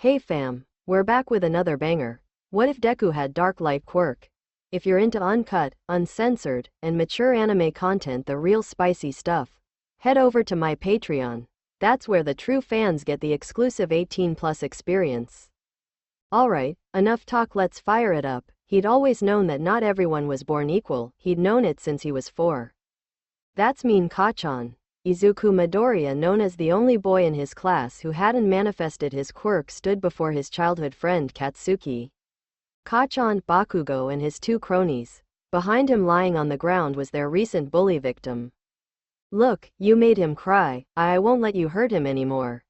Hey fam, we're back with another banger. What if Deku had dark light quirk? If you're into uncut, uncensored, and mature anime content, the real spicy stuff, head over to my Patreon. That's where the true fans get the exclusive 18+ experience. Alright, enough talk, let's fire it up. He'd always known that not everyone was born equal, he'd known it since he was 4. That's mean Kachan. Izuku Midoriya, known as the only boy in his class who hadn't manifested his quirk, stood before his childhood friend Katsuki. Kachan, Bakugo, and his 2 cronies. Behind him, lying on the ground, was their recent bully victim. Look, you made him cry, I won't let you hurt him anymore.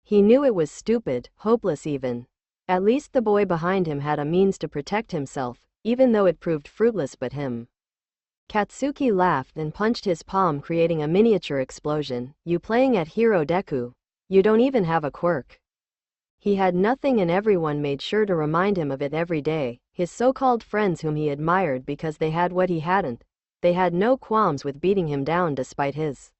He knew it was stupid, hopeless even. At least the boy behind him had a means to protect himself, even though it proved fruitless. But him. Katsuki laughed and punched his palm, creating a miniature explosion. You playing at hero, Deku? You don't even have a quirk. He had nothing, and everyone made sure to remind him of it every day. His so-called friends, whom he admired because they had what he hadn't, they had no qualms with beating him down despite his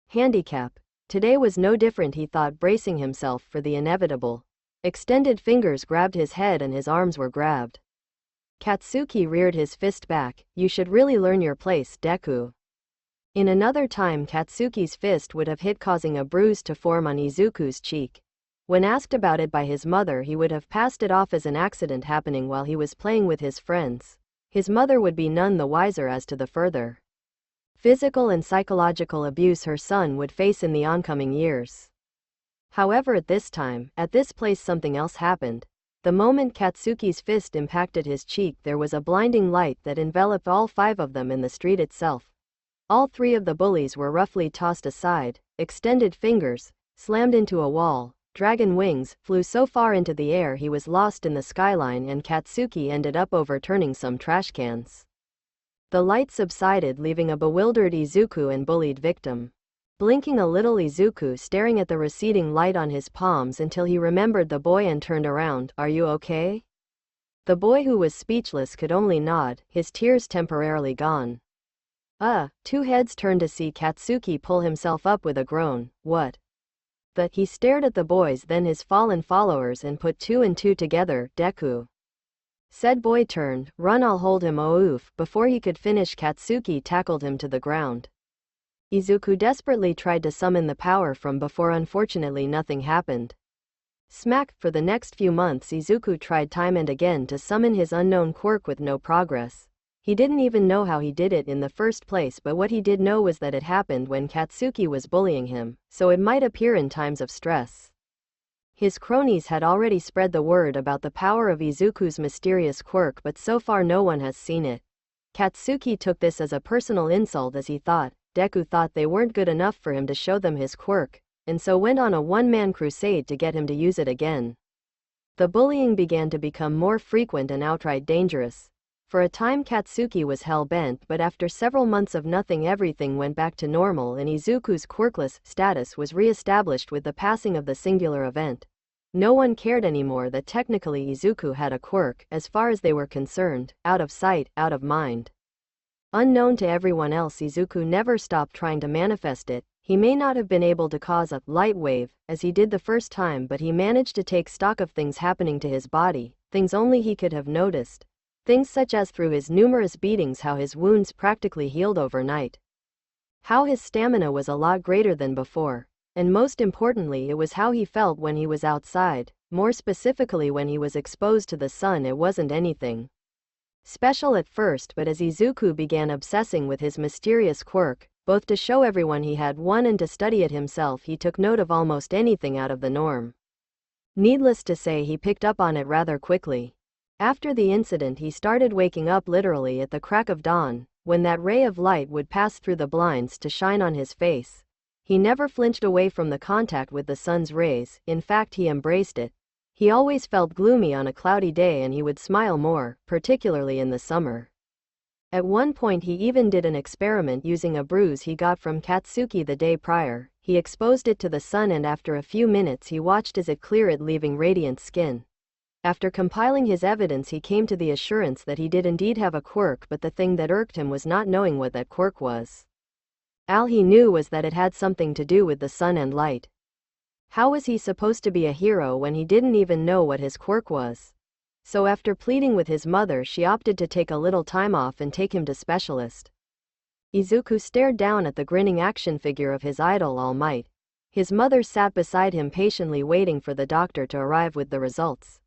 handicap. Today was no different, he thought, bracing himself for the inevitable. Extended fingers grabbed his head and his arms were grabbed. Katsuki reared his fist back. You should really learn your place, Deku. In another time, Katsuki's fist would have hit, causing a bruise to form on Izuku's cheek. When asked about it by his mother, he would have passed it off as an accident happening while he was playing with his friends. His mother would be none the wiser as to the further physical and psychological abuse her son would face in the oncoming years. However, at this time, at this place, something else happened. The moment Katsuki's fist impacted his cheek, there was a blinding light that enveloped all 5 of them in the street itself. All 3 of the bullies were roughly tossed aside, extended fingers, slammed into a wall, dragon wings, flew so far into the air he was lost in the skyline, and Katsuki ended up overturning some trash cans. The light subsided, leaving a bewildered Izuku and bullied victim. Blinking a little, Izuku staring at the receding light on his palms until he remembered the boy and turned around. Are you okay? The boy, who was speechless, could only nod, his tears temporarily gone. 2 heads turned to see Katsuki pull himself up with a groan. What? He stared at the boys, then his fallen followers, and put 2 and 2 together. Deku. Said boy turned. Run, I'll hold him. Oof. Before he could finish, Katsuki tackled him to the ground. Izuku desperately tried to summon the power from before. Unfortunately, nothing happened. Smack. For the next few months, Izuku tried time and again to summon his unknown quirk with no progress. He didn't even know how he did it in the first place, but what he did know was that it happened when Katsuki was bullying him, so it might appear in times of stress. His cronies had already spread the word about the power of Izuku's mysterious quirk, but so far no one has seen it. Katsuki took this as a personal insult, as he thought Deku thought they weren't good enough for him to show them his quirk, and so went on a one-man crusade to get him to use it again. The bullying began to become more frequent and outright dangerous. For a time, Katsuki was hell-bent, but after several months of nothing, everything went back to normal and Izuku's quirkless status was re-established with the passing of the singular event. No one cared anymore that technically Izuku had a quirk. As far as they were concerned, out of sight, out of mind. Unknown to everyone else, Izuku never stopped trying to manifest it. He may not have been able to cause a light wave, as he did the first time, but he managed to take stock of things happening to his body, things only he could have noticed. Things such as, through his numerous beatings, how his wounds practically healed overnight. How his stamina was a lot greater than before. And most importantly, it was how he felt when he was outside, more specifically when he was exposed to the sun. It wasn't anything special at first, but as Izuku began obsessing with his mysterious quirk, both to show everyone he had one and to study it himself, he took note of almost anything out of the norm. Needless to say, he picked up on it rather quickly. After the incident, he started waking up literally at the crack of dawn, when that ray of light would pass through the blinds to shine on his face. He never flinched away from the contact with the sun's rays, in fact he embraced it. He always felt gloomy on a cloudy day, and he would smile more, particularly in the summer. At one point he even did an experiment using a bruise he got from Katsuki the day prior. He exposed it to the sun, and after a few minutes he watched as it cleared, leaving radiant skin. After compiling his evidence, he came to the assurance that he did indeed have a quirk, but the thing that irked him was not knowing what that quirk was. All he knew was that it had something to do with the sun and light. How was he supposed to be a hero when he didn't even know what his quirk was? So after pleading with his mother, she opted to take a little time off and take him to specialist. Izuku stared down at the grinning action figure of his idol All Might. His mother sat beside him patiently waiting for the doctor to arrive with the results.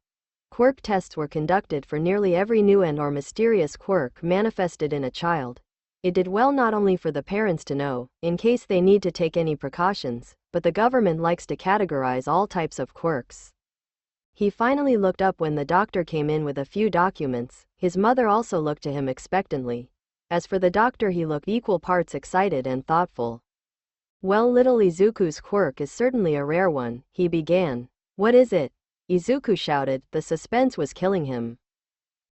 Quirk tests were conducted for nearly every new and or mysterious quirk manifested in a child. It did well not only for the parents to know, in case they need to take any precautions, but the government likes to categorize all types of quirks. He finally looked up when the doctor came in with a few documents. His mother also looked to him expectantly. As for the doctor, he looked equal parts excited and thoughtful. Well, little Izuku's quirk is certainly a rare one, he began. What is it? Izuku shouted, the suspense was killing him.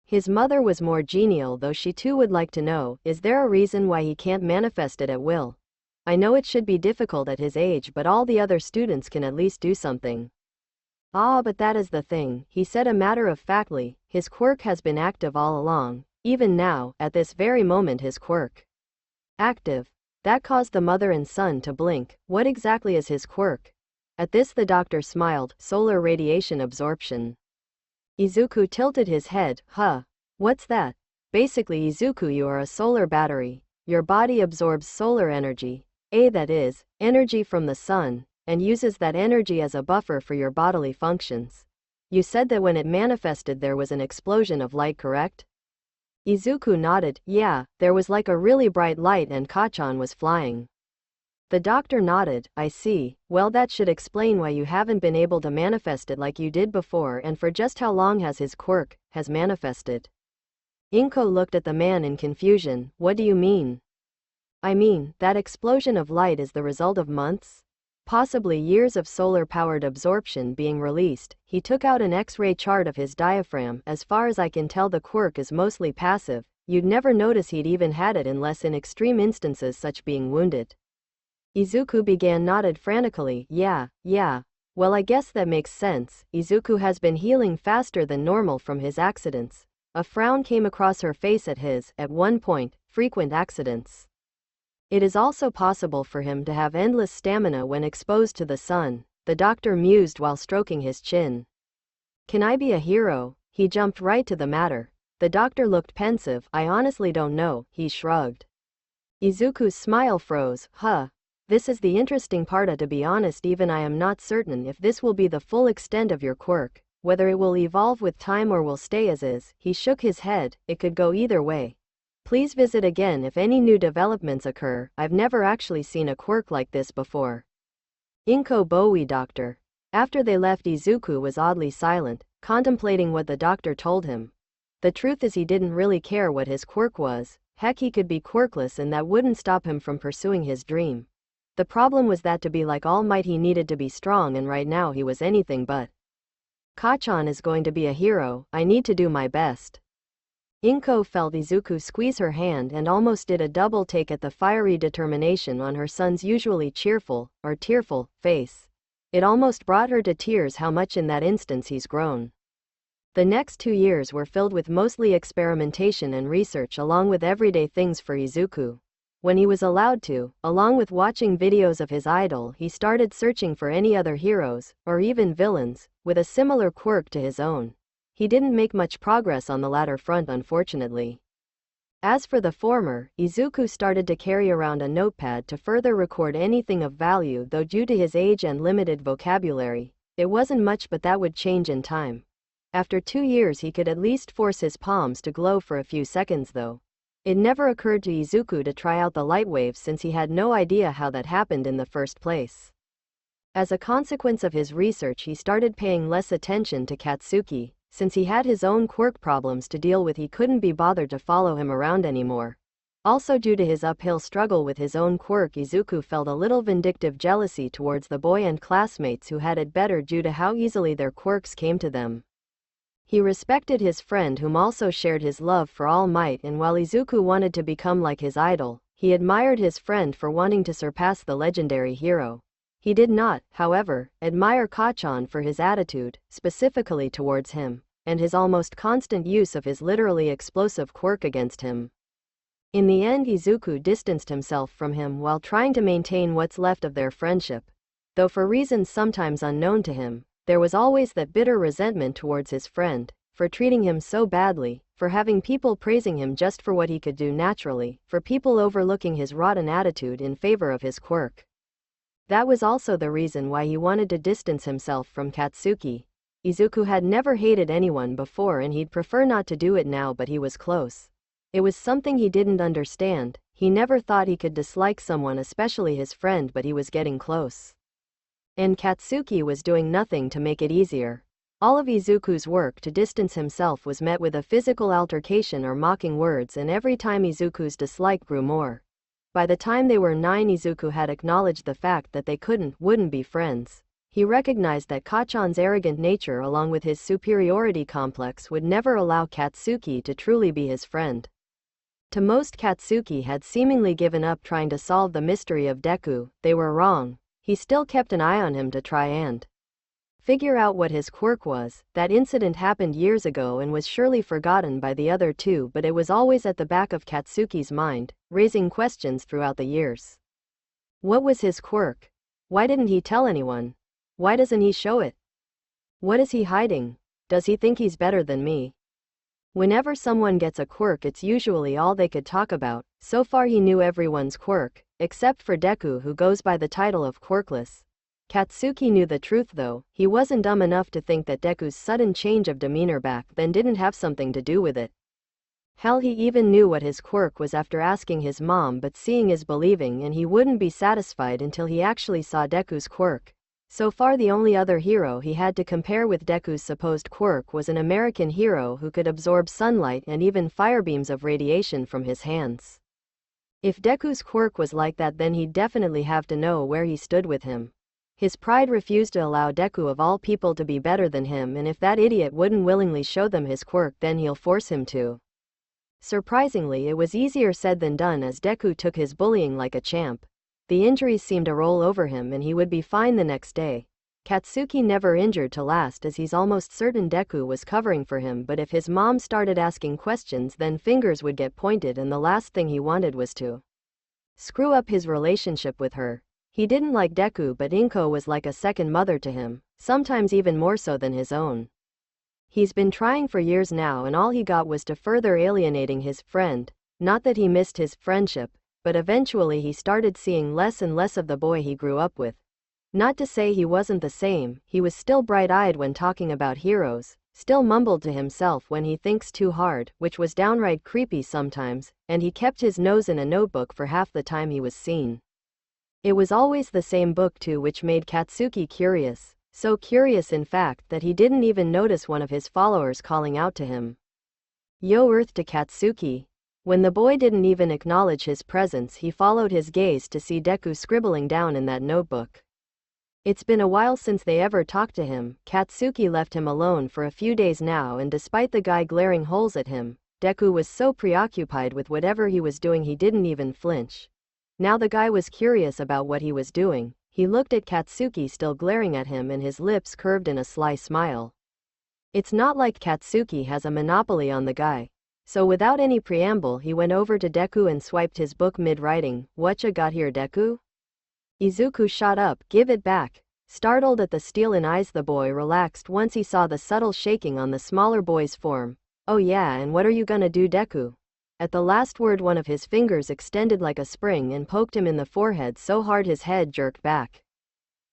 His mother was more genial, though she too would like to know, is there a reason why he can't manifest it at will? I know it should be difficult at his age, but all the other students can at least do something. Ah, but that is the thing, he said matter-of-factly, his quirk has been active all along, even now, at this very moment his quirk. Active. That caused the mother and son to blink. What exactly is his quirk? At this the doctor smiled, solar radiation absorption. Izuku tilted his head, huh? What's that? Basically Izuku, you are a solar battery. Your body absorbs solar energy, that is, energy from the sun, and uses that energy as a buffer for your bodily functions. You said that when it manifested there was an explosion of light, correct? Izuku nodded, yeah, there was like a really bright light and Kachan was flying. The doctor nodded, I see, well that should explain why you haven't been able to manifest it like you did before, and for just how long has his quirk has manifested? Inko looked at the man in confusion, what do you mean? I mean, that explosion of light is the result of months? Possibly years of solar-powered absorption being released. He took out an X-ray chart of his diaphragm. As far as I can tell the quirk is mostly passive, you'd never notice he'd even had it unless in extreme instances such being wounded. Izuku began nodded frantically, yeah, well I guess that makes sense, Izuku has been healing faster than normal from his accidents. A frown came across her face at one point, frequent accidents. It is also possible for him to have endless stamina when exposed to the sun, the doctor mused while stroking his chin. Can I be a hero? He jumped right to the matter. The doctor looked pensive, I honestly don't know, he shrugged. Izuku's smile froze, huh? This is the interesting part, to be honest even I am not certain if this will be the full extent of your quirk, whether it will evolve with time or will stay as is. He shook his head, it could go either way. Please visit again if any new developments occur, I've never actually seen a quirk like this before. Inko Bowie doctor. After they left Izuku was oddly silent, contemplating what the doctor told him. The truth is he didn't really care what his quirk was, heck he could be quirkless and that wouldn't stop him from pursuing his dream. The problem was that to be like All Might he needed to be strong, and right now he was anything but. Kachan is going to be a hero, I need to do my best. Inko felt Izuku squeeze her hand and almost did a double take at the fiery determination on her son's usually cheerful, or tearful, face. It almost brought her to tears how much in that instance he's grown. The next 2 years were filled with mostly experimentation and research along with everyday things for Izuku. When he was allowed to, along with watching videos of his idol, he started searching for any other heroes, or even villains, with a similar quirk to his own. He didn't make much progress on the latter front, unfortunately. As for the former, Izuku started to carry around a notepad to further record anything of value, though due to his age and limited vocabulary, it wasn't much, but that would change in time. After 2 years he could at least force his palms to glow for a few seconds though. It never occurred to Izuku to try out the light waves since he had no idea how that happened in the first place. As a consequence of his research he started paying less attention to Katsuki. Since he had his own quirk problems to deal with he couldn't be bothered to follow him around anymore. Also due to his uphill struggle with his own quirk, Izuku felt a little vindictive jealousy towards the boy and classmates who had it better due to how easily their quirks came to them. He respected his friend whom also shared his love for All Might, and while Izuku wanted to become like his idol, he admired his friend for wanting to surpass the legendary hero. He did not, however, admire Kachan for his attitude, specifically towards him, and his almost constant use of his literally explosive quirk against him. In the end Izuku distanced himself from him while trying to maintain what's left of their friendship. Though for reasons sometimes unknown to him, there was always that bitter resentment towards his friend, for treating him so badly, for having people praising him just for what he could do naturally, for people overlooking his rotten attitude in favor of his quirk. That was also the reason why he wanted to distance himself from Katsuki. Izuku had never hated anyone before and he'd prefer not to do it now, but he was close. It was something he didn't understand. He never thought he could dislike someone, especially his friend, but he was getting close. And Katsuki was doing nothing to make it easier. All of Izuku's work to distance himself was met with a physical altercation or mocking words, and every time Izuku's dislike grew more. By the time they were 9, Izuku had acknowledged the fact that they wouldn't be friends. He recognized that Kachan's arrogant nature along with his superiority complex would never allow Katsuki to truly be his friend. To most, Katsuki had seemingly given up trying to solve the mystery of Deku. They were wrong. He still kept an eye on him to try and figure out what his quirk was. That incident happened years ago and was surely forgotten by the other two, but it was always at the back of Katsuki's mind, raising questions throughout the years. What was his quirk? Why didn't he tell anyone? Why doesn't he show it? What is he hiding? Does he think he's better than me? Whenever someone gets a quirk, it's usually all they could talk about. So far he knew everyone's quirk, except for Deku, who goes by the title of Quirkless. Katsuki knew the truth though. He wasn't dumb enough to think that Deku's sudden change of demeanor back then didn't have something to do with it. Hell, he even knew what his quirk was after asking his mom, but seeing is believing and he wouldn't be satisfied until he actually saw Deku's quirk. So far the only other hero he had to compare with Deku's supposed quirk was an American hero who could absorb sunlight and even fire beams of radiation from his hands. If Deku's quirk was like that, then he'd definitely have to know where he stood with him. His pride refused to allow Deku of all people to be better than him, and if that idiot wouldn't willingly show them his quirk, then he'll force him to. Surprisingly, it was easier said than done as Deku took his bullying like a champ. The injuries seemed to roll over him and he would be fine the next day. Katsuki never injured to last, as he's almost certain Deku was covering for him, but if his mom started asking questions, then fingers would get pointed, and the last thing he wanted was to screw up his relationship with her. He didn't like Deku, but Inko was like a second mother to him, sometimes even more so than his own. He's been trying for years now and all he got was to further alienating his friend. Not that he missed his friendship, but eventually he started seeing less and less of the boy he grew up with. Not to say he wasn't the same, he was still bright-eyed when talking about heroes, still mumbled to himself when he thinks too hard, which was downright creepy sometimes, and he kept his nose in a notebook for half the time he was seen. It was always the same book too, which made Katsuki curious, so curious in fact that he didn't even notice one of his followers calling out to him. Yo Earth to Katsuki. When the boy didn't even acknowledge his presence, he followed his gaze to see Deku scribbling down in that notebook. It's been a while since they ever talked to him. Katsuki left him alone for a few days now, and despite the guy glaring holes at him, Deku was so preoccupied with whatever he was doing he didn't even flinch. Now the guy was curious about what he was doing. He looked at Katsuki still glaring at him and his lips curved in a sly smile. It's not like Katsuki has a monopoly on the guy. So without any preamble he went over to Deku and swiped his book mid-writing. "Whatcha got here, Deku?" Izuku shot up. "Give it back." Startled at the steel in eyes, the boy relaxed once he saw the subtle shaking on the smaller boy's form. "Oh yeah, and what are you gonna do, Deku?" At the last word one of his fingers extended like a spring and poked him in the forehead so hard his head jerked back.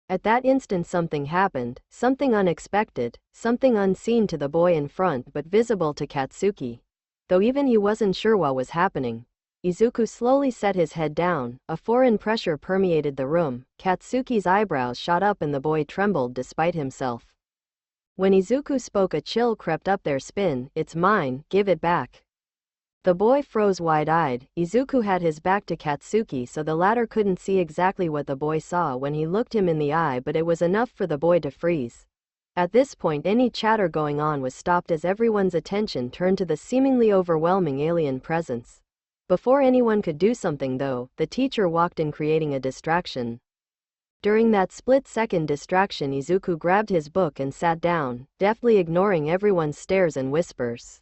At that instant something happened, something unexpected, something unseen to the boy in front but visible to Katsuki. Though even he wasn't sure what was happening. Izuku slowly set his head down. A foreign pressure permeated the room. Katsuki's eyebrows shot up and the boy trembled despite himself. When Izuku spoke, a chill crept up their spine. "It's mine, give it back." The boy froze wide-eyed. Izuku had his back to Katsuki so the latter couldn't see exactly what the boy saw when he looked him in the eye, but it was enough for the boy to freeze. At this point any chatter going on was stopped as everyone's attention turned to the seemingly overwhelming alien presence. Before anyone could do something though, the teacher walked in, creating a distraction. During that split-second distraction, Izuku grabbed his book and sat down, deftly ignoring everyone's stares and whispers.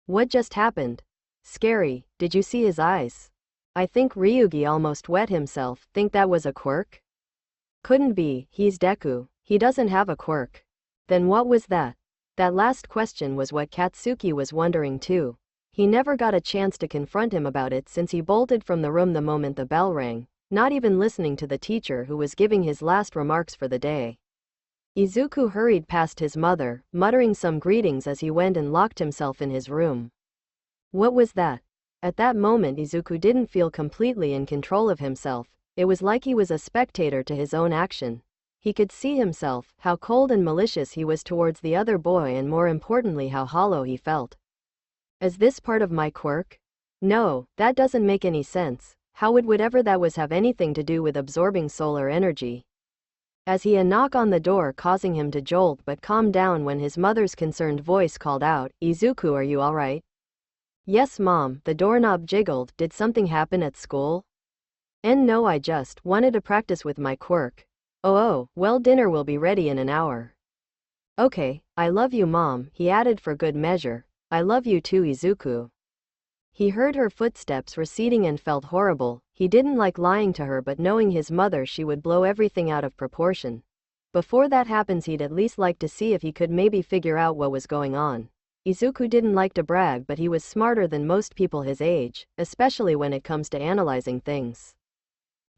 "What just happened? Scary, did you see his eyes? I think Ryugi almost wet himself. Think that was a quirk?" Couldn't be, he's Deku, he doesn't have a quirk. Then what was that? That last question was what Katsuki was wondering too. He never got a chance to confront him about it since he bolted from the room the moment the bell rang, not even listening to the teacher who was giving his last remarks for the day. Izuku hurried past his mother, muttering some greetings as he went and locked himself in his room. What was that? At that moment Izuku didn't feel completely in control of himself. It was like he was a spectator to his own action. He could see himself, how cold and malicious he was towards the other boy, and more importantly how hollow he felt. Is this part of my quirk? No, that doesn't make any sense. How would whatever that was have anything to do with absorbing solar energy? As he a knock on the door causing him to jolt but calm down when his mother's concerned voice called out, "Izuku, are you alright?" "Yes mom," the doorknob jiggled. "Did something happen at school?" "No, I just wanted to practice with my quirk." Oh, well dinner will be ready in an hour." "Okay, I love you mom," he added for good measure. "I love you too Izuku." He heard her footsteps receding and felt horrible. He didn't like lying to her, but knowing his mother she would blow everything out of proportion. Before that happens he'd at least like to see if he could maybe figure out what was going on. Izuku didn't like to brag, but he was smarter than most people his age, especially when it comes to analyzing things.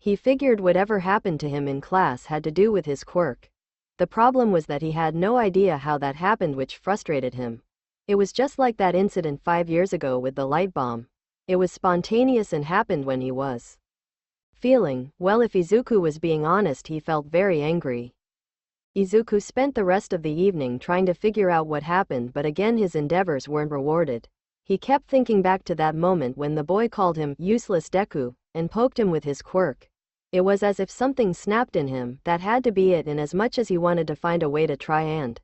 He figured whatever happened to him in class had to do with his quirk. The problem was that he had no idea how that happened, which frustrated him. It was just like that incident 5 years ago with the light bomb. It was spontaneous and happened when he was feeling well. If Izuku was being honest, he felt very angry. Izuku spent the rest of the evening trying to figure out what happened, but again his endeavors weren't rewarded. He kept thinking back to that moment when the boy called him useless Deku and poked him with his quirk. It was as if something snapped in him. That had to be it, and as much as he wanted to find a way to try and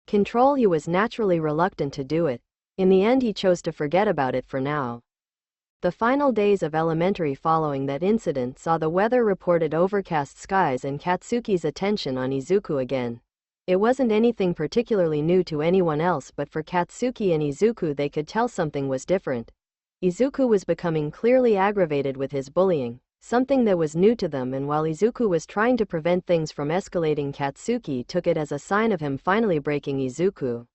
control, he was naturally reluctant to do it. In the end he chose to forget about it for now. The final days of elementary following that incident saw the weather reported overcast skies and Katsuki's attention on Izuku again. It wasn't anything particularly new to anyone else, but for Katsuki and Izuku they could tell something was different. Izuku was becoming clearly aggravated with his bullying, something that was new to them, and while Izuku was trying to prevent things from escalating, Katsuki took it as a sign of him finally breaking Izuku.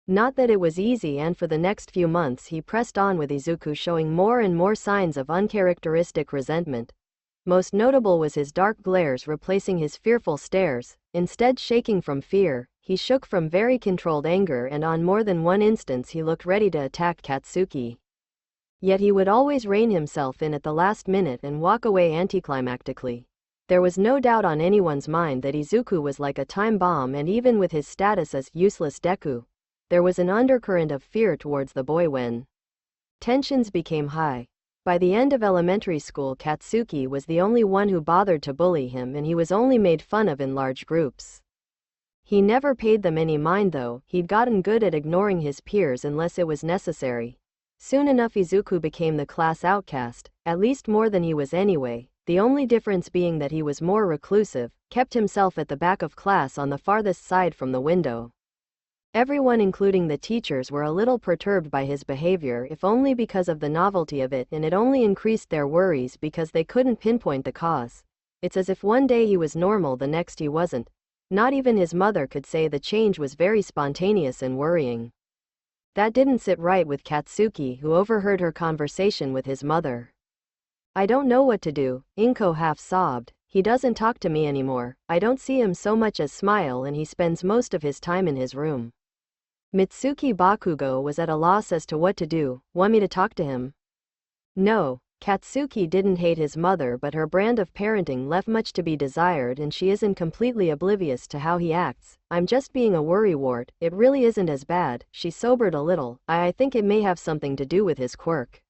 Not that it was easy, and for the next few months he pressed on with Izuku, showing more and more signs of uncharacteristic resentment. Most notable was his dark glares replacing his fearful stares. Instead, shaking from fear, he shook from very controlled anger, and on more than one instance he looked ready to attack Katsuki. Yet he would always rein himself in at the last minute and walk away anticlimactically. There was no doubt on anyone's mind that Izuku was like a time bomb, and even with his status as useless Deku, there was an undercurrent of fear towards the boy when tensions became high. By the end of elementary school, Katsuki was the only one who bothered to bully him, and he was only made fun of in large groups. He never paid them any mind though. He'd gotten good at ignoring his peers unless it was necessary. Soon enough Izuku became the class outcast, at least more than he was anyway, the only difference being that he was more reclusive, kept himself at the back of class on the farthest side from the window. Everyone, including the teachers, were a little perturbed by his behavior, if only because of the novelty of it, and it only increased their worries because they couldn't pinpoint the cause. It's as if one day he was normal, the next he wasn't. Not even his mother could say the change was very spontaneous and worrying. That didn't sit right with Katsuki, who overheard her conversation with his mother. "I don't know what to do," Inko half sobbed. "He doesn't talk to me anymore. I don't see him so much as smile, and he spends most of his time in his room." Mitsuki Bakugo was at a loss as to what to do. "Want me to talk to him?" "No." Katsuki didn't hate his mother, but her brand of parenting left much to be desired, and she isn't completely oblivious to how he acts. "I'm just being a worrywart. It really isn't as bad." She sobered a little. I think it may have something to do with his quirk."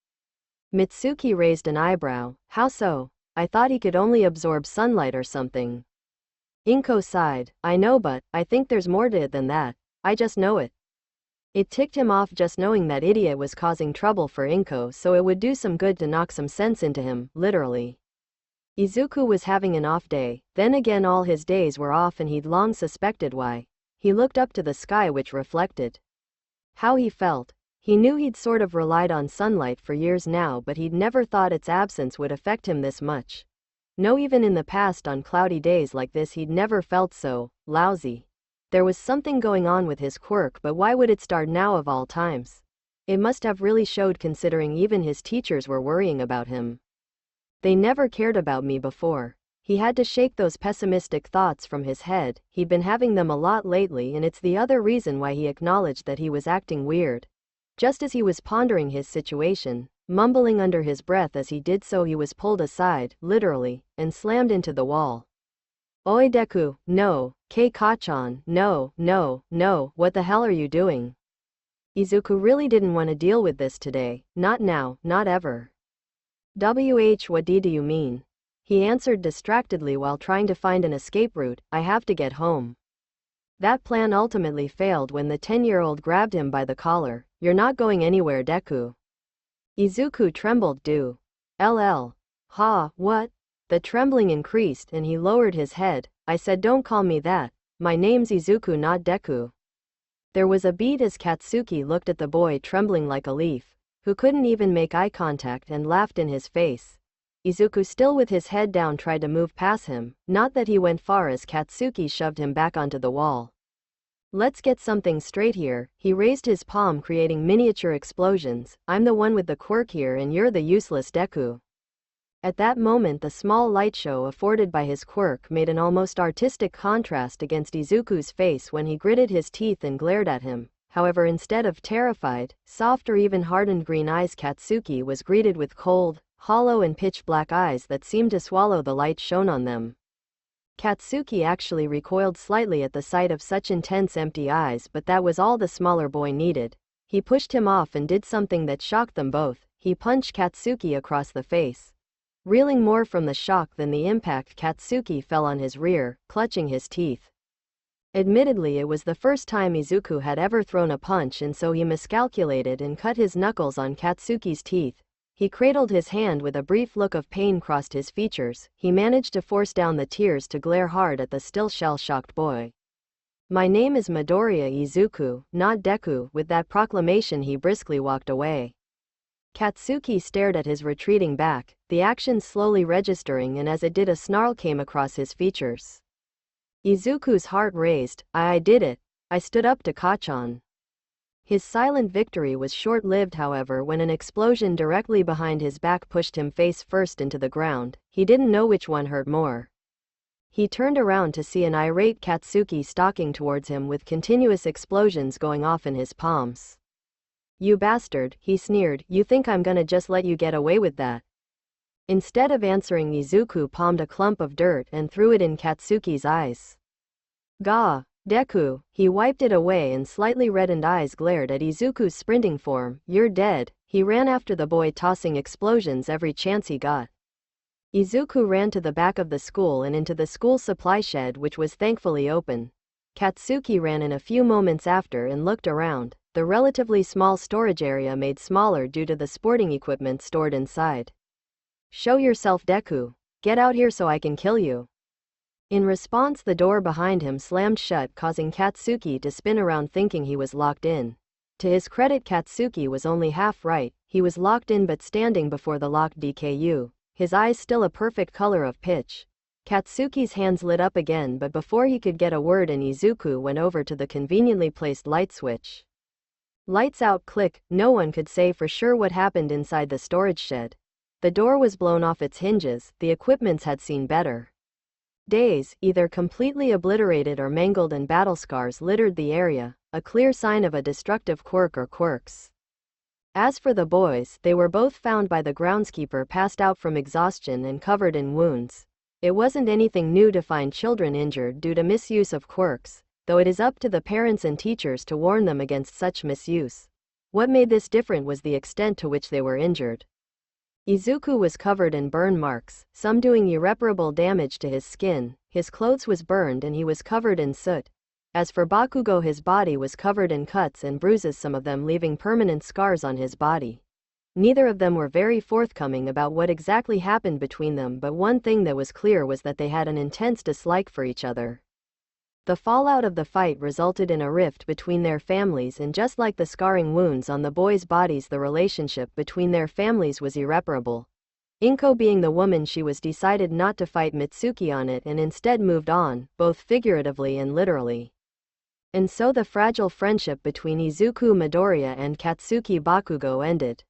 Mitsuki raised an eyebrow. "How so?" "I thought he could only absorb sunlight or something." Inko sighed. "I know, but I think there's more to it than that. I just know it." It ticked him off just knowing that idiot was causing trouble for Inko, so it would do some good to knock some sense into him, literally. Izuku was having an off day. Then again, all his days were off, and he'd long suspected why. He looked up to the sky, which reflected how he felt. He knew he'd sort of relied on sunlight for years now, but he'd never thought its absence would affect him this much. No, even in the past on cloudy days like this he'd never felt so lousy. There was something going on with his quirk, but why would it start now of all times? It must have really showed, considering even his teachers were worrying about him. They never cared about me before. He had to shake those pessimistic thoughts from his head. He'd been having them a lot lately, and it's the other reason why he acknowledged that he was acting weird. Just as he was pondering his situation, mumbling under his breath as he did so, he was pulled aside, literally, and slammed into the wall. Oi Deku, no, Kei-chan, no, no, no, what the hell are you doing? Izuku really didn't want to deal with this today, not now, not ever. What do you mean? He answered distractedly while trying to find an escape route, I have to get home. That plan ultimately failed when the 10-year-old grabbed him by the collar. You're not going anywhere, Deku. Izuku trembled. Ha, what? The trembling increased and he lowered his head. I said don't call me that. My name's Izuku, not Deku. There was a beat as Katsuki looked at the boy trembling like a leaf, who couldn't even make eye contact, and laughed in his face. Izuku, still with his head down, tried to move past him, not that he went far, as Katsuki shoved him back onto the wall. Let's get something straight here. He raised his palm, creating miniature explosions. I'm the one with the quirk here and you're the useless Deku. At that moment, the small light show afforded by his quirk made an almost artistic contrast against Izuku's face when he gritted his teeth and glared at him. However, instead of terrified, soft or even hardened green eyes, Katsuki was greeted with cold, hollow and pitch-black eyes that seemed to swallow the light shone on them. Katsuki actually recoiled slightly at the sight of such intense empty eyes, but that was all the smaller boy needed. He pushed him off and did something that shocked them both. He punched Katsuki across the face. Reeling more from the shock than the impact, Katsuki fell on his rear, clutching his teeth. Admittedly, it was the first time Izuku had ever thrown a punch, and so he miscalculated and cut his knuckles on Katsuki's teeth. He cradled his hand with a brief look of pain crossed his features. He managed to force down the tears to glare hard at the still shell-shocked boy. My name is Midoriya Izuku, not Deku. With that proclamation, he briskly walked away. Katsuki stared at his retreating back, the action slowly registering, and as it did, a snarl came across his features. Izuku's heart raced. I did it. I stood up to Kachan. His silent victory was short-lived, however, when an explosion directly behind his back pushed him face first into the ground. He didn't know which one hurt more. He turned around to see an irate Katsuki stalking towards him with continuous explosions going off in his palms. You bastard, he sneered, you think I'm gonna just let you get away with that? Instead of answering, Izuku palmed a clump of dirt and threw it in Katsuki's eyes. Gah, Deku, he wiped it away and slightly reddened eyes glared at Izuku's sprinting form. You're dead. He ran after the boy, tossing explosions every chance he got. Izuku ran to the back of the school and into the school supply shed, which was thankfully open. Katsuki ran in a few moments after and looked around, the relatively small storage area made smaller due to the sporting equipment stored inside. Show yourself, Deku. Get out here so I can kill you. In response, the door behind him slammed shut, causing Katsuki to spin around thinking he was locked in. To his credit, Katsuki was only half right. He was locked in but standing before the locked DKU, his eyes still a perfect color of pitch. Katsuki's hands lit up again, but before he could get a word in, Izuku went over to the conveniently placed light switch. Lights out, click. No one could say for sure what happened inside the storage shed. The door was blown off its hinges. The equipments had seen better days, either completely obliterated or mangled, and battle scars littered the area, a clear sign of a destructive quirk or quirks. As for the boys, they were both found by the groundskeeper passed out from exhaustion and covered in wounds. It wasn't anything new to find children injured due to misuse of quirks, though it is up to the parents and teachers to warn them against such misuse. What made this different was the extent to which they were injured. Izuku was covered in burn marks, some doing irreparable damage to his skin. His clothes was burned and he was covered in soot. As for Bakugo, his body was covered in cuts and bruises, some of them leaving permanent scars on his body. Neither of them were very forthcoming about what exactly happened between them, but one thing that was clear was that they had an intense dislike for each other. The fallout of the fight resulted in a rift between their families, and just like the scarring wounds on the boys' bodies, the relationship between their families was irreparable. Inko, being the woman she was, decided not to fight Mitsuki on it and instead moved on, both figuratively and literally. And so the fragile friendship between Izuku Midoriya and Katsuki Bakugo ended.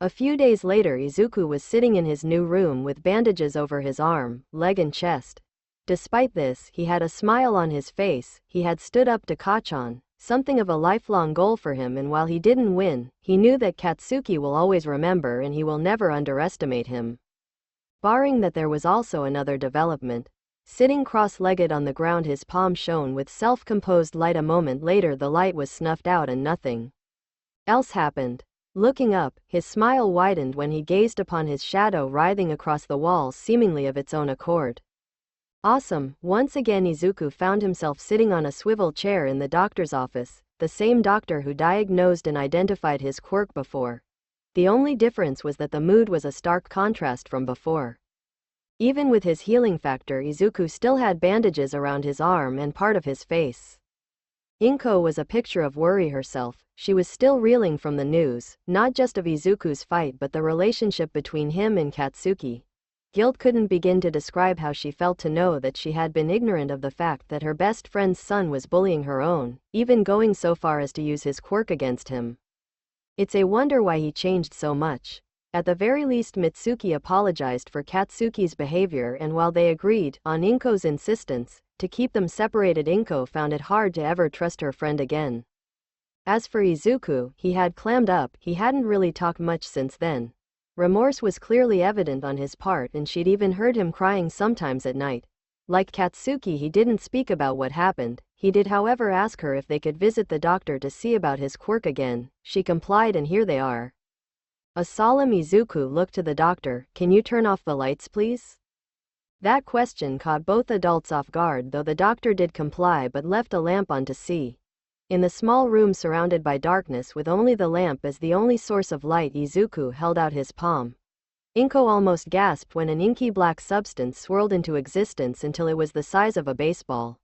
A few days later, Izuku was sitting in his new room with bandages over his arm, leg and chest. Despite this, he had a smile on his face. He had stood up to Kacchan, something of a lifelong goal for him, and while he didn't win, he knew that Katsuki will always remember and he will never underestimate him. Barring that, there was also another development. Sitting cross-legged on the ground, his palm shone with self-composed light. A moment later the light was snuffed out and nothing else happened. Looking up, his smile widened when he gazed upon his shadow writhing across the wall, seemingly of its own accord. Awesome! Once again Izuku found himself sitting on a swivel chair in the doctor's office, the same doctor who diagnosed and identified his quirk before. The only difference was that the mood was a stark contrast from before. Even with his healing factor, Izuku still had bandages around his arm and part of his face. Inko was a picture of worry herself. She was still reeling from the news, not just of Izuku's fight but the relationship between him and Katsuki. Guilt couldn't begin to describe how she felt to know that she had been ignorant of the fact that her best friend's son was bullying her own, even going so far as to use his quirk against him. It's a wonder why he changed so much. At the very least, Mitsuki apologized for Katsuki's behavior, and while they agreed, on Inko's insistence, to keep them separated, Inko found it hard to ever trust her friend again. As for Izuku, he had clammed up. He hadn't really talked much since then. Remorse was clearly evident on his part, and she'd even heard him crying sometimes at night. Like Katsuki, he didn't speak about what happened. He did, however, ask her if they could visit the doctor to see about his quirk again. She complied, and here they are. A solemn Izuku looked to the doctor. "Can you turn off the lights, please?" That question caught both adults off guard, though the doctor did comply but left a lamp on to see. In the small room surrounded by darkness with only the lamp as the only source of light, Izuku held out his palm. Inko almost gasped when an inky black substance swirled into existence until it was the size of a baseball.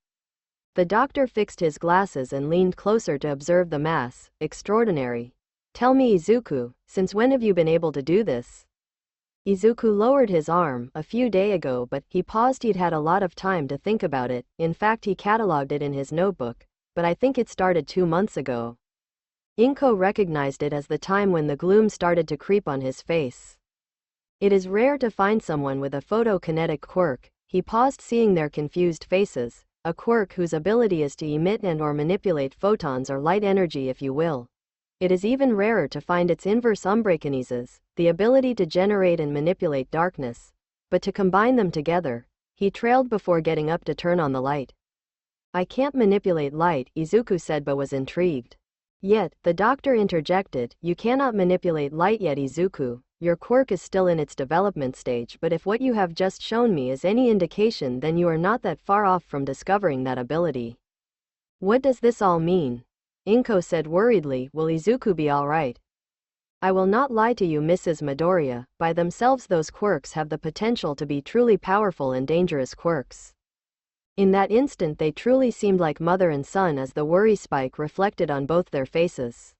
The doctor fixed his glasses and leaned closer to observe the mass. "Extraordinary. Tell me, Izuku, since when have you been able to do this?" Izuku lowered his arm. "A few days ago," but he paused. He'd had a lot of time to think about it. In fact, he catalogued it in his notebook. "But I think it started 2 months ago." Inko recognized it as the time when the gloom started to creep on his face. It is rare to find someone with a photokinetic quirk. He paused, seeing their confused faces. A quirk whose ability is to emit and/or manipulate photons, or light energy if you will. It is even rarer to find its inverse, umbrakinesis, the ability to generate and manipulate darkness. But to combine them together, he trailed before getting up to turn on the light. "I can't manipulate light," Izuku said, but was intrigued. Yet, the doctor interjected, "You cannot manipulate light yet, Izuku. Your quirk is still in its development stage, but if what you have just shown me is any indication, then you are not that far off from discovering that ability." "What does this all mean?" Inko said worriedly. "Will Izuku be alright?" "I will not lie to you, Mrs. Midoriya. By themselves those quirks have the potential to be truly powerful and dangerous quirks." In that instant they truly seemed like mother and son, as the worry spike reflected on both their faces.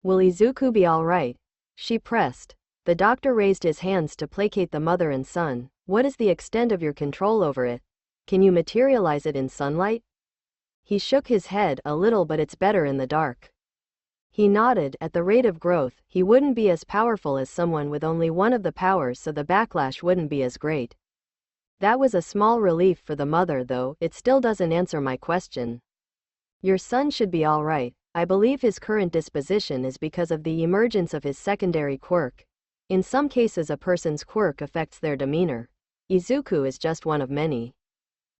"Will Izuku be alright?" she pressed. The doctor raised his hands to placate the mother and son. "What is the extent of your control over it? Can you materialize it in sunlight?" He shook his head. "A little, but it's better in the dark." He nodded. "At the rate of growth, he wouldn't be as powerful as someone with only one of the powers, so the backlash wouldn't be as great." That was a small relief for the mother, though it still doesn't answer my question. "Your son should be alright. I believe his current disposition is because of the emergence of his secondary quirk. In some cases a person's quirk affects their demeanor. Izuku is just one of many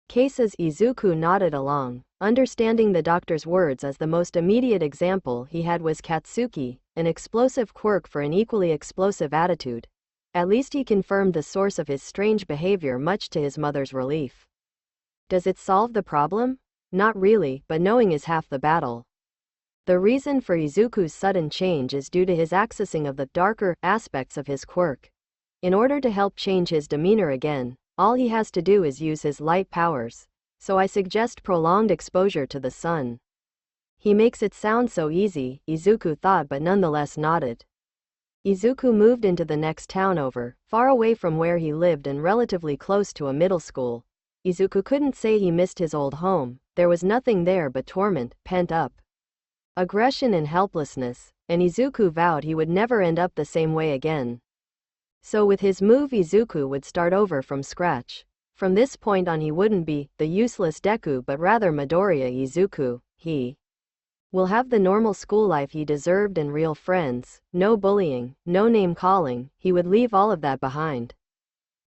cases." Izuku nodded along, understanding the doctor's words, as the most immediate example he had was Katsuki, an explosive quirk for an equally explosive attitude. At least he confirmed the source of his strange behavior, much to his mother's relief. Does it solve the problem? Not really, but knowing is half the battle. The reason for Izuku's sudden change is due to his accessing of the darker aspects of his quirk. In order to help change his demeanor again, all he has to do is use his light powers, so I suggest prolonged exposure to the sun. He makes it sound so easy, Izuku thought, but nonetheless nodded. Izuku moved into the next town over, far away from where he lived and relatively close to a middle school. Izuku couldn't say he missed his old home, there was nothing there but torment, pent up aggression and helplessness, and Izuku vowed he would never end up the same way again. So with his move Izuku would start over from scratch. From this point on he wouldn't be the useless Deku but rather Midoriya Izuku. He will have the normal school life he deserved and real friends, no bullying, no name-calling, he would leave all of that behind.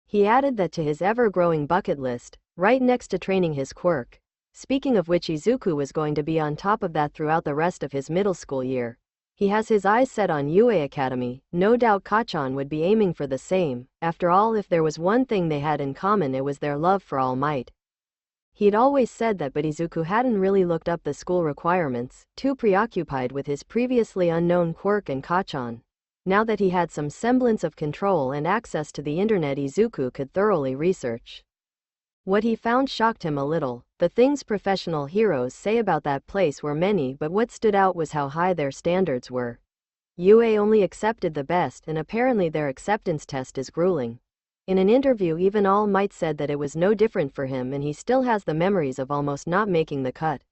He added that to his ever-growing bucket list, right next to training his quirk. Speaking of which, Izuku was going to be on top of that throughout the rest of his middle school year. He has his eyes set on UA Academy, no doubt Kacchan would be aiming for the same. After all, if there was one thing they had in common it was their love for All Might. He'd always said that, but Izuku hadn't really looked up the school requirements, too preoccupied with his previously unknown Quirk and Kacchan. Now that he had some semblance of control and access to the internet, Izuku could thoroughly research. What he found shocked him a little. The things professional heroes say about that place were many, but what stood out was how high their standards were. UA only accepted the best, and apparently their acceptance test is grueling. In an interview, even All Might said that it was no different for him, and he still has the memories of almost not making the cut.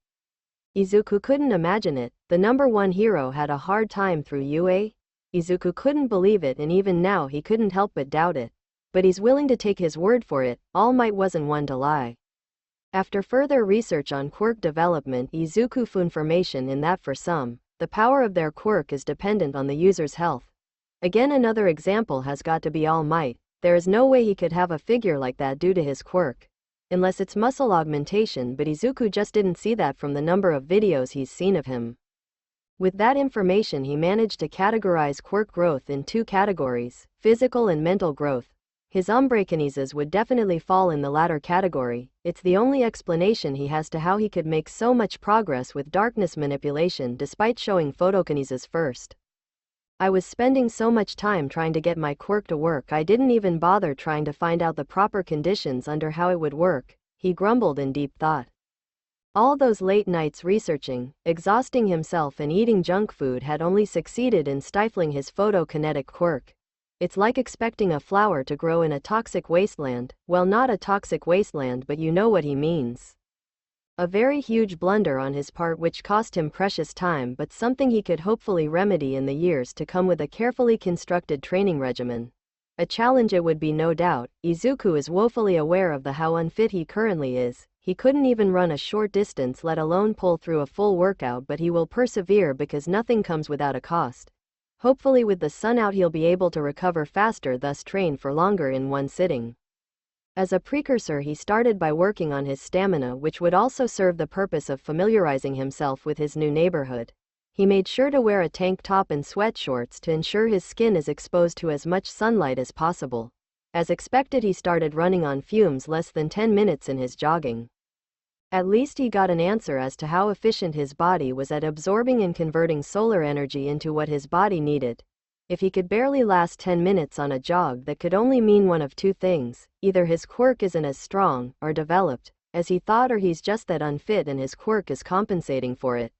Izuku couldn't imagine it. The number one hero had a hard time through UA? Izuku couldn't believe it, and even now he couldn't help but doubt it. But he's willing to take his word for it. All Might wasn't one to lie. After further research on quirk development, Izuku found information in that for some, the power of their quirk is dependent on the user's health. Again, another example has got to be All Might. There is no way he could have a figure like that due to his quirk. Unless it's muscle augmentation, but Izuku just didn't see that from the number of videos he's seen of him. With that information, he managed to categorize quirk growth in two categories, physical and mental growth. His umbrakinesis would definitely fall in the latter category. It's the only explanation he has to how he could make so much progress with darkness manipulation despite showing photokinesis first. I was spending so much time trying to get my quirk to work I didn't even bother trying to find out the proper conditions under how it would work, he grumbled in deep thought. All those late nights researching, exhausting himself and eating junk food had only succeeded in stifling his photokinetic quirk. It's like expecting a flower to grow in a toxic wasteland. Well, not a toxic wasteland, but you know what he means. A very huge blunder on his part which cost him precious time, but something he could hopefully remedy in the years to come with a carefully constructed training regimen. A challenge it would be, no doubt. Izuku is woefully aware of how unfit he currently is. He couldn't even run a short distance, let alone pull through a full workout, but he will persevere because nothing comes without a cost. Hopefully with the sun out he'll be able to recover faster, thus train for longer in one sitting. As a precursor, he started by working on his stamina, which would also serve the purpose of familiarizing himself with his new neighborhood. He made sure to wear a tank top and sweatshorts to ensure his skin is exposed to as much sunlight as possible. As expected, he started running on fumes less than 10 minutes in his jogging. At least he got an answer as to how efficient his body was at absorbing and converting solar energy into what his body needed. If he could barely last 10 minutes on a jog, that could only mean one of two things: either his quirk isn't as strong or developed as he thought, or he's just that unfit and his quirk is compensating for it.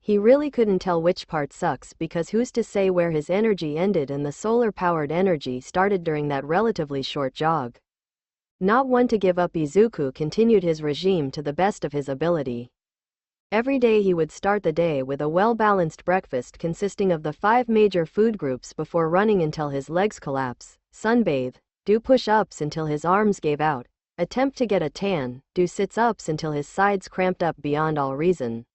He really couldn't tell which part sucks, because who's to say where his energy ended and the solar-powered energy started during that relatively short jog. Not one to give up, Izuku continued his regime to the best of his ability. Every day he would start the day with a well-balanced breakfast consisting of the 5 major food groups before running until his legs collapse, sunbathe, do push-ups until his arms gave out, attempt to get a tan, do sit-ups until his sides cramped up beyond all reason,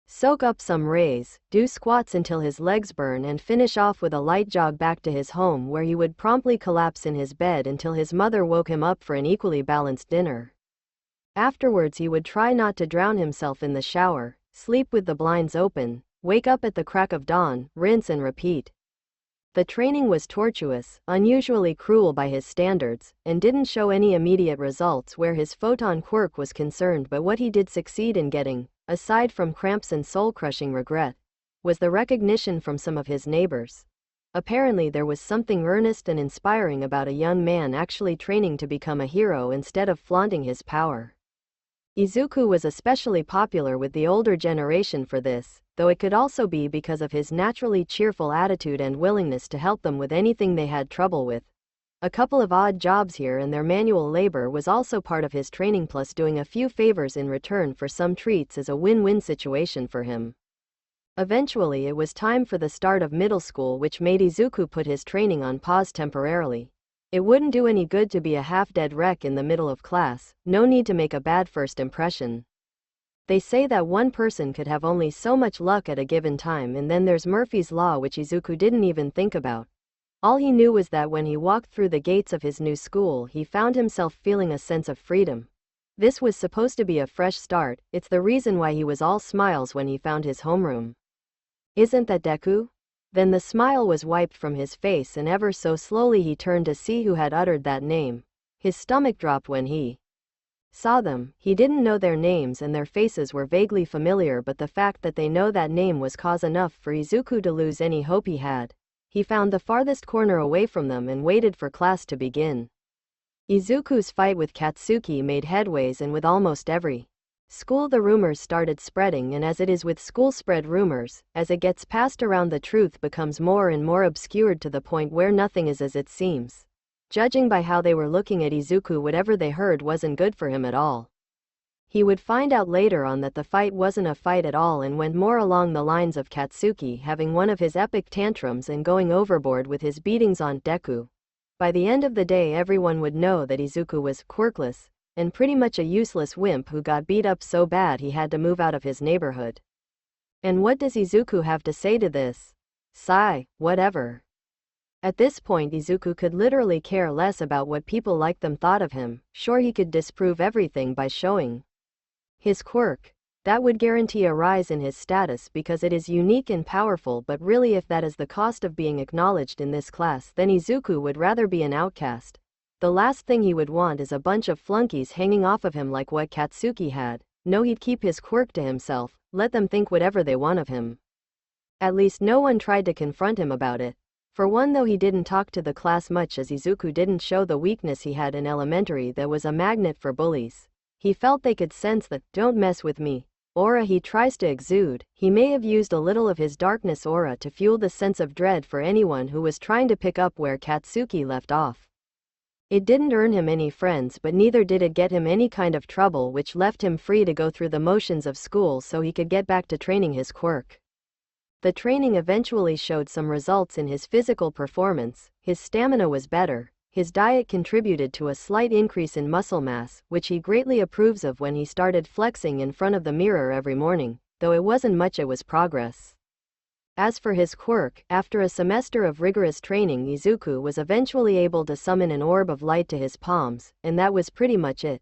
soak up some rays, do squats until his legs burn, and finish off with a light jog back to his home, where he would promptly collapse in his bed until his mother woke him up for an equally balanced dinner. Afterwards he would try not to drown himself in the shower, sleep with the blinds open, wake up at the crack of dawn, rinse and repeat. The training was tortuous, unusually cruel by his standards, and didn't show any immediate results where his photon quirk was concerned, but what he did succeed in getting, aside from cramps and soul-crushing regret, was the recognition from some of his neighbors. Apparently there was something earnest and inspiring about a young man actually training to become a hero instead of flaunting his power. Izuku was especially popular with the older generation for this, though it could also be because of his naturally cheerful attitude and willingness to help them with anything they had trouble with. A couple of odd jobs here and there manual labor was also part of his training, plus doing a few favors in return for some treats is a win-win situation for him. Eventually it was time for the start of middle school, which made Izuku put his training on pause temporarily. It wouldn't do any good to be a half-dead wreck in the middle of class, no need to make a bad first impression. They say that one person could have only so much luck at a given time, and then there's Murphy's Law, which Izuku didn't even think about. All he knew was that when he walked through the gates of his new school, he found himself feeling a sense of freedom. This was supposed to be a fresh start, it's the reason why he was all smiles when he found his homeroom. Isn't that Deku? Then the smile was wiped from his face, and ever so slowly he turned to see who had uttered that name. His stomach dropped when he saw them. He didn't know their names and their faces were vaguely familiar, but the fact that they know that name was cause enough for Izuku to lose any hope he had. He found the farthest corner away from them and waited for class to begin. Izuku's fight with Katsuki made headways, and with almost every school the rumors started spreading, and as it is with school spread rumors, as it gets passed around the truth becomes more and more obscured to the point where nothing is as it seems. Judging by how they were looking at Izuku, whatever they heard wasn't good for him at all. He would find out later on that the fight wasn't a fight at all and went more along the lines of Katsuki having one of his epic tantrums and going overboard with his beatings on Deku. By the end of the day everyone would know that Izuku was quirkless and pretty much a useless wimp who got beat up so bad he had to move out of his neighborhood. And what does Izuku have to say to this? Sigh, whatever. At this point Izuku could literally care less about what people like them thought of him. Sure, he could disprove everything by showing his quirk. That would guarantee a rise in his status because it is unique and powerful, but really if that is the cost of being acknowledged in this class, then Izuku would rather be an outcast. The last thing he would want is a bunch of flunkies hanging off of him like what Katsuki had. No, he'd keep his quirk to himself, let them think whatever they want of him. At least no one tried to confront him about it. For one, though he didn't talk to the class much, as Izuku didn't show the weakness he had in elementary that was a magnet for bullies. He felt they could sense the "don't mess with me" aura he tries to exude. He may have used a little of his darkness aura to fuel the sense of dread for anyone who was trying to pick up where Katsuki left off. It didn't earn him any friends, but neither did it get him any kind of trouble, which left him free to go through the motions of school so he could get back to training his quirk. The training eventually showed some results in his physical performance. His stamina was better. His diet contributed to a slight increase in muscle mass, which he greatly approves of when he started flexing in front of the mirror every morning, though it wasn't much, it was progress. As for his quirk, after a semester of rigorous training, Izuku was eventually able to summon an orb of light to his palms, and that was pretty much it.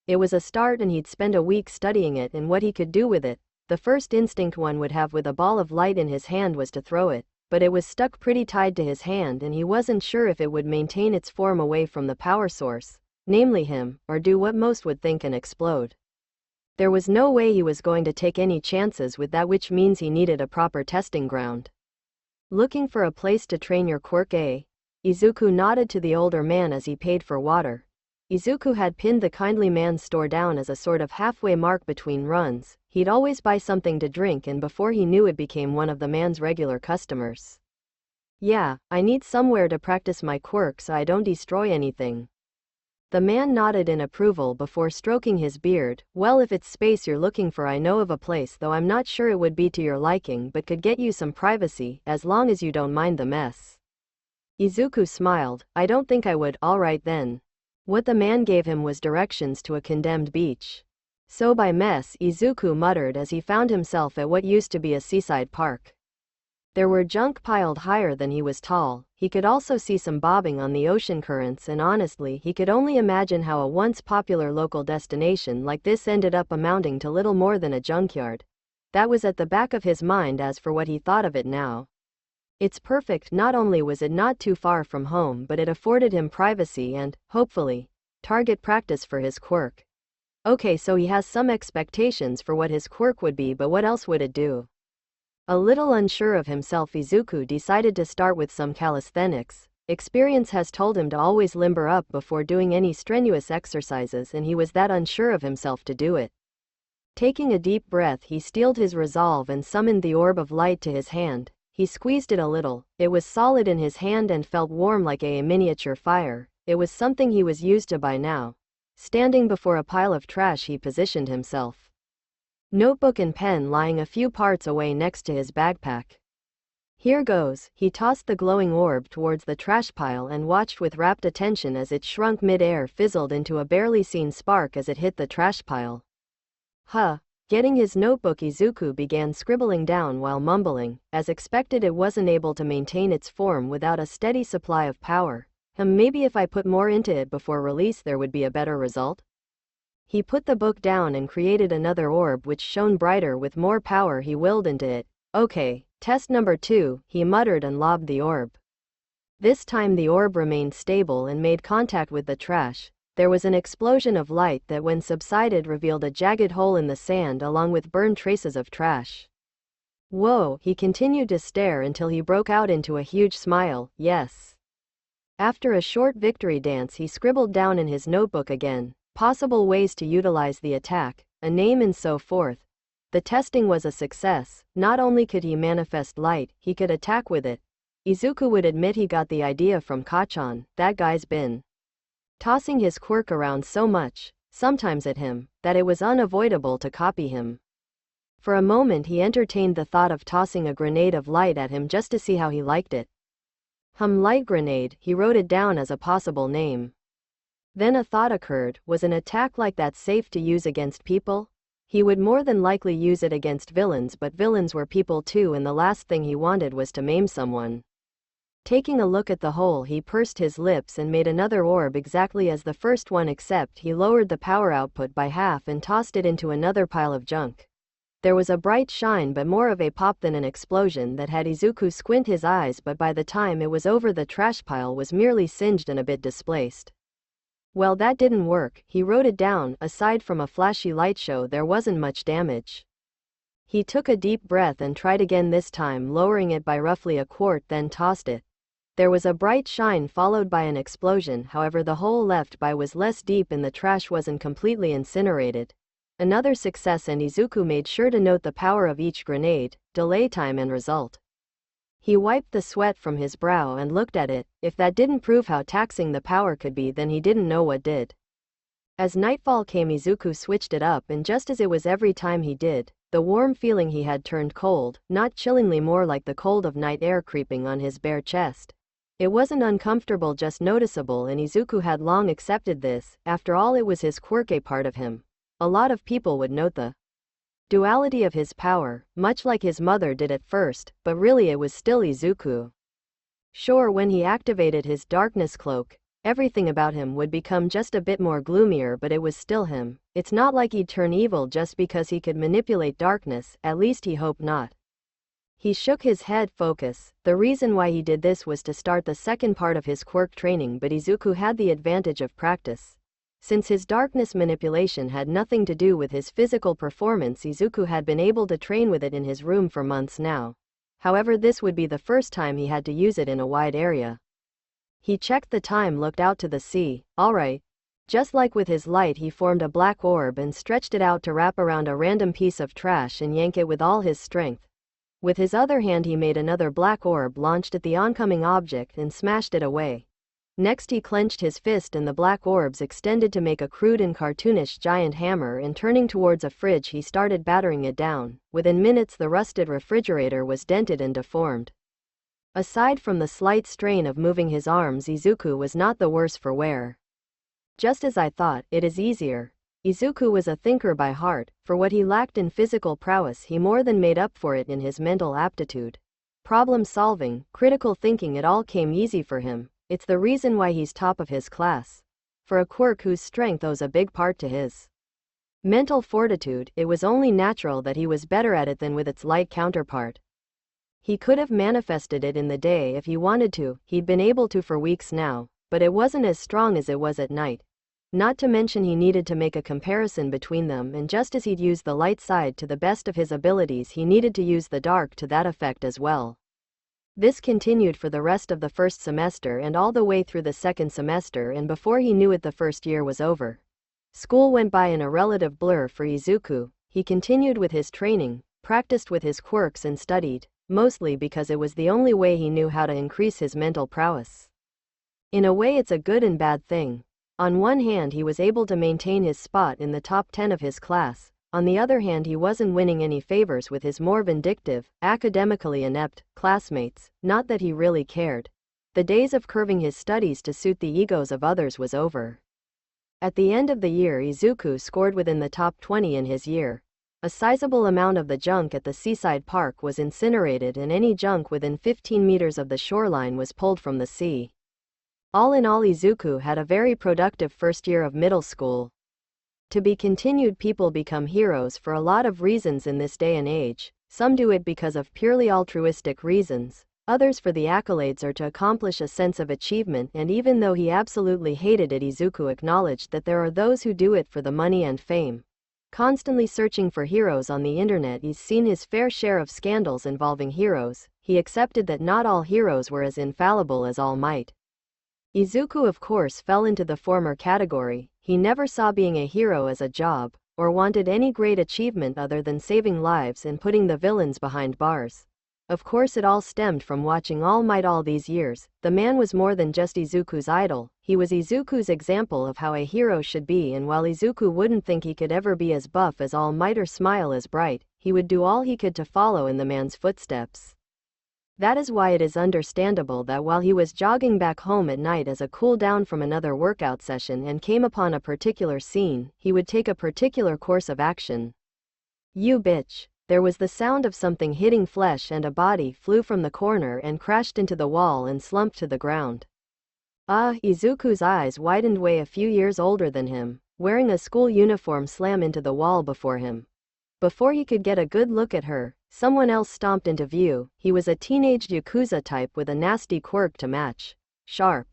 It was a start, and he'd spend a week studying it and what he could do with it. The first instinct one would have with a ball of light in his hand was to throw it, but it was stuck pretty tied to his hand and he wasn't sure if it would maintain its form away from the power source, namely him, or do what most would think and explode. There was no way he was going to take any chances with that, which means he needed a proper testing ground. Looking for a place to train your quirk, eh? Izuku nodded to the older man as he paid for water. Izuku had pinned the kindly man's store down as a sort of halfway mark between runs. He'd always buy something to drink, and before he knew it became one of the man's regular customers. Yeah, I need somewhere to practice my quirk so I don't destroy anything. The man nodded in approval before stroking his beard. Well, if it's space you're looking for, I know of a place, though I'm not sure it would be to your liking, but could get you some privacy, as long as you don't mind the mess. Izuku smiled. I don't think I would. All right then. What the man gave him was directions to a condemned beach. So by mess, Izuku muttered as he found himself at what used to be a seaside park. There were junk piled higher than he was tall. He could also see some bobbing on the ocean currents, and honestly, he could only imagine how a once popular local destination like this ended up amounting to little more than a junkyard. That was at the back of his mind. As for what he thought of it now, it's perfect. Not only was it not too far from home, but it afforded him privacy and, hopefully, target practice for his quirk. Okay, so he has some expectations for what his quirk would be, but what else would it do? A little unsure of himself, Izuku decided to start with some calisthenics. Experience has told him to always limber up before doing any strenuous exercises, and he was that unsure of himself to do it. Taking a deep breath, he steeled his resolve and summoned the orb of light to his hand. He squeezed it a little. It was solid in his hand and felt warm like a miniature fire. It was something he was used to by now. Standing before a pile of trash, he positioned himself. Notebook and pen lying a few parts away next to his backpack. Here goes. He tossed the glowing orb towards the trash pile and watched with rapt attention as it shrunk mid-air, fizzled into a barely seen spark as it hit the trash pile. Getting his notebook, Izuku began scribbling down while mumbling. As expected, it wasn't able to maintain its form without a steady supply of power. Maybe if I put more into it before release there would be a better result? He put the book down and created another orb which shone brighter with more power. He willed into it. Okay, test number 2, he muttered and lobbed the orb. This time the orb remained stable and made contact with the trash. There was an explosion of light that when subsided revealed a jagged hole in the sand along with burned traces of trash. Whoa, he continued to stare until he broke out into a huge smile. Yes. After a short victory dance, he scribbled down in his notebook again possible ways to utilize the attack, a name and so forth. The testing was a success. Not only could he manifest light, he could attack with it. Izuku would admit he got the idea from Kachan. That guy's been tossing his quirk around so much, sometimes at him, that it was unavoidable to copy him. For a moment he entertained the thought of tossing a grenade of light at him just to see how he liked it. Light grenade, he wrote it down as a possible name. Then a thought occurred, was an attack like that safe to use against people? He would more than likely use it against villains, but villains were people too, and the last thing he wanted was to maim someone. Taking a look at the hole, he pursed his lips and made another orb exactly as the first one, except he lowered the power output by half and tossed it into another pile of junk. There was a bright shine, but more of a pop than an explosion that had Izuku squint his eyes, but by the time it was over the trash pile was merely singed and a bit displaced. Well, that didn't work. He wrote it down. Aside from a flashy light show, there wasn't much damage. He took a deep breath and tried again, this time lowering it by roughly a quart, then tossed it. There was a bright shine followed by an explosion. However, the hole left by was less deep and the trash wasn't completely incinerated. Another success, and Izuku made sure to note the power of each grenade, delay time and result. He wiped the sweat from his brow and looked at it. If that didn't prove how taxing the power could be, then he didn't know what did. As nightfall came, Izuku switched it up, and just as it was every time he did, the warm feeling he had turned cold, not chillingly, more like the cold of night air creeping on his bare chest. It wasn't uncomfortable, just noticeable, and Izuku had long accepted this. After all, it was his quirk, a part of him. A lot of people would note the duality of his power, much like his mother did at first, but really it was still Izuku. Sure, when he activated his darkness cloak, everything about him would become just a bit more gloomier, but it was still him. It's not like he'd turn evil just because he could manipulate darkness, at least he hoped not. He shook his head. Focus. The reason why he did this was to start the second part of his quirk training, but Izuku had the advantage of practice. Since his darkness manipulation had nothing to do with his physical performance, Izuku had been able to train with it in his room for months now. However, this would be the first time he had to use it in a wide area. He checked the time, looked out to the sea. Alright. Just like with his light, he formed a black orb and stretched it out to wrap around a random piece of trash and yank it with all his strength. With his other hand he made another black orb, launched at the oncoming object and smashed it away. Next he clenched his fist and the black orbs extended to make a crude and cartoonish giant hammer, and turning towards a fridge he started battering it down. Within minutes the rusted refrigerator was dented and deformed. Aside from the slight strain of moving his arms, Izuku was not the worse for wear. Just as I thought, it is easier. Izuku was a thinker by heart. For what he lacked in physical prowess, he more than made up for it in his mental aptitude. Problem solving, critical thinking, it all came easy for him. It's the reason why he's top of his class. For a quirk whose strength owes a big part to his mental fortitude, it was only natural that he was better at it than with its light counterpart. He could have manifested it in the day if he wanted to. He'd been able to for weeks now, but it wasn't as strong as it was at night. Not to mention he needed to make a comparison between them, and just as he'd used the light side to the best of his abilities, he needed to use the dark to that effect as well. This continued for the rest of the first semester and all the way through the second semester, and before he knew it the first year was over. School went by in a relative blur for Izuku. he continued with his training, practiced with his quirks and studied, mostly because it was the only way he knew how to increase his mental prowess. In a way it's a good and bad thing. On one hand he was able to maintain his spot in the top 10 of his class, on the other hand he wasn't winning any favors with his more vindictive, academically inept, classmates, not that he really cared. The days of curving his studies to suit the egos of others was over. At the end of the year Izuku scored within the top 20 in his year. A sizable amount of the junk at the seaside park was incinerated and any junk within 15 meters of the shoreline was pulled from the sea. All in all Izuku had a very productive first year of middle school. To be continued. People become heroes for a lot of reasons in this day and age. Some do it because of purely altruistic reasons, others for the accolades or to accomplish a sense of achievement, and even though he absolutely hated it, Izuku acknowledged that there are those who do it for the money and fame. Constantly searching for heroes on the internet, he's seen his fair share of scandals involving heroes. He accepted that not all heroes were as infallible as All Might. Izuku of course fell into the former category. He never saw being a hero as a job, or wanted any great achievement other than saving lives and putting the villains behind bars. Of course it all stemmed from watching All Might all these years. The man was more than just Izuku's idol, he was Izuku's example of how a hero should be, and while Izuku wouldn't think he could ever be as buff as All Might or smile as bright, he would do all he could to follow in the man's footsteps. That is why it is understandable that while he was jogging back home at night as a cool down from another workout session and came upon a particular scene, he would take a particular course of action. You bitch. There was the sound of something hitting flesh and a body flew from the corner and crashed into the wall and slumped to the ground. Izuku's eyes widened. Way a few years older than him, wearing a school uniform, slam into the wall before him. Before he could get a good look at her, someone else stomped into view. He was a teenage Yakuza type with a nasty quirk to match. Sharp,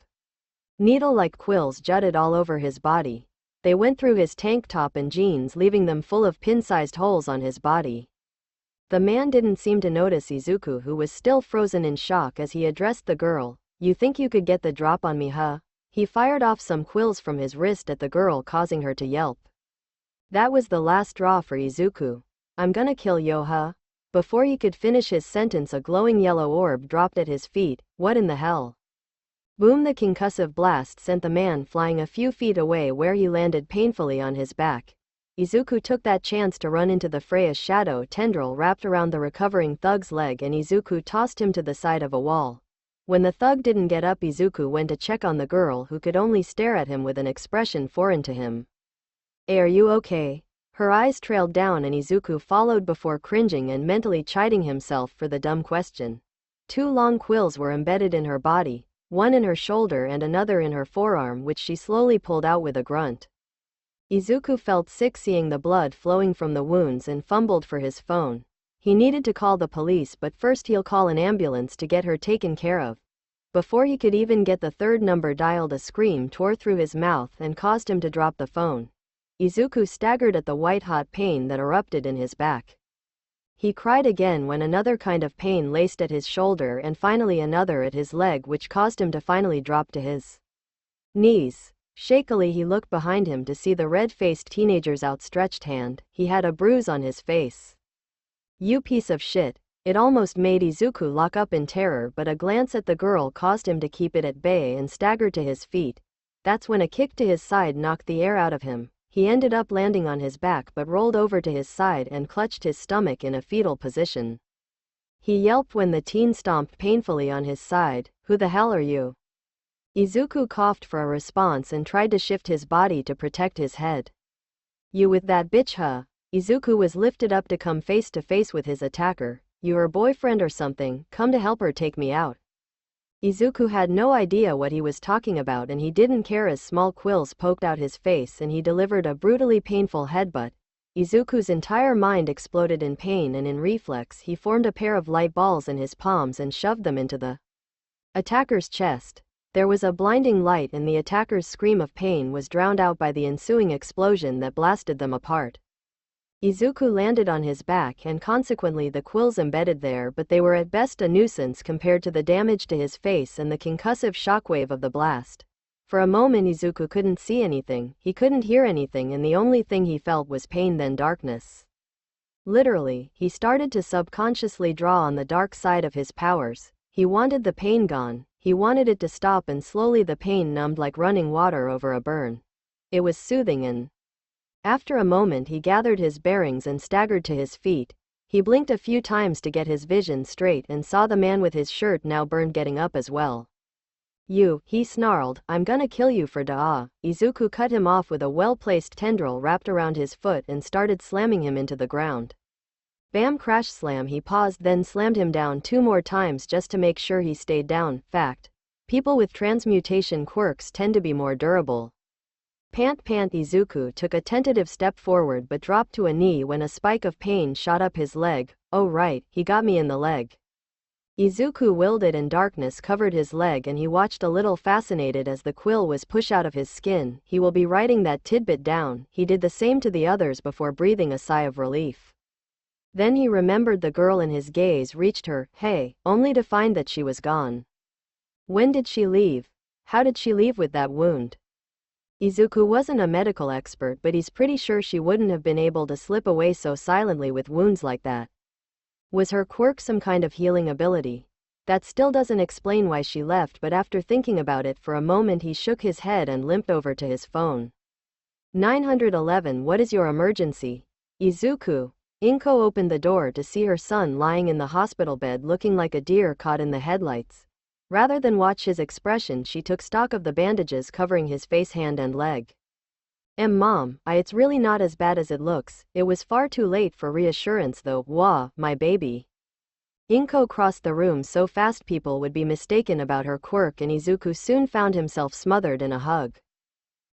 needle-like quills jutted all over his body. They went through his tank top and jeans, leaving them full of pin-sized holes on his body. The man didn't seem to notice Izuku, who was still frozen in shock, as he addressed the girl. You think you could get the drop on me, huh? He fired off some quills from his wrist at the girl, causing her to yelp. That was the last straw for Izuku. I'm gonna kill yo, huh? Before he could finish his sentence, a glowing yellow orb dropped at his feet. What in the hell? Boom! The concussive blast sent the man flying a few feet away, where he landed painfully on his back. Izuku took that chance to run into the fray. A shadow tendril wrapped around the recovering thug's leg and Izuku tossed him to the side of a wall. When the thug didn't get up, Izuku went to check on the girl, who could only stare at him with an expression foreign to him. Hey, are you okay? Her eyes trailed down and Izuku followed before cringing and mentally chiding himself for the dumb question. 2 long quills were embedded in her body, one in her shoulder and another in her forearm, which she slowly pulled out with a grunt. Izuku felt sick seeing the blood flowing from the wounds and fumbled for his phone. He needed to call the police, but first he'll call an ambulance to get her taken care of. Before he could even get the third number dialed, a scream tore through his mouth and caused him to drop the phone. Izuku staggered at the white-hot pain that erupted in his back. He cried again when another kind of pain laced at his shoulder and finally another at his leg, which caused him to finally drop to his knees. Shakily he looked behind him to see the red-faced teenager's outstretched hand. He had a bruise on his face. You piece of shit. It almost made Izuku lock up in terror, but a glance at the girl caused him to keep it at bay and stagger to his feet. That's when a kick to his side knocked the air out of him. He ended up landing on his back but rolled over to his side and clutched his stomach in a fetal position. He yelped when the teen stomped painfully on his side. Who the hell are you? Izuku coughed for a response and tried to shift his body to protect his head. You with that bitch, huh? Izuku was lifted up to come face to face with his attacker. You her boyfriend or something? Come to help her take me out. Izuku had no idea what he was talking about, and he didn't care as small quills poked out his face and he delivered a brutally painful headbutt. Izuku's entire mind exploded in pain, and in reflex he formed a pair of light balls in his palms and shoved them into the attacker's chest. There was a blinding light and the attacker's scream of pain was drowned out by the ensuing explosion that blasted them apart. Izuku landed on his back and consequently the quills embedded there, but they were at best a nuisance compared to the damage to his face and the concussive shockwave of the blast. For a moment Izuku couldn't see anything, he couldn't hear anything, and the only thing he felt was pain, then darkness. Literally, he started to subconsciously draw on the dark side of his powers. He wanted the pain gone, he wanted it to stop, and slowly the pain numbed like running water over a burn. It was soothing, and after a moment he gathered his bearings and staggered to his feet. He blinked a few times to get his vision straight and saw the man with his shirt now burned getting up as well. "You," he snarled, "I'm gonna kill you for Daa." Izuku cut him off with a well-placed tendril wrapped around his foot and started slamming him into the ground. Bam, crash, slam. He paused, then slammed him down 2 more times just to make sure he stayed down. Fact. People with transmutation quirks tend to be more durable. Pant. Izuku took a tentative step forward but dropped to a knee when a spike of pain shot up his leg. Oh right, he got me in the leg. Izuku willed it and darkness covered his leg and he watched a little fascinated as the quill was pushed out of his skin. He will be writing that tidbit down. He did the same to the others before breathing a sigh of relief. Then he remembered the girl and his gaze reached her, hey, only to find that she was gone. When did she leave? How did she leave with that wound? Izuku wasn't a medical expert, but he's pretty sure she wouldn't have been able to slip away so silently with wounds like that. Was her quirk some kind of healing ability? That still doesn't explain why she left, but after thinking about it for a moment he shook his head and limped over to his phone. 911. What is your emergency? Izuku. Inko opened the door to see her son lying in the hospital bed looking like a deer caught in the headlights. Rather than watch his expression, she took stock of the bandages covering his face, hand and leg. Mom, it's really not as bad as it looks. It was far too late for reassurance though. Wah, my baby. Inko crossed the room so fast people would be mistaken about her quirk, and Izuku soon found himself smothered in a hug.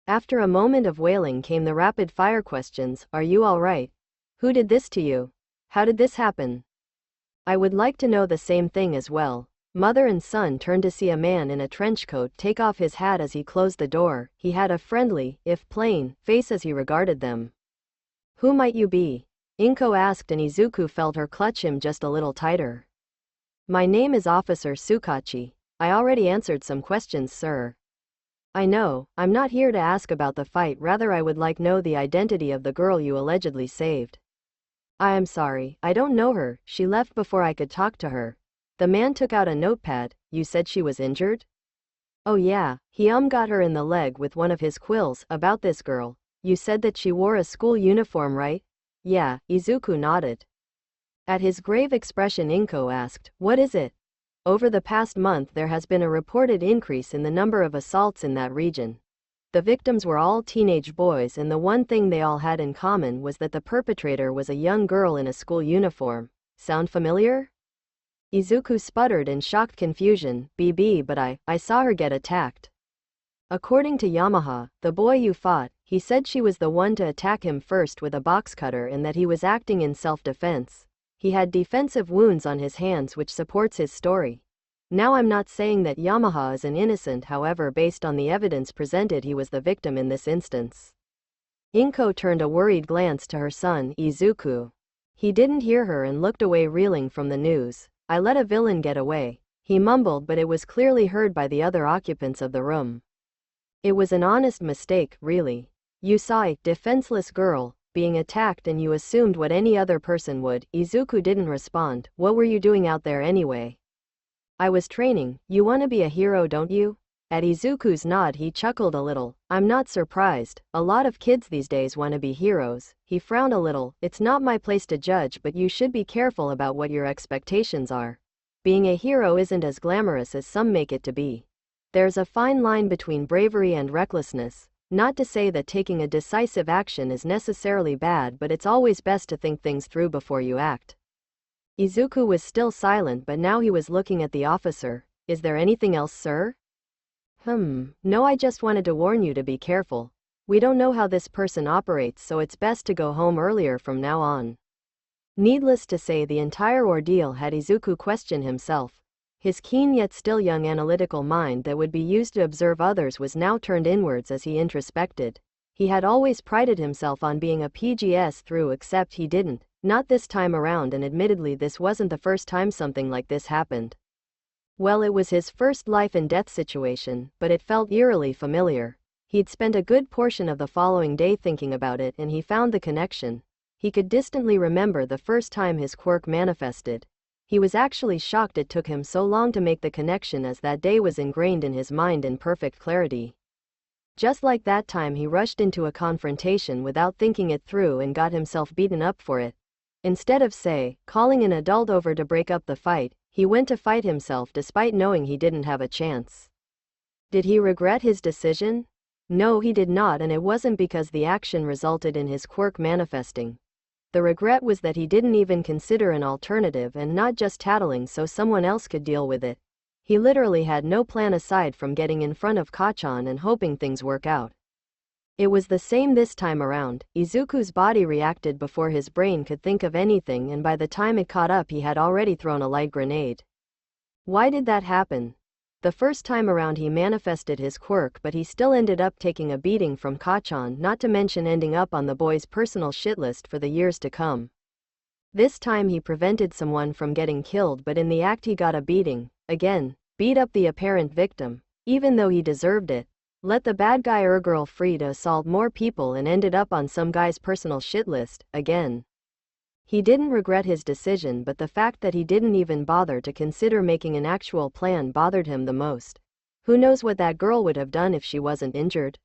After a moment of wailing came the rapid-fire questions. Are you alright? Who did this to you? How did this happen? I would like to know the same thing as well. Mother and son turned to see a man in a trench coat take off his hat as he closed the door. He had a friendly, if plain, face as he regarded them. Who might you be? Inko asked, and Izuku felt her clutch him just a little tighter. My name is Officer Tsukachi. I already answered some questions, sir. I know, I'm not here to ask about the fight, rather I would like know the identity of the girl you allegedly saved. I am sorry, I don't know her, she left before I could talk to her. The man took out a notepad. You said she was injured? Oh yeah, he got her in the leg with one of his quills. About this girl, you said that she wore a school uniform, right? Yeah, Izuku nodded. At his grave expression, Inko asked, what is it? Over the past month there has been a reported increase in the number of assaults in that region. The victims were all teenage boys, and the one thing they all had in common was that the perpetrator was a young girl in a school uniform. Sound familiar? Izuku sputtered in shocked confusion. BB, but I saw her get attacked. According to Yamaha, the boy you fought, he said she was the one to attack him first with a box cutter and that he was acting in self-defense. He had defensive wounds on his hands, which supports his story. Now I'm not saying that Yamaha is an innocent, however based on the evidence presented he was the victim in this instance. Inko turned a worried glance to her son, Izuku. He didn't hear her and looked away, reeling from the news. I let a villain get away, he mumbled, but it was clearly heard by the other occupants of the room. It was an honest mistake, really. You saw a defenseless girl being attacked and you assumed what any other person would. Izuku didn't respond. What were you doing out there anyway? I was training. You want to be a hero, don't you? At Izuku's nod he chuckled a little. I'm not surprised. A lot of kids these days want to be heroes. He frowned a little. It's not my place to judge, but you should be careful about what your expectations are. Being a hero isn't as glamorous as some make it to be. There's a fine line between bravery and recklessness. Not to say that taking a decisive action is necessarily bad, but it's always best to think things through before you act. Izuku was still silent, but now he was looking at the officer. Is there anything else, sir? No, I just wanted to warn you to be careful. We don't know how this person operates, so it's best to go home earlier from now on. Needless to say, the entire ordeal had Izuku question himself. His keen yet still young analytical mind that would be used to observe others was now turned inwards as he introspected. He had always prided himself on being a PGS through, except he didn't. Not this time around, and admittedly this wasn't the first time something like this happened. Well, it was his first life and death situation, but it felt eerily familiar. He'd spent a good portion of the following day thinking about it, and he found the connection. He could distantly remember the first time his quirk manifested. He was actually shocked it took him so long to make the connection, as that day was ingrained in his mind in perfect clarity. Just like that time he rushed into a confrontation without thinking it through and got himself beaten up for it. Instead of, say, calling an adult over to break up the fight, he went to fight himself despite knowing he didn't have a chance. Did he regret his decision? No, he did not, and it wasn't because the action resulted in his quirk manifesting. The regret was that he didn't even consider an alternative and not just tattling so someone else could deal with it. He literally had no plan aside from getting in front of Kacchan and hoping things work out. It was the same this time around. Izuku's body reacted before his brain could think of anything, and by the time it caught up he had already thrown a light grenade. Why did that happen? The first time around he manifested his quirk, but he still ended up taking a beating from Kacchan, not to mention ending up on the boy's personal shit list for the years to come. This time he prevented someone from getting killed, but in the act he got a beating. Again, beat up the apparent victim, even though he deserved it. Let the bad guy or girl free to assault more people and ended up on some guy's personal shit list, again. He didn't regret his decision, but the fact that he didn't even bother to consider making an actual plan bothered him the most. Who knows what that girl would have done if she wasn't injured?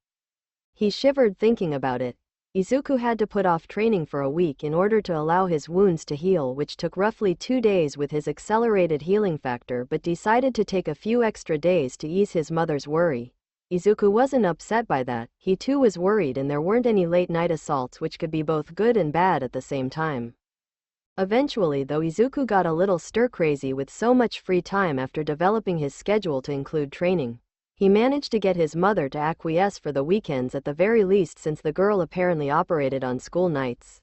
He shivered thinking about it. Izuku had to put off training for a week in order to allow his wounds to heal, which took roughly 2 days with his accelerated healing factor, but decided to take a few extra days to ease his mother's worry. Izuku wasn't upset by that. He too was worried, and there weren't any late-night assaults, which could be both good and bad at the same time. Eventually, though, Izuku got a little stir-crazy with so much free time after developing his schedule to include training. He managed to get his mother to acquiesce for the weekends at the very least, since the girl apparently operated on school nights.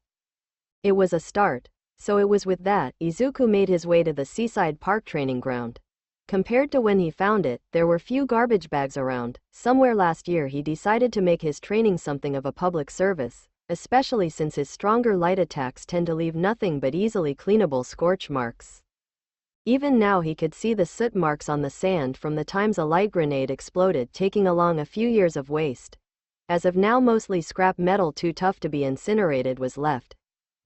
It was a start. So it was with that, Izuku made his way to the seaside park training ground. Compared to when he found it, there were few garbage bags around. Somewhere last year he decided to make his training something of a public service, especially since his stronger light attacks tend to leave nothing but easily cleanable scorch marks. Even now he could see the soot marks on the sand from the times a light grenade exploded, taking along a few years of waste. As of now, mostly scrap metal too tough to be incinerated was left.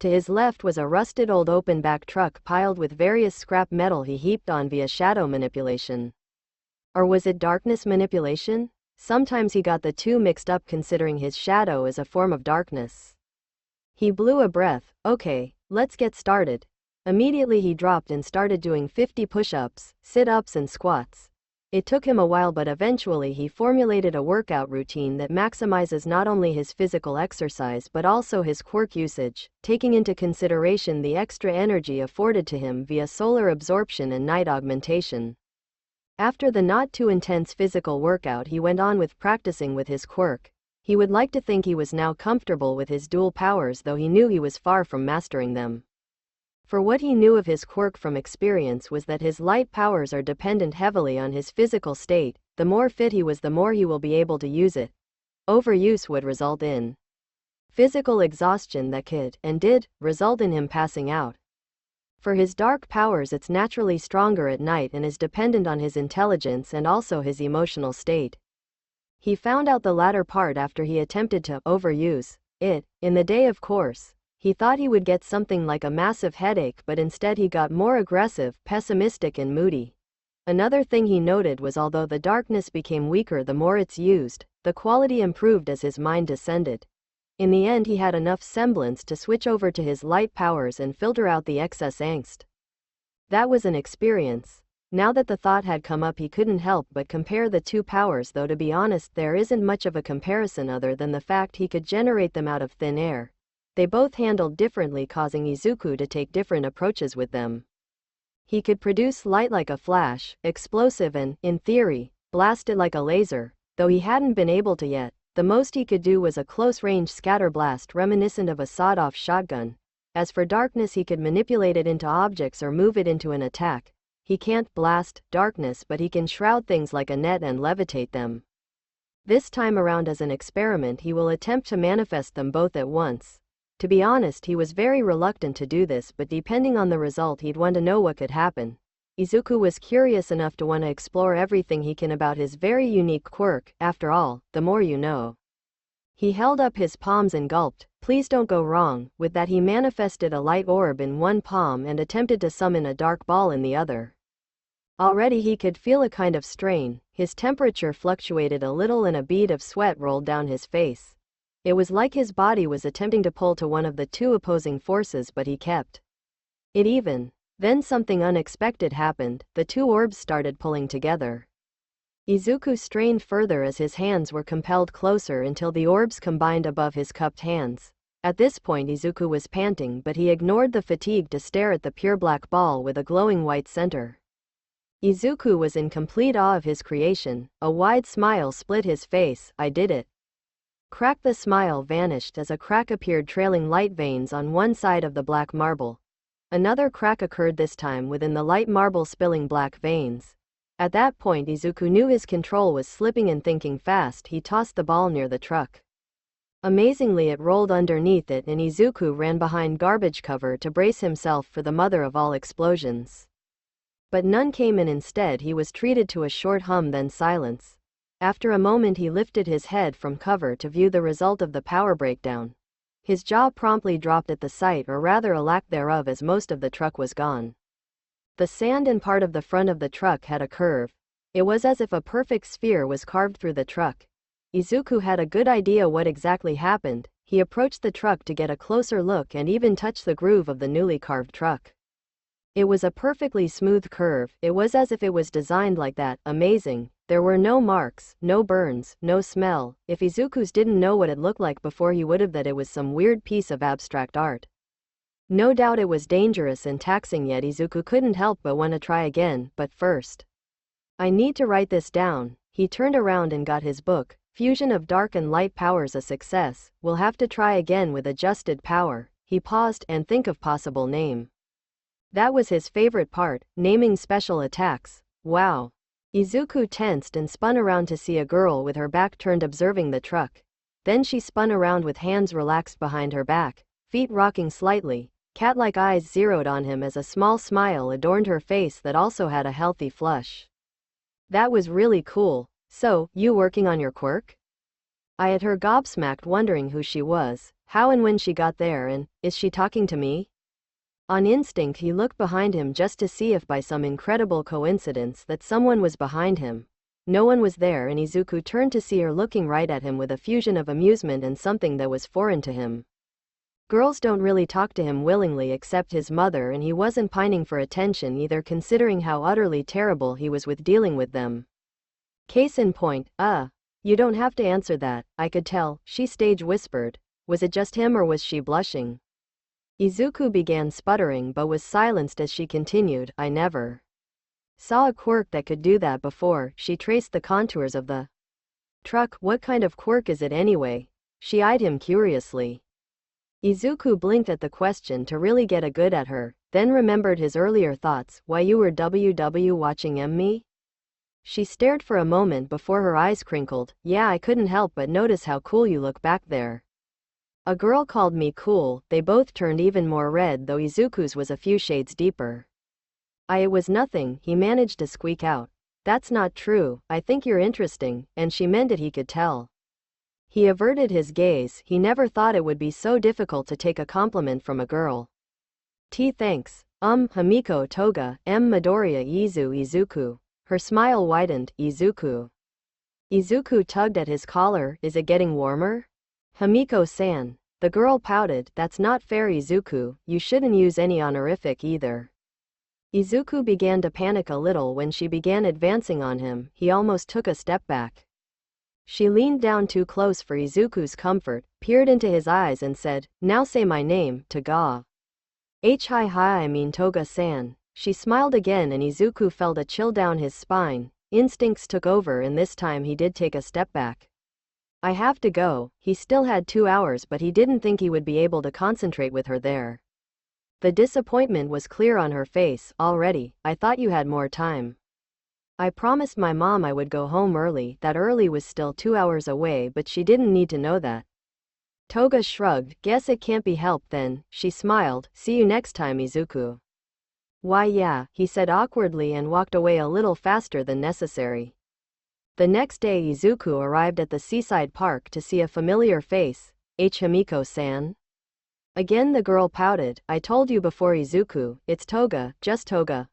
To his left was a rusted old open-back truck piled with various scrap metal he heaped on via shadow manipulation. Or was it darkness manipulation? Sometimes he got the two mixed up, considering his shadow is a form of darkness. He blew a breath. Okay, let's get started. Immediately he dropped and started doing 50 push-ups, sit-ups and squats. It took him a while, but eventually he formulated a workout routine that maximizes not only his physical exercise but also his quirk usage, taking into consideration the extra energy afforded to him via solar absorption and night augmentation. After the not too intense physical workout, he went on with practicing with his quirk. He would like to think he was now comfortable with his dual powers, though he knew he was far from mastering them. For what he knew of his quirk from experience was that his light powers are dependent heavily on his physical state. The more fit he was, the more he will be able to use it. Overuse would result in physical exhaustion that could, and did, result in him passing out. For his dark powers, it's naturally stronger at night and is dependent on his intelligence and also his emotional state. He found out the latter part after he attempted to overuse it. In the day, of course. He thought he would get something like a massive headache, but instead he got more aggressive, pessimistic and moody. Another thing he noted was, although the darkness became weaker the more it's used, the quality improved as his mind descended. In the end he had enough semblance to switch over to his light powers and filter out the excess angst. That was an experience. Now that the thought had come up, he couldn't help but compare the two powers, though to be honest there isn't much of a comparison other than the fact he could generate them out of thin air. They both handled differently, causing Izuku to take different approaches with them. He could produce light like a flash, explosive and, in theory, blast it like a laser, though he hadn't been able to yet. The most he could do was a close-range scatter blast reminiscent of a sawed-off shotgun. As for darkness, he could manipulate it into objects or move it into an attack. He can't blast darkness, but he can shroud things like a net and levitate them. This time around, as an experiment, he will attempt to manifest them both at once. To be honest, he was very reluctant to do this, but depending on the result he'd want to know what could happen. Izuku was curious enough to want to explore everything he can about his very unique quirk. After all, the more you know. He held up his palms and gulped. Please don't go wrong. With that he manifested a light orb in one palm and attempted to summon a dark ball in the other. Already he could feel a kind of strain, his temperature fluctuated a little and a bead of sweat rolled down his face. It was like his body was attempting to pull to one of the two opposing forces, but he kept it even. Then something unexpected happened, the two orbs started pulling together. Izuku strained further as his hands were compelled closer until the orbs combined above his cupped hands. At this point Izuku was panting, but he ignored the fatigue to stare at the pure black ball with a glowing white center. Izuku was in complete awe of his creation. A wide smile split his face. I did it. Crack. The smile vanished as a crack appeared, trailing light veins on one side of the black marble. Another crack occurred, this time within the light marble, spilling black veins. At that point Izuku knew his control was slipping, and thinking fast he tossed the ball near the truck. Amazingly it rolled underneath it, and Izuku ran behind garbage cover to brace himself for the mother of all explosions. But none came, and instead he was treated to a short hum, then silence. After a moment he lifted his head from cover to view the result of the power breakdown. His jaw promptly dropped at the sight, or rather a lack thereof, as most of the truck was gone. The sand and part of the front of the truck had a curve. It was as if a perfect sphere was carved through the truck. Izuku had a good idea what exactly happened. He approached the truck to get a closer look and even touched the groove of the newly carved truck. It was a perfectly smooth curve. It was as if it was designed like that. Amazing. There were no marks, no burns, no smell. If Izuku didn't know what it looked like before, he would have that it was some weird piece of abstract art. No doubt it was dangerous and taxing, yet Izuku couldn't help but want to try again. But first, I need to write this down. He turned around and got his book. Fusion of dark and light powers a success. We'll have to try again with adjusted power. He paused and think of possible name. That was his favorite part, naming special attacks. Wow. Izuku tensed and spun around to see a girl with her back turned observing the truck. Then she spun around with hands relaxed behind her back, feet rocking slightly. Cat-like eyes zeroed on him as a small smile adorned her face that also had a healthy flush. That was really cool. So, you working on your quirk? I had her gobsmacked, wondering who she was, how and when she got there, and is she talking to me? On instinct he looked behind him just to see if by some incredible coincidence that someone was behind him. No one was there, and Izuku turned to see her looking right at him with a fusion of amusement and something that was foreign to him. Girls don't really talk to him willingly except his mother, and he wasn't pining for attention either, considering how utterly terrible he was with dealing with them. Case in point, you don't have to answer that, I could tell, she stage whispered. Was it just him or was she blushing? Izuku began sputtering but was silenced as she continued, I never saw a quirk that could do that before. She traced the contours of the truck. What kind of quirk is it anyway? She eyed him curiously. Izuku blinked at the question to really get a good at her, then remembered his earlier thoughts. Why, you were watching me? She stared for a moment before her eyes crinkled. Yeah, I couldn't help but notice how cool you look back there. A girl called me cool. They both turned even more red, though Izuku's was a few shades deeper. It was nothing, he managed to squeak out. That's not true, I think you're interesting, and she meant it, he could tell. He averted his gaze. He never thought it would be so difficult to take a compliment from a girl. Thanks. Himiko Toga, Midoriya Izuku. Her smile widened. Izuku. Izuku tugged at his collar. Is it getting warmer? Himiko-san. The girl pouted. That's not fair, Izuku. You shouldn't use any honorific either. Izuku began to panic a little when she began advancing on him. He almost took a step back. She leaned down too close for Izuku's comfort, peered into his eyes and said, now say my name, Toga. I mean Toga-san. She smiled again and Izuku felt a chill down his spine. Instincts took over and this time he did take a step back. I have to go. He still had 2 hours, but he didn't think he would be able to concentrate with her there. The disappointment was clear on her face. Already? I thought you had more time. I promised my mom I would go home early. That early was still 2 hours away, but she didn't need to know that. Toga shrugged. Guess it can't be helped then. She smiled. See you next time, Izuku. Why yeah, he said awkwardly and walked away a little faster than necessary. The next day Izuku arrived at the seaside park to see a familiar face. Himiko-san? Again the girl pouted. I told you before Izuku, it's Toga, just Toga.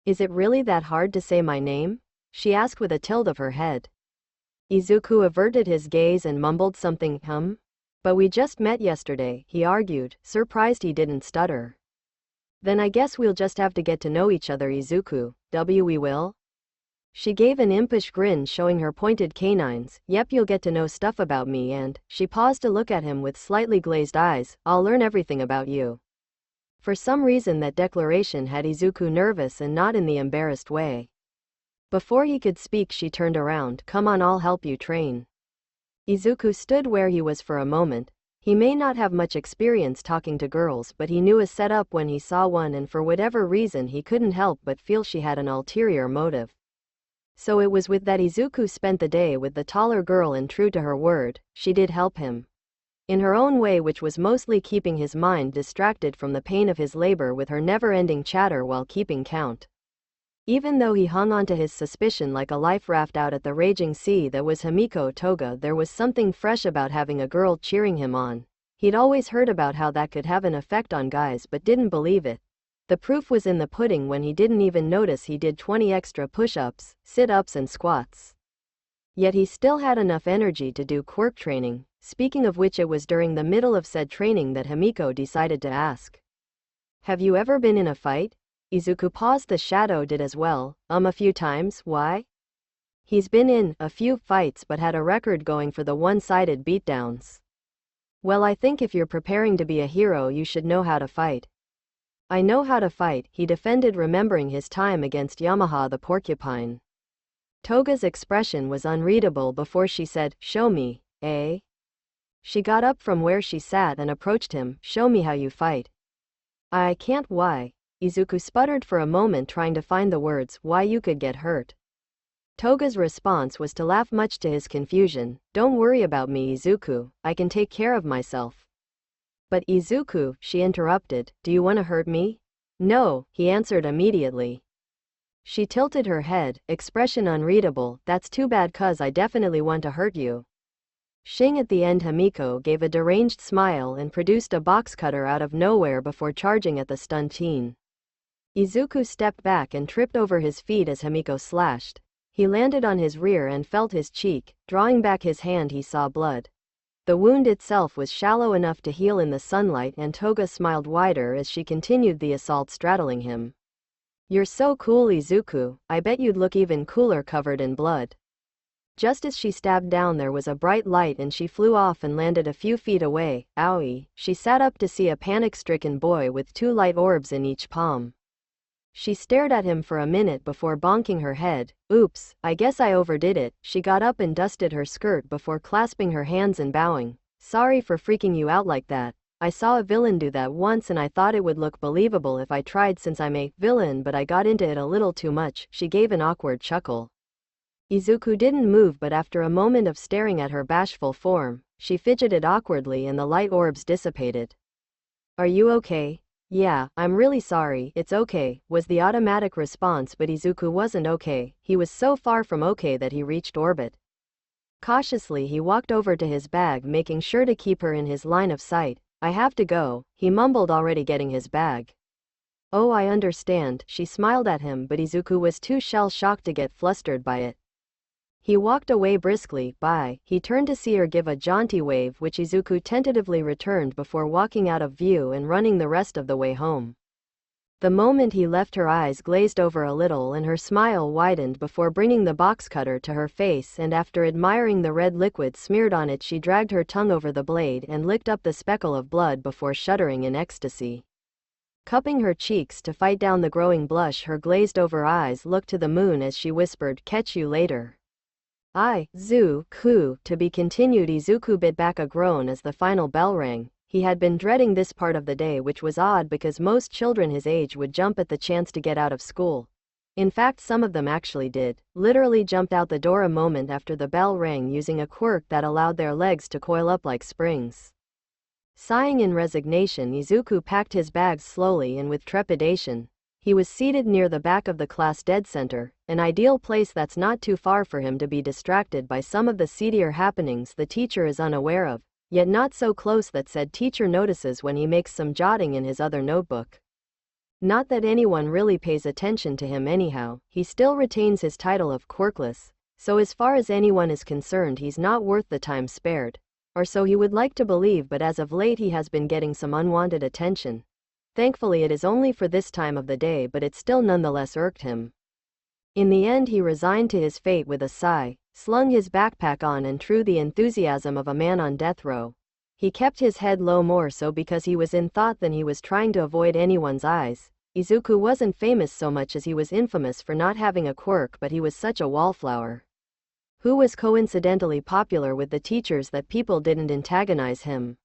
Is it really that hard to say my name? She asked with a tilt of her head. Izuku averted his gaze and mumbled something. But we just met yesterday, he argued, surprised he didn't stutter. Then I guess we'll just have to get to know each other, Izuku. We will? She gave an impish grin showing her pointed canines. Yep, you'll get to know stuff about me and, she paused to look at him with slightly glazed eyes, I'll learn everything about you. For some reason that declaration had Izuku nervous and not in the embarrassed way. Before he could speak she turned around. Come on, I'll help you train. Izuku stood where he was for a moment. He may not have much experience talking to girls, but he knew a setup when he saw one, and for whatever reason he couldn't help but feel she had an ulterior motive. So it was with that Izuku spent the day with the taller girl, and true to her word, she did help him. In her own way, which was mostly keeping his mind distracted from the pain of his labor with her never-ending chatter while keeping count. Even though he hung on to his suspicion like a life raft out at the raging sea that was Himiko Toga, there was something fresh about having a girl cheering him on. He'd always heard about how that could have an effect on guys but didn't believe it. The proof was in the pudding when he didn't even notice he did 20 extra push-ups, sit-ups and squats. Yet he still had enough energy to do quirk training. Speaking of which, it was during the middle of said training that Himiko decided to ask. Have you ever been in a fight? Izuku paused. The shadow did as well. A few times. Why? He's been in a few fights but had a record going for the one-sided beatdowns. Well, I think if you're preparing to be a hero you should know how to fight. I know how to fight, he defended, remembering his time against Yamaha the porcupine. Toga's expression was unreadable before she said, show me, eh? She got up from where she sat and approached him. Show me how you fight. I can't. Why? Izuku sputtered for a moment, trying to find the words. Why, you could get hurt. Toga's response was to laugh, much to his confusion. Don't worry about me, Izuku, I can take care of myself. But Izuku, she interrupted, do you want to hurt me? No, he answered immediately. She tilted her head, expression unreadable. That's too bad, cuz I definitely want to hurt you. Shing at the end. Himiko gave a deranged smile and produced a box cutter out of nowhere before charging at the stunned teen. Izuku stepped back and tripped over his feet as Himiko slashed. He landed on his rear and felt his cheek. Drawing back his hand he saw blood. The wound itself was shallow enough to heal in the sunlight, and Toga smiled wider as she continued the assault, straddling him. You're so cool, Izuku, I bet you'd look even cooler covered in blood. Just as she stabbed down there was a bright light and she flew off and landed a few feet away. Owie, she sat up to see a panic-stricken boy with 2 light orbs in each palm. She stared at him for a minute before bonking her head. Oops, I guess I overdid it. She got up and dusted her skirt before clasping her hands and bowing. Sorry for freaking you out like that. I saw a villain do that once and I thought it would look believable if I tried, since I'm a villain, but I got into it a little too much. She gave an awkward chuckle. Izuku didn't move, but after a moment of staring at her bashful form, she fidgeted awkwardly and the light orbs dissipated. Are you okay? Yeah, I'm really sorry. It's okay, was the automatic response, but Izuku wasn't okay. He was so far from okay that he reached orbit. Cautiously he walked over to his bag, making sure to keep her in his line of sight. I have to go, he mumbled, already getting his bag. Oh, I understand, she smiled at him, but Izuku was too shell-shocked to get flustered by it. He walked away briskly. Bye. He turned to see her give a jaunty wave, which Izuku tentatively returned before walking out of view and running the rest of the way home. The moment he left, her eyes glazed over a little and her smile widened before bringing the box cutter to her face, and after admiring the red liquid smeared on it she dragged her tongue over the blade and licked up the speckle of blood before shuddering in ecstasy. Cupping her cheeks to fight down the growing blush, her glazed-over eyes looked to the moon as she whispered, catch you later. Zu-ku, to be continued. Izuku bit back a groan as the final bell rang. He had been dreading this part of the day, which was odd because most children his age would jump at the chance to get out of school. In fact, some of them actually did, literally jumped out the door a moment after the bell rang, using a quirk that allowed their legs to coil up like springs. Sighing in resignation, Izuku packed his bags slowly and with trepidation. He was seated near the back of the class dead center, an ideal place that's not too far for him to be distracted by some of the seedier happenings the teacher is unaware of, yet not so close that said teacher notices when he makes some jotting in his other notebook. Not that anyone really pays attention to him anyhow, he still retains his title of Quirkless, so as far as anyone is concerned he's not worth the time spared. Or so he would like to believe, but as of late he has been getting some unwanted attention. Thankfully it is only for this time of the day, but it still nonetheless irked him. In the end he resigned to his fate with a sigh, slung his backpack on and threw the enthusiasm of a man on death row. He kept his head low, more so because he was in thought than he was trying to avoid anyone's eyes. Izuku wasn't famous so much as he was infamous for not having a quirk, but he was such a wallflower who was coincidentally popular with the teachers that people didn't antagonize him.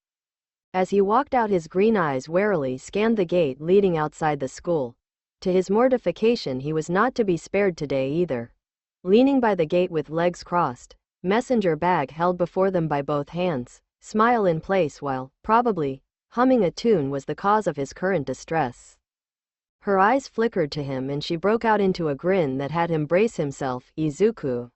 As he walked out, his green eyes warily scanned the gate leading outside the school. To his mortification, he was not to be spared today either. Leaning by the gate with legs crossed, messenger bag held before them by both hands, smile in place while, probably, humming a tune was the cause of his current distress. Her eyes flickered to him and she broke out into a grin that had him brace himself. Izuku.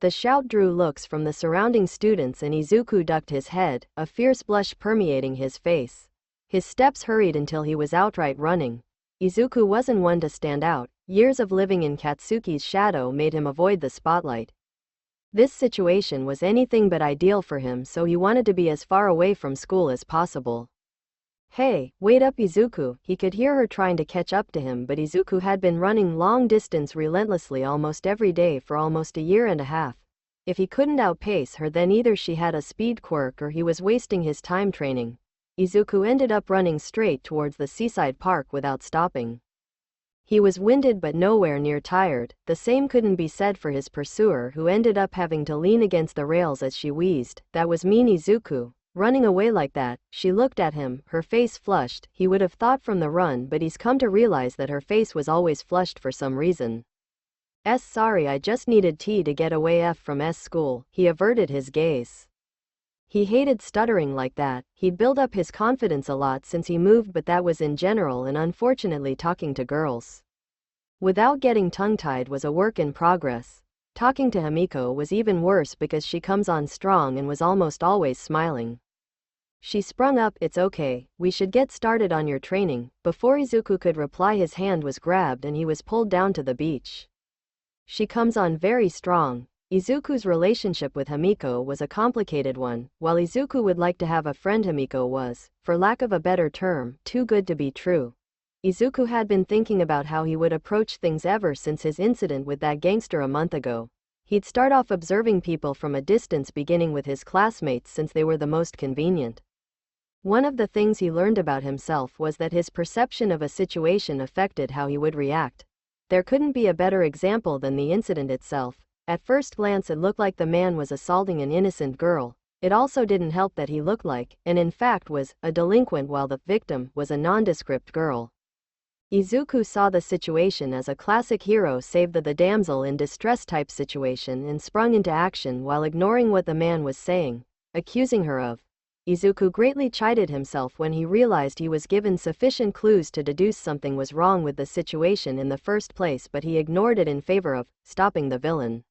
The shout drew looks from the surrounding students and Izuku ducked his head, a fierce blush permeating his face. His steps hurried until he was outright running. Izuku wasn't one to stand out. Years of living in Katsuki's shadow made him avoid the spotlight. This situation was anything but ideal for him, so he wanted to be as far away from school as possible. Hey, wait up Izuku, he could hear her trying to catch up to him, but Izuku had been running long distance relentlessly almost every day for almost a year and a half. If he couldn't outpace her, then either she had a speed quirk or he was wasting his time training. Izuku ended up running straight towards the seaside park without stopping. He was winded but nowhere near tired. The same couldn't be said for his pursuer, who ended up having to lean against the rails as she wheezed. That was mean, Izuku. Running away like that. She looked at him, her face flushed. He would have thought from the run, but he's come to realize that her face was always flushed for some reason. Sorry, I just needed tea to get away from school. He averted his gaze. He hated stuttering like that. He'd built up his confidence a lot since he moved, but that was in general, and unfortunately talking to girls without getting tongue-tied was a work in progress. Talking to Himiko was even worse because she comes on strong and was almost always smiling. She sprung up. It's okay, we should get started on your training. Before Izuku could reply, his hand was grabbed and he was pulled down to the beach. She comes on very strong. Izuku's relationship with Himiko was a complicated one. While Izuku would like to have a friend, Himiko was, for lack of a better term, too good to be true. Izuku had been thinking about how he would approach things ever since his incident with that gangster a month ago. He'd start off observing people from a distance, beginning with his classmates since they were the most convenient. One of the things he learned about himself was that his perception of a situation affected how he would react. There couldn't be a better example than the incident itself. At first glance it looked like the man was assaulting an innocent girl. It also didn't help that he looked like, and in fact was, a delinquent while the victim was a nondescript girl. Izuku saw the situation as a classic hero save the damsel in distress type situation and sprung into action while ignoring what the man was saying, accusing her of. Izuku greatly chided himself when he realized he was given sufficient clues to deduce something was wrong with the situation in the first place, but he ignored it in favor of stopping the villain.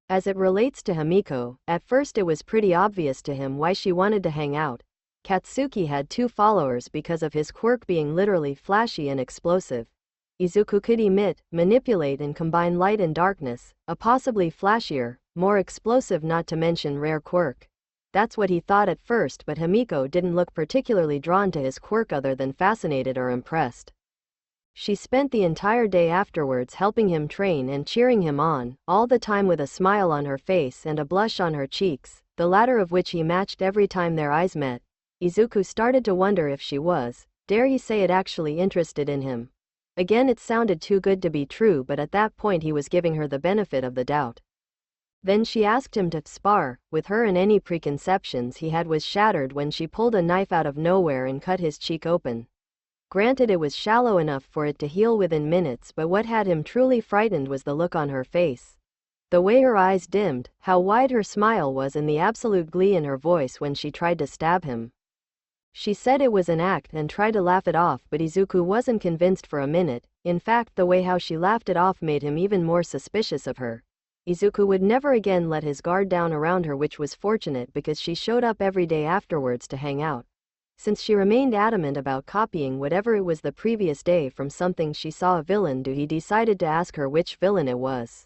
As it relates to Himiko, at first it was pretty obvious to him why she wanted to hang out. Katsuki had 2 followers because of his quirk being literally flashy and explosive. Izuku could emit, manipulate and combine light and darkness, a possibly flashier, more explosive, not to mention rare quirk. That's what he thought at first, but Himiko didn't look particularly drawn to his quirk other than fascinated or impressed. She spent the entire day afterwards helping him train and cheering him on, all the time with a smile on her face and a blush on her cheeks, the latter of which he matched every time their eyes met. Izuku started to wonder if she was, dare he say it, actually interested in him. Again, it sounded too good to be true, but at that point he was giving her the benefit of the doubt. Then she asked him to spar with her, and any preconceptions he had was shattered when she pulled a knife out of nowhere and cut his cheek open. Granted, it was shallow enough for it to heal within minutes, but what had him truly frightened was the look on her face. The way her eyes dimmed, how wide her smile was, and the absolute glee in her voice when she tried to stab him. She said it was an act and tried to laugh it off, but Izuku wasn't convinced for a minute. In fact, the way how she laughed it off made him even more suspicious of her. Izuku would never again let his guard down around her, which was fortunate because she showed up every day afterwards to hang out. Since she remained adamant about copying whatever it was the previous day from something she saw a villain do, he decided to ask her which villain it was.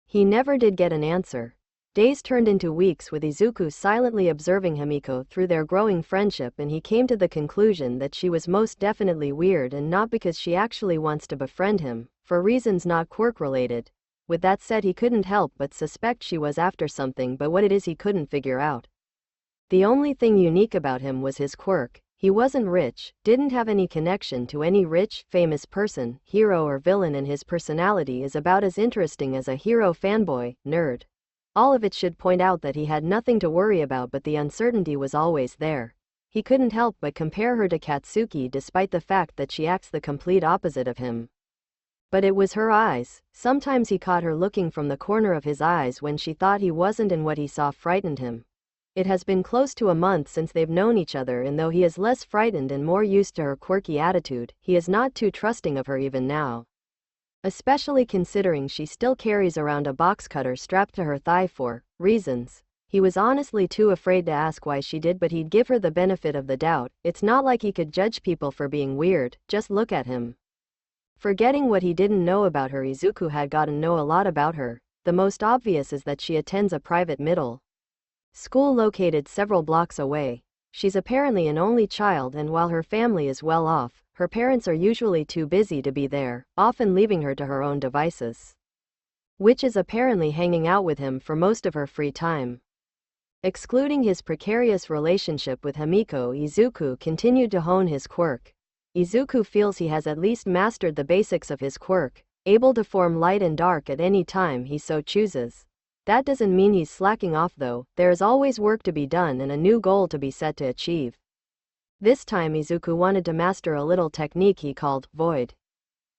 He never did get an answer. Days turned into weeks with Izuku silently observing Himiko through their growing friendship, and he came to the conclusion that she was most definitely weird, and not because she actually wants to befriend him, for reasons not Quirk related. With that said, he couldn't help but suspect she was after something, but what it is he couldn't figure out. The only thing unique about him was his quirk. He wasn't rich, didn't have any connection to any rich, famous person, hero or villain, and his personality is about as interesting as a hero fanboy, nerd. All of it should point out that he had nothing to worry about, but the uncertainty was always there. He couldn't help but compare her to Katsuki despite the fact that she acts the complete opposite of him. But it was her eyes. Sometimes he caught her looking from the corner of his eyes when she thought he wasn't, and what he saw frightened him. It has been close to a month since they've known each other, and though he is less frightened and more used to her quirky attitude, he is not too trusting of her even now. Especially considering she still carries around a box cutter strapped to her thigh for reasons. He was honestly too afraid to ask why she did, but he'd give her the benefit of the doubt. It's not like he could judge people for being weird, just look at him. Forgetting what he didn't know about her, Izuku had gotten to know a lot about her. The most obvious is that she attends a private middle school located several blocks away. She's apparently an only child, and while her family is well off, her parents are usually too busy to be there, often leaving her to her own devices, which is apparently hanging out with him for most of her free time. Excluding his precarious relationship with Himiko, Izuku continued to hone his quirk. Izuku feels he has at least mastered the basics of his quirk, able to form light and dark at any time he so chooses. That doesn't mean he's slacking off though, there is always work to be done and a new goal to be set to achieve. This time Izuku wanted to master a little technique he called void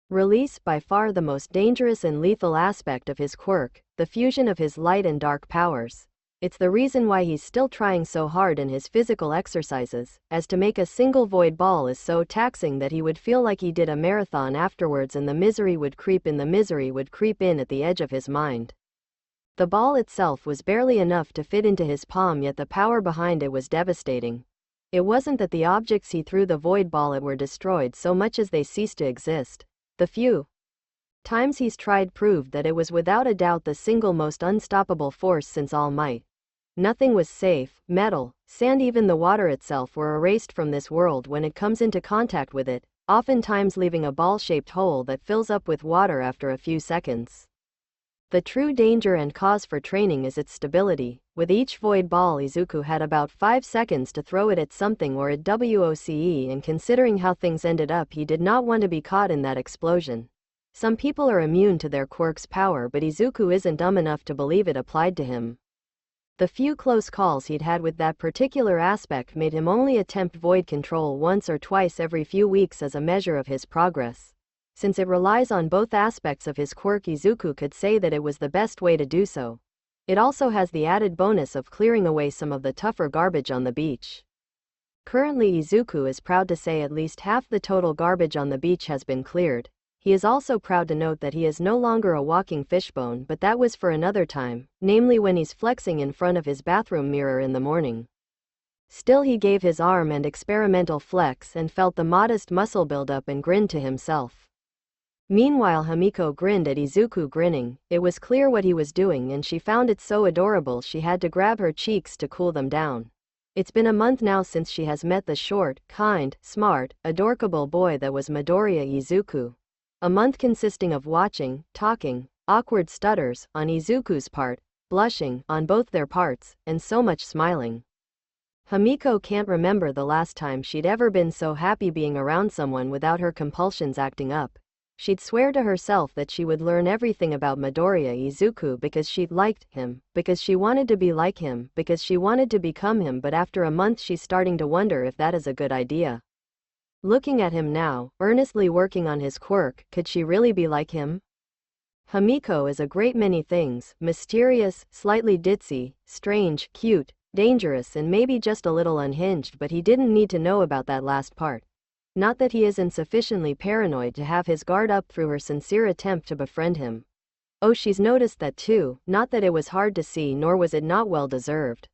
release, by far the most dangerous and lethal aspect of his quirk, the fusion of his light and dark powers. It's the reason why he's still trying so hard in his physical exercises, as to make a single void ball is so taxing that he would feel like he did a marathon afterwards, and the misery would creep in at the edge of his mind. The ball itself was barely enough to fit into his palm, yet the power behind it was devastating. It wasn't that the objects he threw the void ball at were destroyed so much as they ceased to exist. The few times he's tried proved that it was without a doubt the single most unstoppable force since All Might. Nothing was safe. Metal, sand, even the water itself were erased from this world when it comes into contact with it, oftentimes leaving a ball-shaped hole that fills up with water after a few seconds. The true danger and cause for training is its stability. With each void ball, Izuku had about 5 seconds to throw it at something or at WOCE, and considering how things ended up, he did not want to be caught in that explosion. Some people are immune to their quirk's power, but Izuku isn't dumb enough to believe it applied to him. The few close calls he'd had with that particular aspect made him only attempt void control once or twice every few weeks as a measure of his progress. Since it relies on both aspects of his quirk, Izuku could say that it was the best way to do so. It also has the added bonus of clearing away some of the tougher garbage on the beach. Currently, Izuku is proud to say at least half the total garbage on the beach has been cleared. He is also proud to note that he is no longer a walking fishbone, but that was for another time, namely when he's flexing in front of his bathroom mirror in the morning. Still, he gave his arm and experimental flex and felt the modest muscle buildup and grinned to himself. Meanwhile, Himiko grinned at Izuku grinning. It was clear what he was doing, and she found it so adorable she had to grab her cheeks to cool them down. It's been a month now since she has met the short, kind, smart, adorable boy that was Midoriya Izuku. A month consisting of watching, talking, awkward stutters on Izuku's part, blushing on both their parts, and so much smiling. Himiko can't remember the last time she'd ever been so happy being around someone without her compulsions acting up. She'd swear to herself that she would learn everything about Midoriya Izuku because she liked him, because she wanted to be like him, because she wanted to become him, but after a month she's starting to wonder if that is a good idea. Looking at him now, earnestly working on his quirk, could she really be like him? Himiko is a great many things: mysterious, slightly ditzy, strange, cute, dangerous and maybe just a little unhinged, but he didn't need to know about that last part. Not that he isn't sufficiently paranoid to have his guard up through her sincere attempt to befriend him. Oh, she's noticed that too, not that it was hard to see, nor was it not well deserved.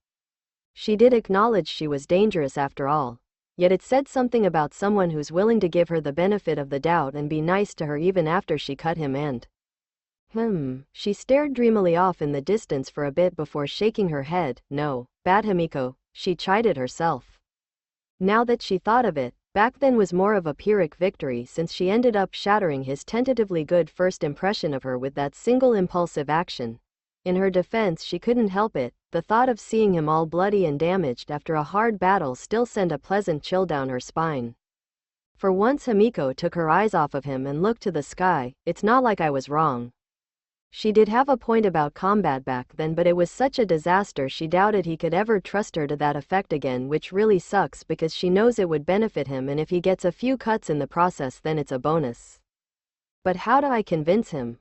She did acknowledge she was dangerous after all. Yet it said something about someone who's willing to give her the benefit of the doubt and be nice to her even after she cut him and… She stared dreamily off in the distance for a bit before shaking her head. No, bad Himiko, she chided herself. Now that she thought of it, back then was more of a Pyrrhic victory, since she ended up shattering his tentatively good first impression of her with that single impulsive action. In her defense, she couldn't help it. The thought of seeing him all bloody and damaged after a hard battle still sent a pleasant chill down her spine. For once Himiko took her eyes off of him and looked to the sky. It's not like I was wrong. She did have a point about combat back then, but it was such a disaster she doubted he could ever trust her to that effect again, which really sucks because she knows it would benefit him, and if he gets a few cuts in the process then it's a bonus. But how do I convince him?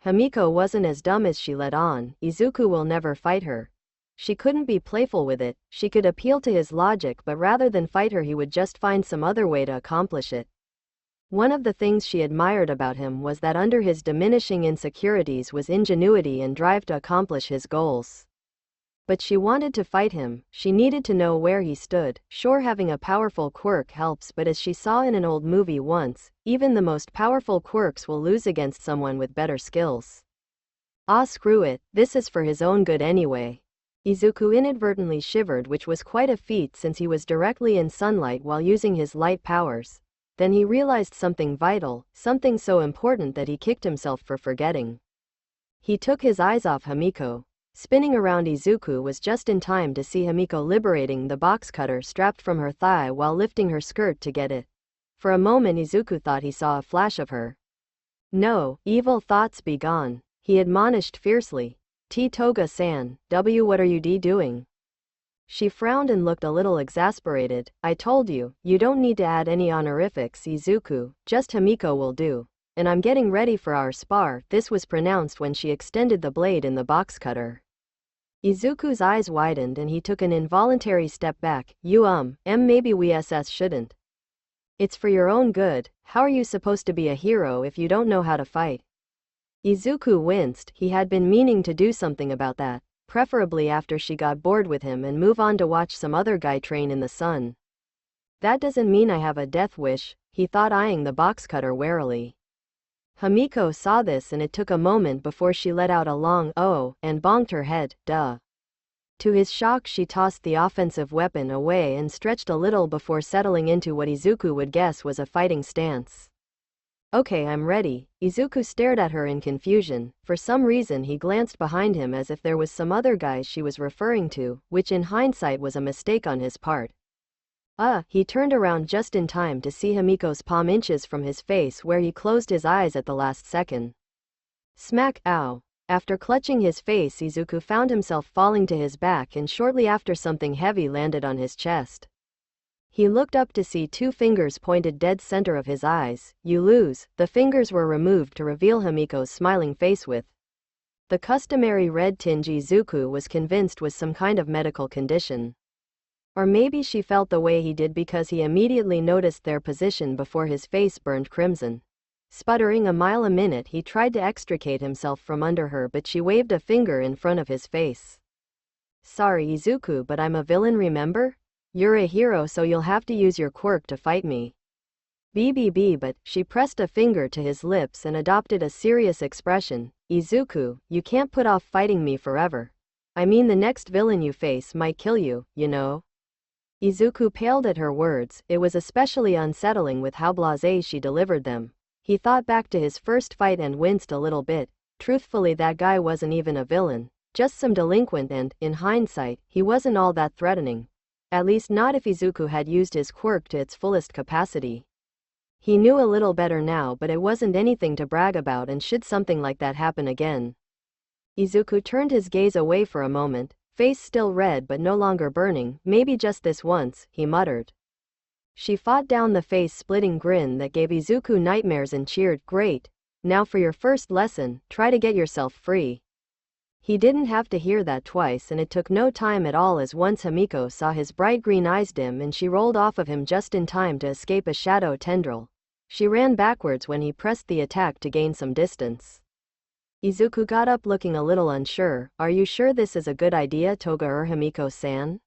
Himiko wasn't as dumb as she let on. Izuku will never fight her. She couldn't be playful with it. She could appeal to his logic, but rather than fight her he would just find some other way to accomplish it. One of the things she admired about him was that under his diminishing insecurities was ingenuity and drive to accomplish his goals. But she wanted to fight him. She needed to know where he stood. Sure, having a powerful quirk helps, but as she saw in an old movie once, even the most powerful quirks will lose against someone with better skills. Ah, screw it, this is for his own good anyway. Izuku inadvertently shivered, which was quite a feat since he was directly in sunlight while using his light powers. Then he realized something vital, something so important that he kicked himself for forgetting. He took his eyes off Himiko. Spinning around Izuku was just in time to see Himiko liberating the box cutter strapped from her thigh while lifting her skirt to get it. For a moment Izuku thought he saw a flash of her. No, evil thoughts be gone, he admonished fiercely. T-Toga-san, what are you doing? She frowned and looked a little exasperated. I told you, you don't need to add any honorifics, Izuku, just Himiko will do. And I'm getting ready for our spar. This was pronounced when she extended the blade in the box cutter. Izuku's eyes widened and he took an involuntary step back. Maybe we shouldn't. It's for your own good. How are you supposed to be a hero if you don't know how to fight? Izuku winced. He had been meaning to do something about that, preferably after she got bored with him and move on to watch some other guy train in the sun. That doesn't mean I have a death wish, he thought, eyeing the box cutter warily. Himiko saw this and it took a moment before she let out a long "oh" and bonked her head. Duh. To his shock, she tossed the offensive weapon away and stretched a little before settling into what Izuku would guess was a fighting stance. Okay, I'm ready. Izuku stared at her in confusion. For some reason he glanced behind him as if there was some other guy she was referring to, which in hindsight was a mistake on his part. He turned around just in time to see Himiko's palm inches from his face, where he closed his eyes at the last second. Smack, ow. After clutching his face, Izuku found himself falling to his back, and shortly after something heavy landed on his chest. He looked up to see two fingers pointed dead center of his eyes. You lose. The fingers were removed to reveal Himiko's smiling face with the customary red tinge Izuku was convinced was some kind of medical condition. Or maybe she felt the way he did because he immediately noticed their position before his face burned crimson. Sputtering a mile a minute, he tried to extricate himself from under her, but she waved a finger in front of his face. Sorry, Izuku, but I'm a villain, remember? You're a hero, so you'll have to use your quirk to fight me. But she pressed a finger to his lips and adopted a serious expression. Izuku, you can't put off fighting me forever. I mean, the next villain you face might kill you, you know? Izuku paled at her words. It was especially unsettling with how blasé she delivered them. He thought back to his first fight and winced a little bit. Truthfully, that guy wasn't even a villain, just some delinquent, and, in hindsight, he wasn't all that threatening. At least not if Izuku had used his quirk to its fullest capacity. He knew a little better now, but it wasn't anything to brag about, and should something like that happen again. Izuku turned his gaze away for a moment, face still red but no longer burning. Maybe just this once, he muttered. She fought down the face-splitting grin that gave Izuku nightmares and cheered, great. Now for your first lesson, try to get yourself free. He didn't have to hear that twice, and it took no time at all, as once Himiko saw his bright green eyes dim and she rolled off of him just in time to escape a shadow tendril. She ran backwards when he pressed the attack to gain some distance. Izuku got up looking a little unsure. Are you sure this is a good idea, Toga or Himiko-san?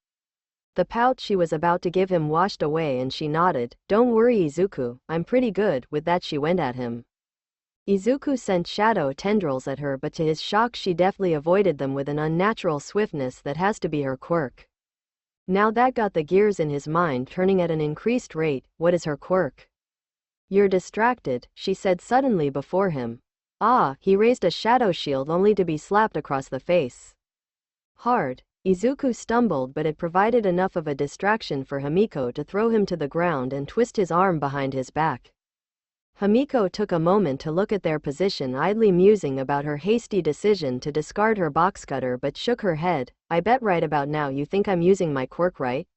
The pout she was about to give him washed away and she nodded. Don't worry, Izuku, I'm pretty good. With that she went at him. Izuku sent shadow tendrils at her, but to his shock she deftly avoided them with an unnatural swiftness that has to be her quirk. Now that got the gears in his mind turning at an increased rate. What is her quirk? You're distracted, she said suddenly before him. Ah, he raised a shadow shield only to be slapped across the face. Hard. Izuku stumbled, but it provided enough of a distraction for Himiko to throw him to the ground and twist his arm behind his back. Himiko took a moment to look at their position, idly musing about her hasty decision to discard her box cutter, but shook her head. I bet right about now you think I'm using my quirk, right?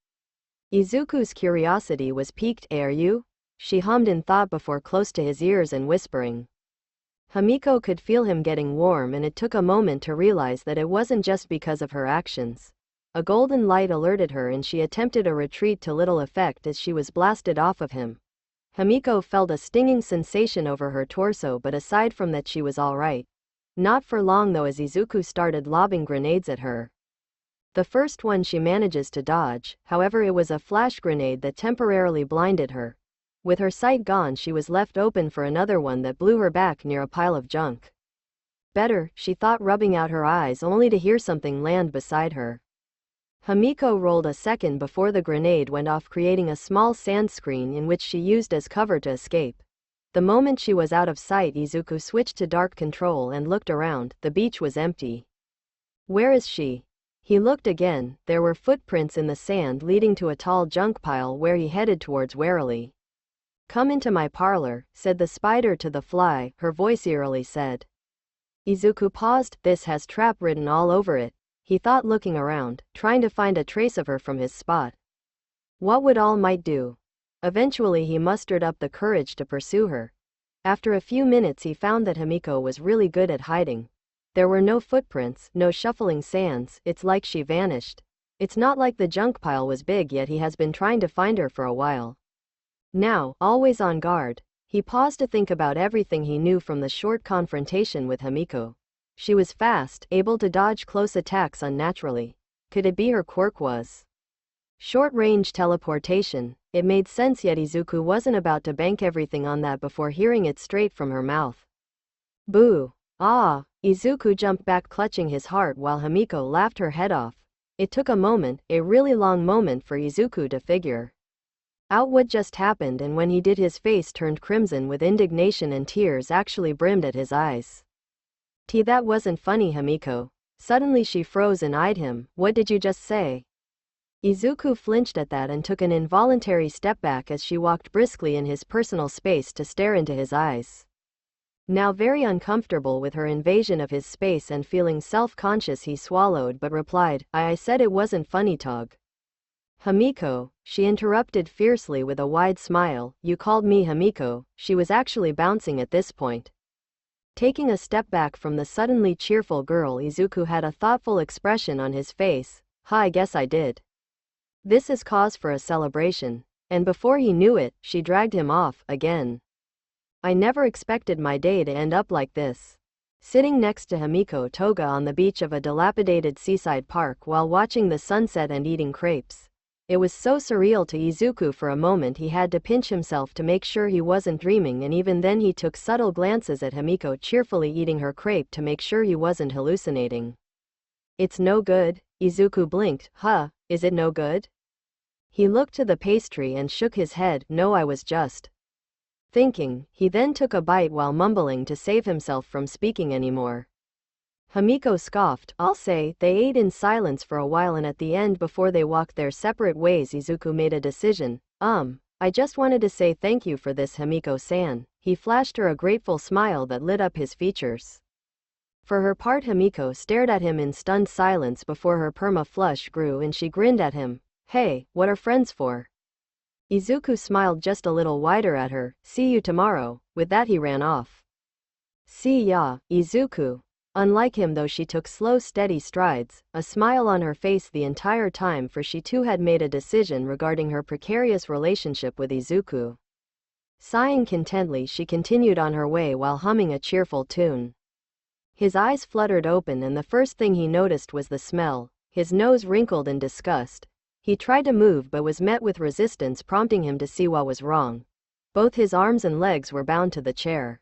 Izuku's curiosity was piqued. Are you? She hummed in thought before close to his ears and whispering. Himiko could feel him getting warm, and it took a moment to realize that it wasn't just because of her actions. A golden light alerted her and she attempted a retreat to little effect as she was blasted off of him. Himiko felt a stinging sensation over her torso, but aside from that she was alright. Not for long though, as Izuku started lobbing grenades at her. The first one she manages to dodge, however it was a flash grenade that temporarily blinded her. With her sight gone she was left open for another one that blew her back near a pile of junk. Better, she thought, rubbing out her eyes only to hear something land beside her. Himiko rolled a second before the grenade went off, creating a small sand screen in which she used as cover to escape. The moment she was out of sight, Izuku switched to dark control and looked around. The beach was empty. Where is she? He looked again. There were footprints in the sand leading to a tall junk pile where he headed towards warily. Come into my parlor, said the spider to the fly, her voice eerily said. Izuku paused. This has trap written all over it, he thought, looking around, trying to find a trace of her from his spot. What would All Might do? Eventually he mustered up the courage to pursue her. After a few minutes he found that Himiko was really good at hiding. There were no footprints, no shuffling sands, it's like she vanished. It's not like the junk pile was big, yet he has been trying to find her for a while. Now, always on guard, he paused to think about everything he knew from the short confrontation with Himiko. She was fast, able to dodge close attacks unnaturally. Could it be her quirk was short-range teleportation? It made sense, yet Izuku wasn't about to bank everything on that before hearing it straight from her mouth. Boo! Ah! Izuku jumped back, clutching his heart, while Himiko laughed her head off. It took a moment, a really long moment, for Izuku to figure out what just happened, and when he did his face turned crimson with indignation and tears actually brimmed at his eyes. That wasn't funny, Himiko. Suddenly she froze and eyed him. What did you just say? Izuku flinched at that and took an involuntary step back as she walked briskly in his personal space to stare into his eyes. Now very uncomfortable with her invasion of his space and feeling self-conscious, he swallowed but replied, I said it wasn't funny, Tog. Himiko, she interrupted fiercely with a wide smile. You called me Himiko? She was actually bouncing at this point. Taking a step back from the suddenly cheerful girl, Izuku had a thoughtful expression on his face. I guess I did. This is cause for a celebration. And before he knew it, she dragged him off, again. I never expected my day to end up like this. Sitting next to Himiko Toga on the beach of a dilapidated seaside park while watching the sunset and eating crepes. It was so surreal to Izuku. For a moment he had to pinch himself to make sure he wasn't dreaming, and even then he took subtle glances at Himiko cheerfully eating her crepe to make sure he wasn't hallucinating. It's no good, Izuku blinked. Is it no good? He looked to the pastry and shook his head. No, I was just thinking. He then took a bite while mumbling to save himself from speaking anymore. Himiko scoffed. I'll say. They ate in silence for a while, and at the end, before they walked their separate ways, Izuku made a decision. I just wanted to say thank you for this, Himiko-san. He flashed her a grateful smile that lit up his features. For her part, Himiko stared at him in stunned silence before her perma flush grew and she grinned at him. Hey, what are friends for? Izuku smiled just a little wider at her. See you tomorrow. With that he ran off. See ya, Izuku. Unlike him though, she took slow steady strides, a smile on her face the entire time, for she too had made a decision regarding her precarious relationship with Izuku. Sighing contentedly, she continued on her way while humming a cheerful tune. His eyes fluttered open and the first thing he noticed was the smell. His nose wrinkled in disgust. He tried to move but was met with resistance, prompting him to see what was wrong. Both his arms and legs were bound to the chair.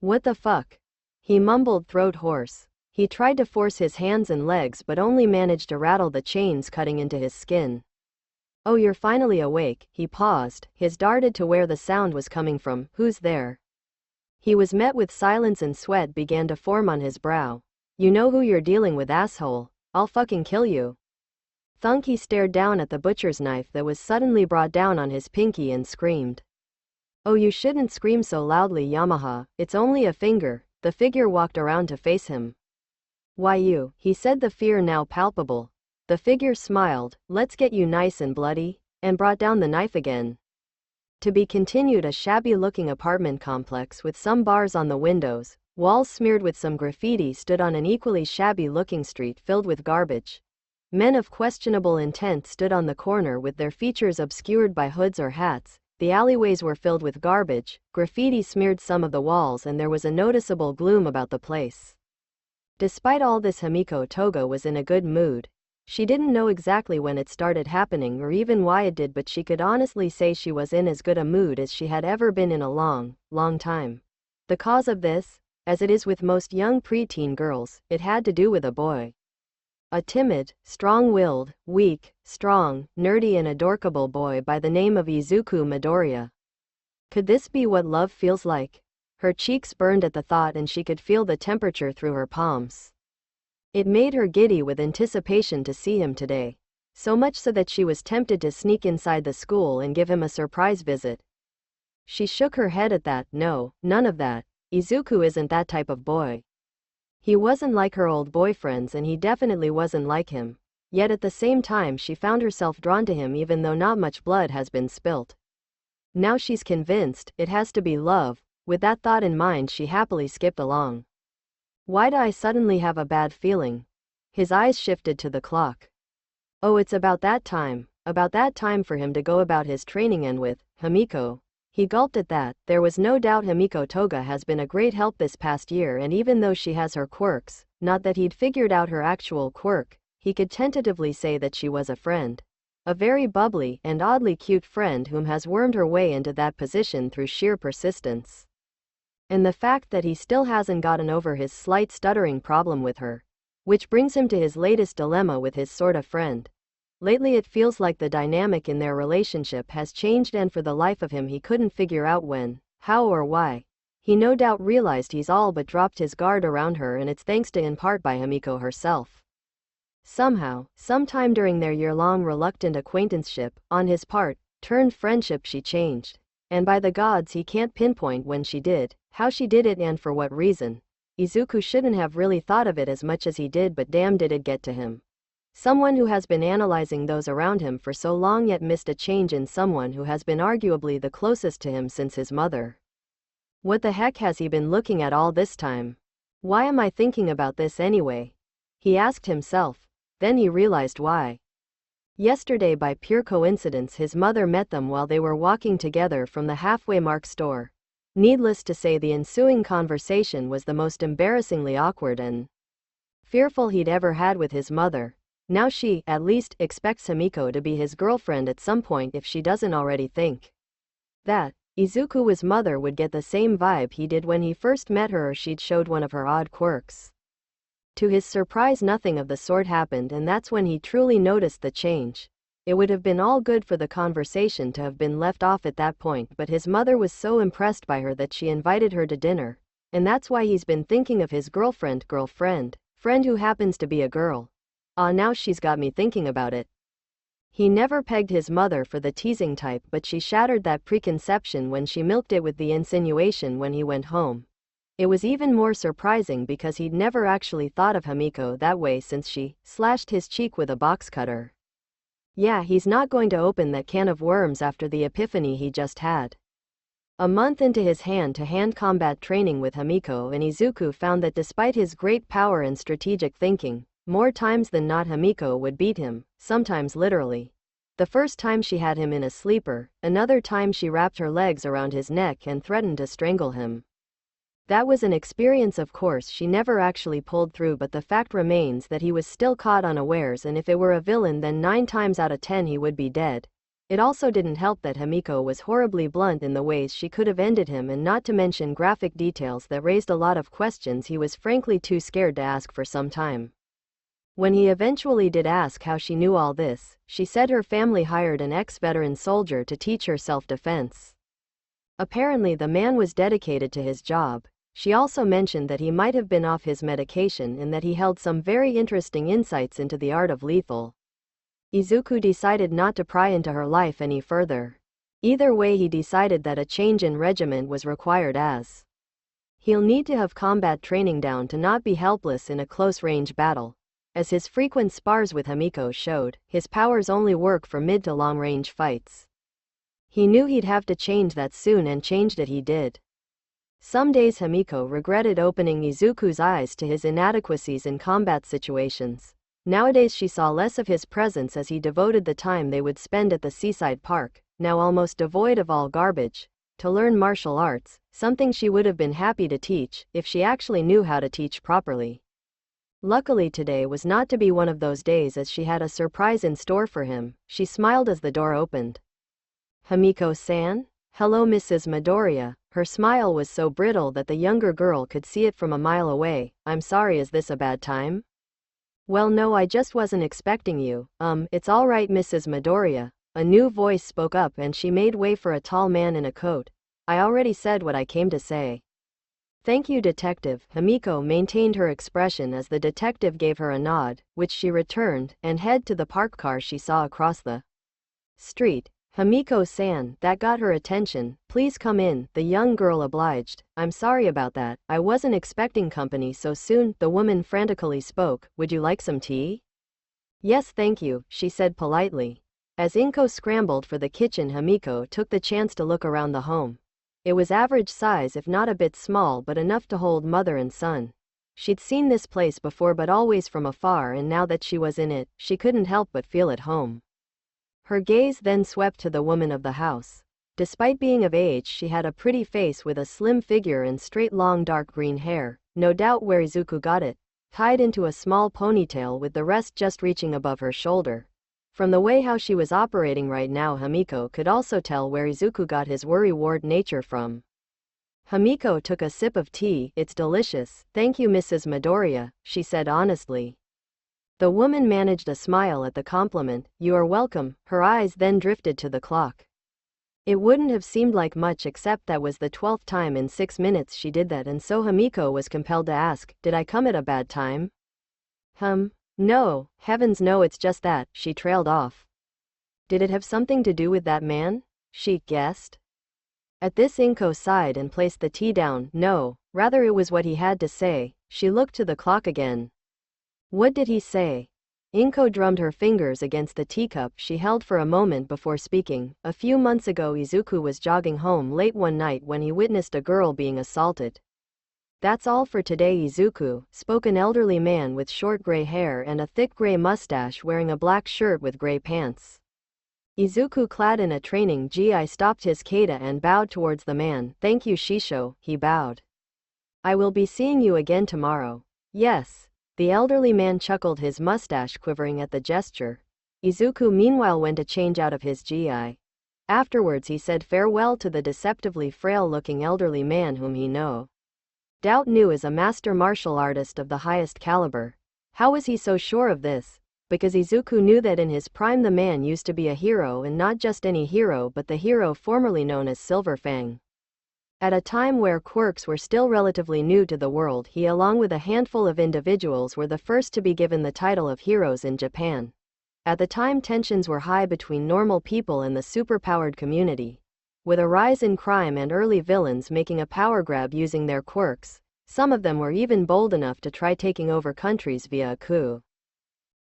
What the fuck? He mumbled, throat hoarse. He tried to force his hands and legs but only managed to rattle the chains cutting into his skin. Oh, you're finally awake. He paused, his darted to where the sound was coming from. Who's there? He was met with silence and sweat began to form on his brow. You know who you're dealing with, asshole. I'll fucking kill you. Thunk. He stared down at the butcher's knife that was suddenly brought down on his pinky and screamed. Oh, you shouldn't scream so loudly, Yamaha. It's only a finger. The figure walked around to face him. Why you? He said, the fear now palpable. The figure smiled. Let's get you nice and bloody, and brought down the knife again. To be continued. A shabby-looking apartment complex with some bars on the windows, walls smeared with some graffiti, stood on an equally shabby-looking street filled with garbage. Men of questionable intent stood on the corner with their features obscured by hoods or hats. The alleyways were filled with garbage, graffiti smeared some of the walls, and there was a noticeable gloom about the place. Despite all this, Himiko Toga was in a good mood. She didn't know exactly when it started happening or even why it did, but she could honestly say she was in as good a mood as she had ever been in a long, long time. The cause of this, as it is with most young preteen girls, it had to do with a boy. A timid, strong-willed, weak, strong, nerdy and adorable boy by the name of Izuku Midoriya. Could this be what love feels like? Her cheeks burned at the thought and she could feel the temperature through her palms. It made her giddy with anticipation to see him today. So much so that she was tempted to sneak inside the school and give him a surprise visit. She shook her head at that. No, none of that. Izuku isn't that type of boy. He wasn't like her old boyfriends and he definitely wasn't like him. Yet at the same time she found herself drawn to him even though not much blood has been spilt. Now she's convinced it has to be love. With that thought in mind, she happily skipped along. Why do I suddenly have a bad feeling? His eyes shifted to the clock. Oh, it's about that time for him to go about his training, and with Himiko. He gulped at that. There was no doubt Himiko Toga has been a great help this past year, and even though she has her quirks, not that he'd figured out her actual quirk, he could tentatively say that she was a friend. A very bubbly and oddly cute friend whom has wormed her way into that position through sheer persistence. And the fact that he still hasn't gotten over his slight stuttering problem with her. Which brings him to his latest dilemma with his sort of friend. Lately it feels like the dynamic in their relationship has changed, and for the life of him he couldn't figure out when, how or why. He no doubt realized he's all but dropped his guard around her, and it's thanks to in part by Himiko herself. Somehow, sometime during their year-long reluctant acquaintanceship, on his part, turned friendship, she changed. And by the gods he can't pinpoint when she did, how she did it and for what reason. Izuku shouldn't have really thought of it as much as he did, but damn did it get to him. Someone who has been analyzing those around him for so long yet missed a change in someone who has been arguably the closest to him since his mother. What the heck has he been looking at all this time? Why am I thinking about this anyway? He asked himself. Then he realized why. Yesterday, by pure coincidence, his mother met them while they were walking together from the halfway mark store. Needless to say, the ensuing conversation was the most embarrassingly awkward and fearful he'd ever had with his mother. Now she, at least, expects Himiko to be his girlfriend at some point if she doesn't already think that Izuku's mother would get the same vibe he did when he first met her, or she'd showed one of her odd quirks. To his surprise, nothing of the sort happened, and that's when he truly noticed the change. It would have been all good for the conversation to have been left off at that point, but his mother was so impressed by her that she invited her to dinner. And that's why he's been thinking of his girlfriend who happens to be a girl. Now she's got me thinking about it. He never pegged his mother for the teasing type, but she shattered that preconception when she milked it with the insinuation when he went home. It was even more surprising because he'd never actually thought of Himiko that way since she slashed his cheek with a box cutter. Yeah, he's not going to open that can of worms after the epiphany he just had. A month into his hand-to-hand combat training with Himiko, and Izuku found that despite his great power and strategic thinking, more times than not Himiko would beat him, sometimes literally. The first time she had him in a sleeper, another time she wrapped her legs around his neck and threatened to strangle him. That was an experience of course she never actually pulled through, but the fact remains that he was still caught unawares, and if it were a villain then 9 times out of 10 he would be dead. It also didn't help that Himiko was horribly blunt in the ways she could have ended him, and not to mention graphic details that raised a lot of questions he was frankly too scared to ask for some time. When he eventually did ask how she knew all this, she said her family hired an ex-veteran soldier to teach her self-defense. Apparently the man was dedicated to his job. She also mentioned that he might have been off his medication and that he held some very interesting insights into the art of lethal. Izuku decided not to pry into her life any further. Either way, he decided that a change in regiment was required, as he'll need to have combat training down to not be helpless in a close-range battle. As his frequent spars with Himiko showed, his powers only work for mid to long-range fights. He knew he'd have to change that soon, and changed it he did. Some days Himiko regretted opening Izuku's eyes to his inadequacies in combat situations. Nowadays she saw less of his presence as he devoted the time they would spend at the seaside park, now almost devoid of all garbage, to learn martial arts, something she would have been happy to teach if she actually knew how to teach properly. Luckily today was not to be one of those days, as she had a surprise in store for him. She smiled as the door opened. Himiko-san? Hello, Mrs. Midoriya. Her smile was so brittle that the younger girl could see it from a mile away. I'm sorry, is this a bad time? Well, no, I just wasn't expecting you. It's all right, Mrs. Midoriya. A new voice spoke up and she made way for a tall man in a coat. I already said what I came to say. Thank you, detective. Himiko maintained her expression as the detective gave her a nod, which she returned, and headed to the parked car she saw across the street. Himiko-san, that got her attention. Please come in, the young girl obliged. I'm sorry about that. I wasn't expecting company so soon, the woman frantically spoke. Would you like some tea? Yes, thank you, she said politely. As Inko scrambled for the kitchen, Himiko took the chance to look around the home. It was average size, if not a bit small, but enough to hold mother and son. She'd seen this place before, but always from afar, and now that she was in it, she couldn't help but feel at home. Her gaze then swept to the woman of the house. Despite being of age, she had a pretty face with a slim figure and straight long dark green hair, no doubt where Izuku got it, tied into a small ponytail with the rest just reaching above her shoulder. From the way how she was operating right now, Himiko could also tell where Izuku got his worry-wart nature from. Himiko took a sip of tea. It's delicious. Thank you, Mrs. Midoriya, she said honestly. The woman managed a smile at the compliment. You are welcome. Her eyes then drifted to the clock. It wouldn't have seemed like much, except that was the 12th time in 6 minutes she did that, and so Himiko was compelled to ask, did I come at a bad time? No, heavens no, it's just that, she trailed off. Did it have something to do with that man? She guessed. At this, Inko sighed and placed the tea down. No, rather it was what he had to say. She looked to the clock again. What did he say? Inko drummed her fingers against the teacup she held for a moment before speaking. A few months ago, Izuku was jogging home late one night when he witnessed a girl being assaulted. That's all for today, Izuku, spoke an elderly man with short gray hair and a thick gray mustache, wearing a black shirt with gray pants. Izuku, clad in a training gi, stopped his kata and bowed towards the man. Thank you, Shisho, he bowed. I will be seeing you again tomorrow. Yes. The elderly man chuckled, his mustache quivering at the gesture. Izuku meanwhile went to change out of his gi. Afterwards he said farewell to the deceptively frail-looking elderly man whom he no doubt knew as a master martial artist of the highest caliber. How was he so sure of this? Because Izuku knew that in his prime the man used to be a hero, and not just any hero, but the hero formerly known as Silver Fang. At a time where quirks were still relatively new to the world, he along with a handful of individuals were the first to be given the title of heroes in Japan. At the time, tensions were high between normal people and the superpowered community. With a rise in crime and early villains making a power grab using their quirks, some of them were even bold enough to try taking over countries via a coup.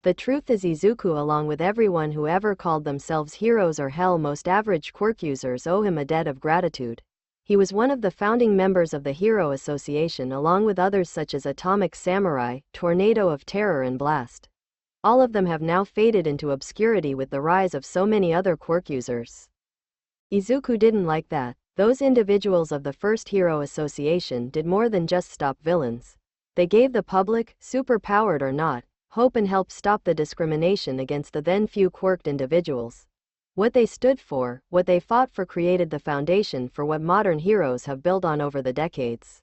The truth is, Izuku, along with everyone who ever called themselves heroes or hell, most average quirk users owe him a debt of gratitude. He was one of the founding members of the Hero Association along with others such as Atomic Samurai, Tornado of Terror and Blast. All of them have now faded into obscurity with the rise of so many other quirk users. Izuku didn't like that. Those individuals of the first Hero Association did more than just stop villains. They gave the public, superpowered or not, hope and helped stop the discrimination against the then few quirked individuals. What they stood for, what they fought for created the foundation for what modern heroes have built on over the decades.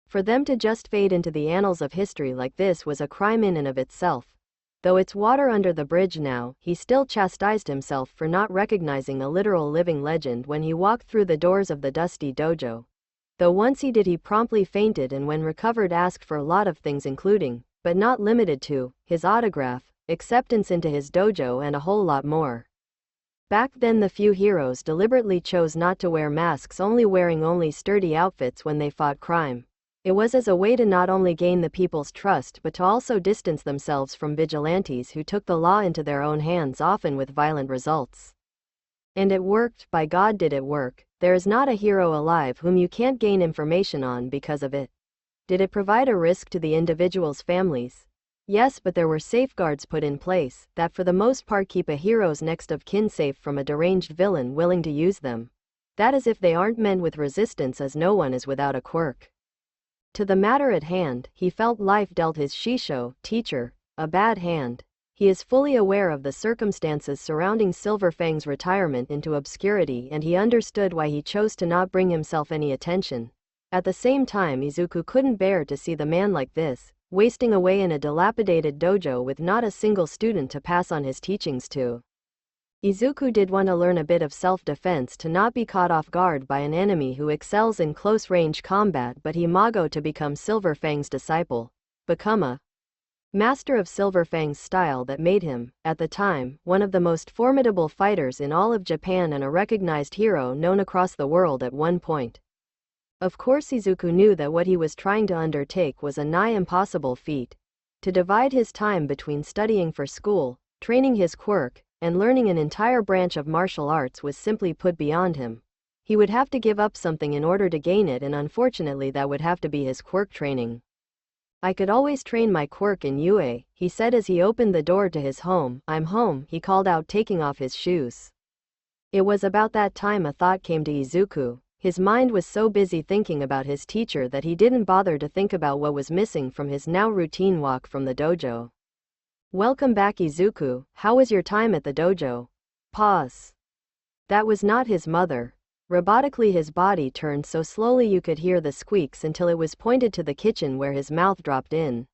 For them to just fade into the annals of history like this was a crime in and of itself. Though it's water under the bridge now, he still chastised himself for not recognizing a literal living legend when he walked through the doors of the dusty dojo. Though once he did, he promptly fainted and when recovered asked for a lot of things including, but not limited to, his autograph, acceptance into his dojo and a whole lot more. Back then the few heroes deliberately chose not to wear masks, only wearing only sturdy outfits when they fought crime. It was as a way to not only gain the people's trust but to also distance themselves from vigilantes who took the law into their own hands, often with violent results. And it worked, by God did it work. There is not a hero alive whom you can't gain information on because of it. Did it provide a risk to the individuals' families? Yes, but there were safeguards put in place that for the most part keep a hero's next of kin safe from a deranged villain willing to use them. That is if they aren't met with resistance, as no one is without a quirk. To the matter at hand, he felt life dealt his Shisho, teacher, a bad hand. He is fully aware of the circumstances surrounding Silverfang's retirement into obscurity and he understood why he chose to not bring himself any attention. At the same time, Izuku couldn't bear to see the man like this, wasting away in a dilapidated dojo with not a single student to pass on his teachings to. Izuku did want to learn a bit of self-defense to not be caught off guard by an enemy who excels in close-range combat, but he mago to become Silverfang's disciple, become a master of Silverfang's style that made him, at the time, one of the most formidable fighters in all of Japan and a recognized hero known across the world at one point. Of course Izuku knew that what he was trying to undertake was a nigh impossible feat. To divide his time between studying for school, training his quirk, and learning an entire branch of martial arts was simply put beyond him. He would have to give up something in order to gain it, and unfortunately that would have to be his quirk training. I could always train my quirk in UA, he said as he opened the door to his home. I'm home, he called out, taking off his shoes. It was about that time a thought came to Izuku. His mind was so busy thinking about his teacher that he didn't bother to think about what was missing from his now routine walk from the dojo. Welcome back, Izuku. How was your time at the dojo? Pause. That was not his mother. Robotically his body turned so slowly you could hear the squeaks until it was pointed to the kitchen where his mouth dropped in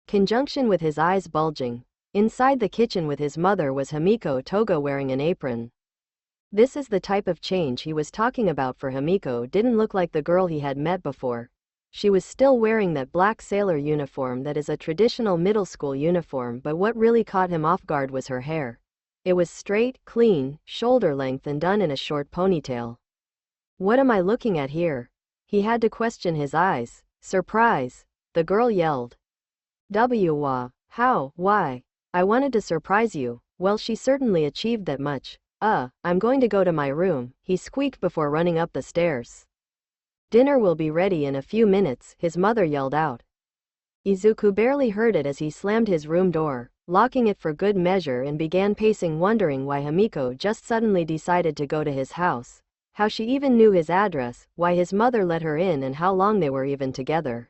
conjunction with his eyes bulging. Inside the kitchen with his mother was Himiko Toga wearing an apron. This is the type of change he was talking about, for Himiko didn't look like the girl he had met before. She was still wearing that black sailor uniform that is a traditional middle school uniform, but what really caught him off guard was her hair. It was straight, clean, shoulder length and done in a short ponytail. What am I looking at here? He had to question his eyes. Surprise! The girl yelled. Wah. How? Why? I wanted to surprise you. Well, she certainly achieved that much. I'm going to go to my room, he squeaked before running up the stairs. Dinner will be ready in a few minutes, his mother yelled out. Izuku barely heard it as he slammed his room door, locking it for good measure, and began pacing, wondering why Himiko just suddenly decided to go to his house, how she even knew his address, why his mother let her in, and how long they were even together.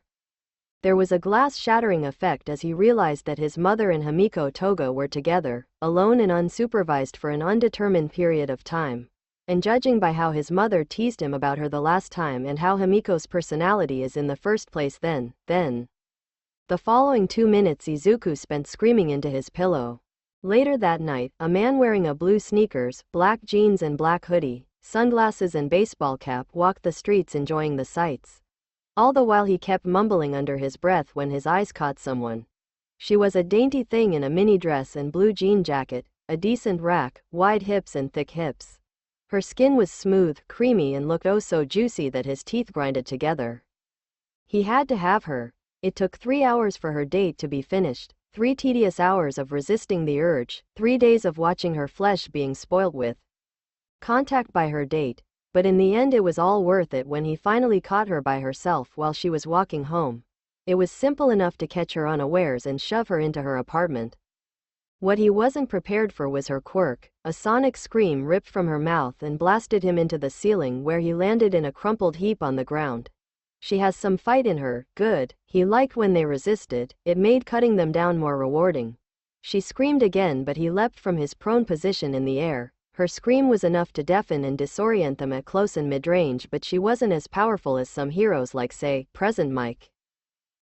There was a glass-shattering effect as he realized that his mother and Himiko Toga were together, alone and unsupervised for an undetermined period of time. And judging by how his mother teased him about her the last time and how Himiko's personality is in the first place, then. The following 2 minutes Izuku spent screaming into his pillow. Later that night, a man wearing a blue sneakers, black jeans and black hoodie, sunglasses and baseball cap walked the streets enjoying the sights. All the while he kept mumbling under his breath when his eyes caught someone. She was a dainty thing in a mini dress and blue jean jacket, a decent rack, wide hips and thick hips. Her skin was smooth, creamy and looked oh so juicy that his teeth grinded together. He had to have her. It took 3 hours for her date to be finished, 3 tedious hours of resisting the urge, 3 days of watching her flesh being spoilt with contact by her date. But in the end it was all worth it when he finally caught her by herself while she was walking home. It was simple enough to catch her unawares and shove her into her apartment. What he wasn't prepared for was her quirk. A sonic scream ripped from her mouth and blasted him into the ceiling, where he landed in a crumpled heap on the ground. She has some fight in her, good. He liked when they resisted, it made cutting them down more rewarding. She screamed again, but he leapt from his prone position in the air. Her scream was enough to deafen and disorient them at close and mid-range, but she wasn't as powerful as some heroes like, say, Present Mike.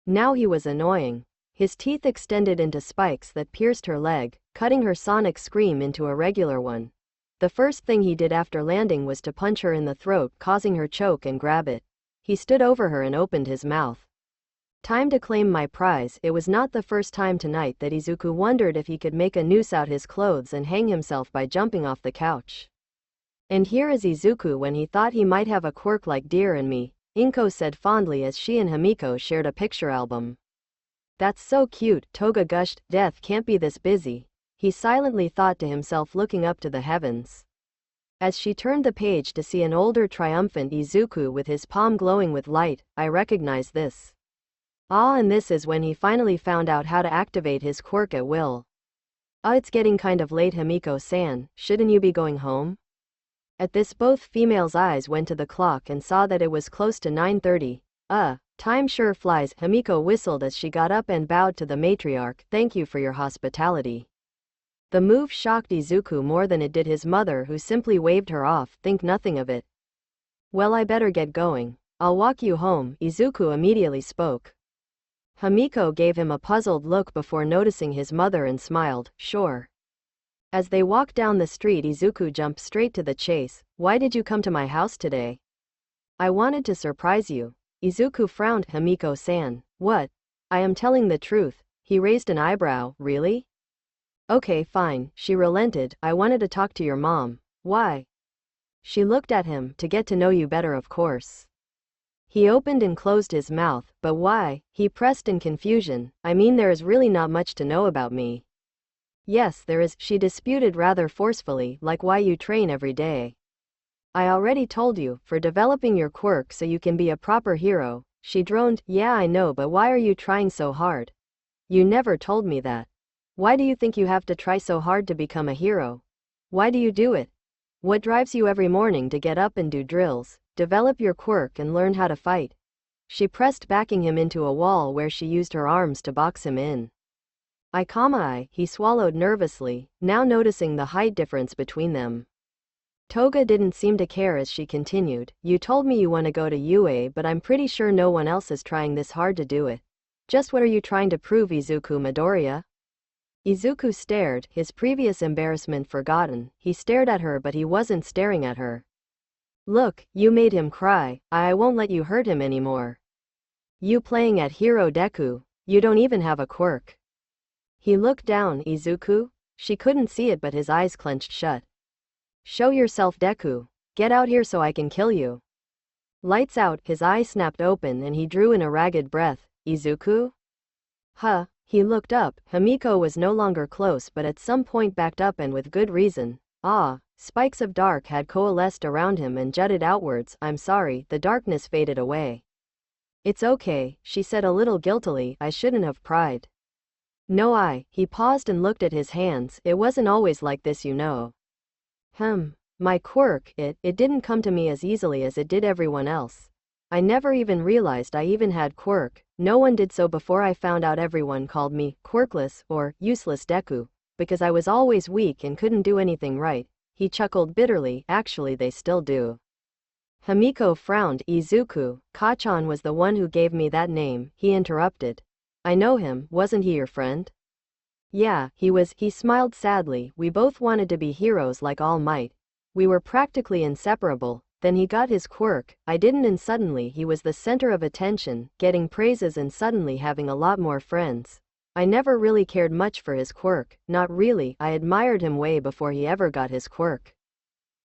Now he was annoying. His teeth extended into spikes that pierced her leg, cutting her sonic scream into a regular one. The first thing he did after landing was to punch her in the throat, causing her choke and grab it. He stood over her and opened his mouth. Time to claim my prize. It was not the first time tonight that Izuku wondered if he could make a noose out his clothes and hang himself by jumping off the couch. And here is Izuku when he thought he might have a quirk like Dear and Me, Inko said fondly as she and Himiko shared a picture album. That's so cute, Toga gushed. Death can't be this busy, he silently thought to himself, looking up to the heavens. As she turned the page to see an older, triumphant Izuku with his palm glowing with light, I recognize this. Ah, and this is when he finally found out how to activate his quirk at will. It's getting kind of late, Himiko-san, shouldn't you be going home? At this both females' eyes went to the clock and saw that it was close to 9:30. Time sure flies, Himiko whistled as she got up and bowed to the matriarch. Thank you for your hospitality. The move shocked Izuku more than it did his mother, who simply waved her off. Think nothing of it. Well, I better get going. I'll walk you home, Izuku immediately spoke. Himiko gave him a puzzled look before noticing his mother and smiled, sure. As they walked down the street, Izuku jumped straight to the chase. Why did you come to my house today? I wanted to surprise you. Izuku frowned. Himiko-san, what? I am telling the truth. He raised an eyebrow. Really? Okay, fine, she relented. I wanted to talk to your mom. Why? She looked at him. To get to know you better, of course. He opened and closed his mouth. But why? He pressed in confusion. I mean, there is really not much to know about me. Yes, there is, she disputed rather forcefully, like why you train every day. I already told you, for developing your quirk so you can be a proper hero. She droned. Yeah, I know, but why are you trying so hard? You never told me that. Why do you think you have to try so hard to become a hero? Why do you do it? What drives you every morning to get up and do drills, develop your quirk and learn how to fight? She pressed, backing him into a wall where she used her arms to box him in. He swallowed nervously, now noticing the height difference between them. Toga didn't seem to care as she continued. You told me you want to go to UA, but I'm pretty sure no one else is trying this hard to do it. Just what are you trying to prove, Izuku Midoriya? Izuku stared, his previous embarrassment forgotten. He stared at her, but he wasn't staring at her. Look, you made him cry. I won't let you hurt him anymore. You playing at Hero Deku? You don't even have a quirk. He looked down. Izuku? She couldn't see it, but his eyes clenched shut. Show yourself, Deku. Get out here so I can kill you. Lights out. His eyes snapped open and he drew in a ragged breath. Izuku? Huh. He looked up. Himiko was no longer close, but at some point backed up, and with good reason. Spikes of dark had coalesced around him and jutted outwards. I'm sorry. The darkness faded away. It's okay, she said a little guiltily. I shouldn't have pried. No, he paused and looked at his hands. It wasn't always like this, you know. My quirk, it didn't come to me as easily as it did everyone else. I never even realized I even had quirk. No one did so before I found out. Everyone called me quirkless or useless Deku, because I was always weak and couldn't do anything right. He chuckled bitterly. Actually, they still do. Himiko frowned. Izuku, Kachan was the one who gave me that name, he interrupted. I know him. Wasn't he your friend? Yeah, he was. He smiled sadly. We both wanted to be heroes like All Might. We were practically inseparable. Then he got his quirk, I didn't, and suddenly he was the center of attention, getting praises and suddenly having a lot more friends. I never really cared much for his quirk, not really. I admired him way before he ever got his quirk.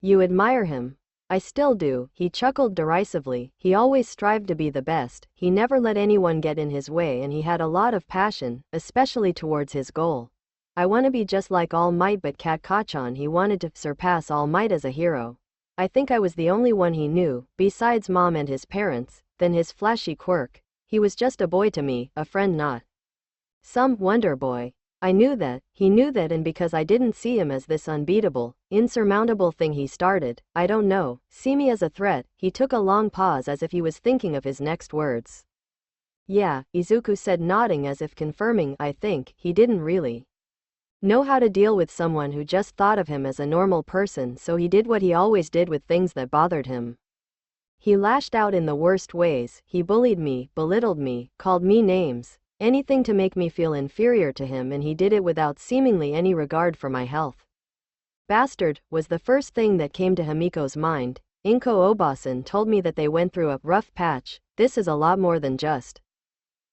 You admire him? I still do, he chuckled derisively. He always strived to be the best, he never let anyone get in his way, and he had a lot of passion, especially towards his goal. I want to be just like All Might, but Kat Kachan, he wanted to surpass All Might as a hero. I think I was the only one he knew, besides Mom and his parents, then his flashy Quirk. He was just a boy to me, a friend, not some wonder boy. I knew that, he knew that, and because I didn't see him as this unbeatable, insurmountable thing he started, I don't know, see me as a threat. He took a long pause as if he was thinking of his next words. Yeah, Izuku said, nodding as if confirming. I think he didn't really know how to deal with someone who just thought of him as a normal person, so he did what he always did with things that bothered him. He lashed out in the worst ways. He bullied me, belittled me, called me names, anything to make me feel inferior to him, and he did it without seemingly any regard for my health. Bastard, was the first thing that came to Himiko's mind. Inko Obasan told me that they went through a rough patch. This is a lot more than just.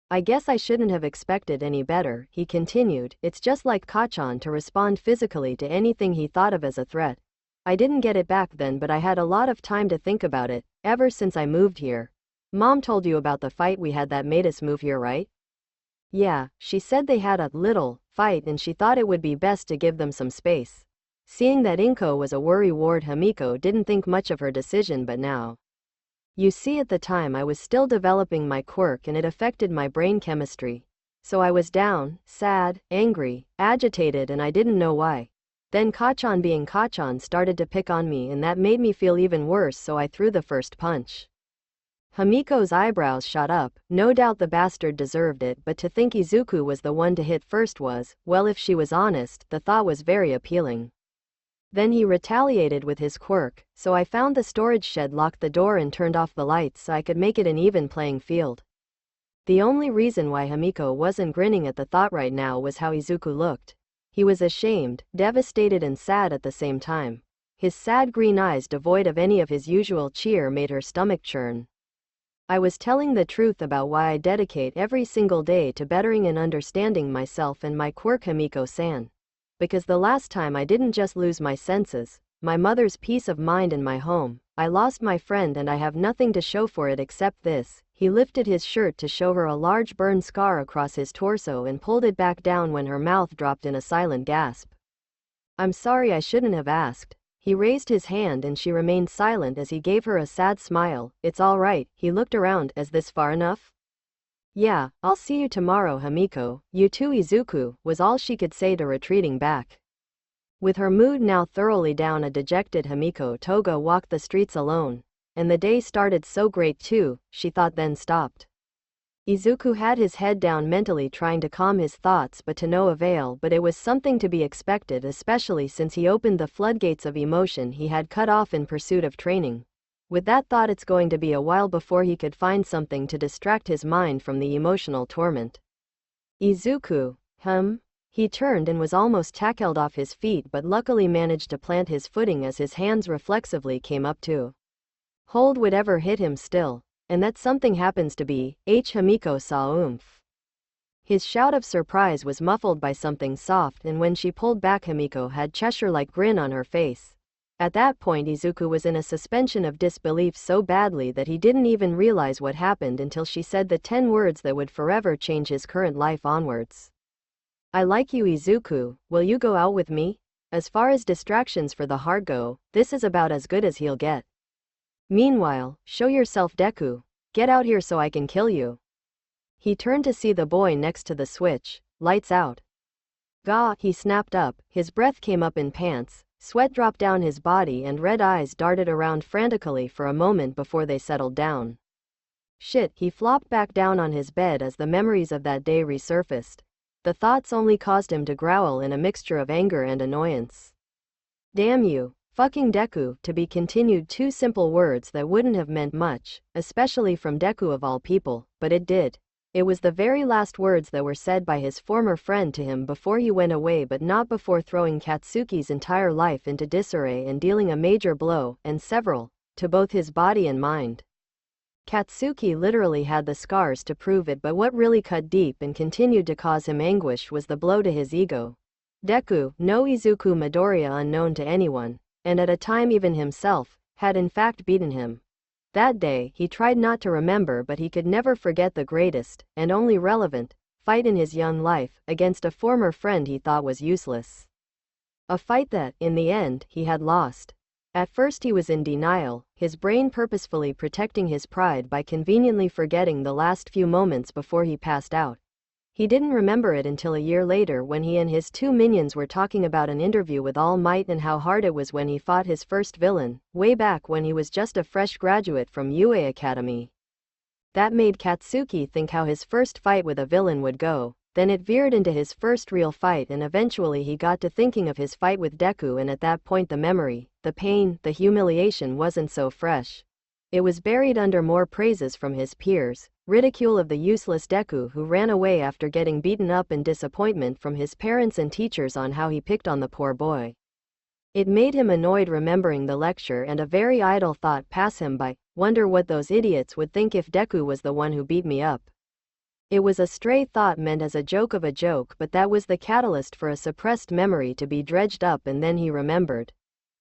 I guess I shouldn't have expected any better, he continued. It's just like Kachan to respond physically to anything he thought of as a threat. I didn't get it back then, but I had a lot of time to think about it, ever since I moved here. Mom told you about the fight we had that made us move here, right? Yeah, she said they had a little fight and she thought it would be best to give them some space. Seeing that Inko was a worrywart, Himiko didn't think much of her decision, but now. You see, at the time I was still developing my quirk and it affected my brain chemistry. So I was down, sad, angry, agitated, and I didn't know why. Then Kachan, being Kachan, started to pick on me, and that made me feel even worse, so I threw the first punch. Himiko's eyebrows shot up. No doubt the bastard deserved it, but to think Izuku was the one to hit first was, well, if she was honest, the thought was very appealing. Then he retaliated with his quirk, so I found the storage shed, locked the door, and turned off the lights so I could make it an even playing field. The only reason why Himiko wasn't grinning at the thought right now was how Izuku looked. He was ashamed, devastated, and sad at the same time. His sad green eyes, devoid of any of his usual cheer, made her stomach churn. I was telling the truth about why I dedicate every single day to bettering and understanding myself and my quirk, Himiko-san. Because the last time I didn't just lose my senses, my mother's peace of mind, and my home. I lost my friend, and I have nothing to show for it except this. He lifted his shirt to show her a large burn scar across his torso and pulled it back down when her mouth dropped in a silent gasp. I'm sorry, I shouldn't have asked. He raised his hand and she remained silent as he gave her a sad smile. It's all right. He looked around. Is this far enough? Yeah, I'll see you tomorrow, Himiko. You too, Izuku, was all she could say to retreating back. With her mood now thoroughly down, a dejected Himiko Toga walked the streets alone. And the day started so great too, she thought, then stopped. Izuku had his head down, mentally trying to calm his thoughts, but to no avail. But it was something to be expected, especially since he opened the floodgates of emotion he had cut off in pursuit of training. With that thought, it's going to be a while before he could find something to distract his mind from the emotional torment. Izuku, He turned and was almost tackled off his feet, but luckily managed to plant his footing as his hands reflexively came up to hold whatever hit him still. And that something happens to be Himiko saw oomph. His shout of surprise was muffled by something soft, and when she pulled back, Himiko had Cheshire-like grin on her face. At that point, Izuku was in a suspension of disbelief so badly that he didn't even realize what happened until she said the 10 words that would forever change his current life onwards. I like you, Izuku. Will you go out with me? As far as distractions for the heart go, this is about as good as he'll get. Meanwhile, show yourself, Deku. Get out here so I can kill you. He turned to see the boy next to the switch. Lights out. Gah, he snapped up. His breath came up in pants, sweat dropped down his body, and red eyes darted around frantically for a moment before they settled down. Shit, he flopped back down on his bed as the memories of that day resurfaced. The thoughts only caused him to growl in a mixture of anger and annoyance. Damn you. Fucking Deku, to be continued. 2 simple words that wouldn't have meant much, especially from Deku of all people, but it did. It was the very last words that were said by his former friend to him before he went away, but not before throwing Katsuki's entire life into disarray and dealing a major blow, and several, to both his body and mind. Katsuki literally had the scars to prove it, but what really cut deep and continued to cause him anguish was the blow to his ego. Deku, no Izuku Midoriya, unknown to anyone, and at a time even himself, had in fact beaten him. That day, he tried not to remember, but he could never forget the greatest, and only relevant, fight in his young life, against a former friend he thought was useless. A fight that, in the end, he had lost. At first he was in denial, his brain purposefully protecting his pride by conveniently forgetting the last few moments before he passed out. He didn't remember it until a year later when he and his two minions were talking about an interview with All Might and how hard it was when he fought his first villain, way back when he was just a fresh graduate from UA Academy. That made Katsuki think how his first fight with a villain would go, then it veered into his first real fight and eventually he got to thinking of his fight with Deku, and at that point the memory, the pain, the humiliation wasn't so fresh. It was buried under more praises from his peers, ridicule of the useless Deku who ran away after getting beaten up, and disappointment from his parents and teachers on how he picked on the poor boy. It made him annoyed remembering the lecture, and a very idle thought passed him by, wonder what those idiots would think if Deku was the one who beat me up. It was a stray thought meant as a joke of a joke, but that was the catalyst for a suppressed memory to be dredged up, and then he remembered.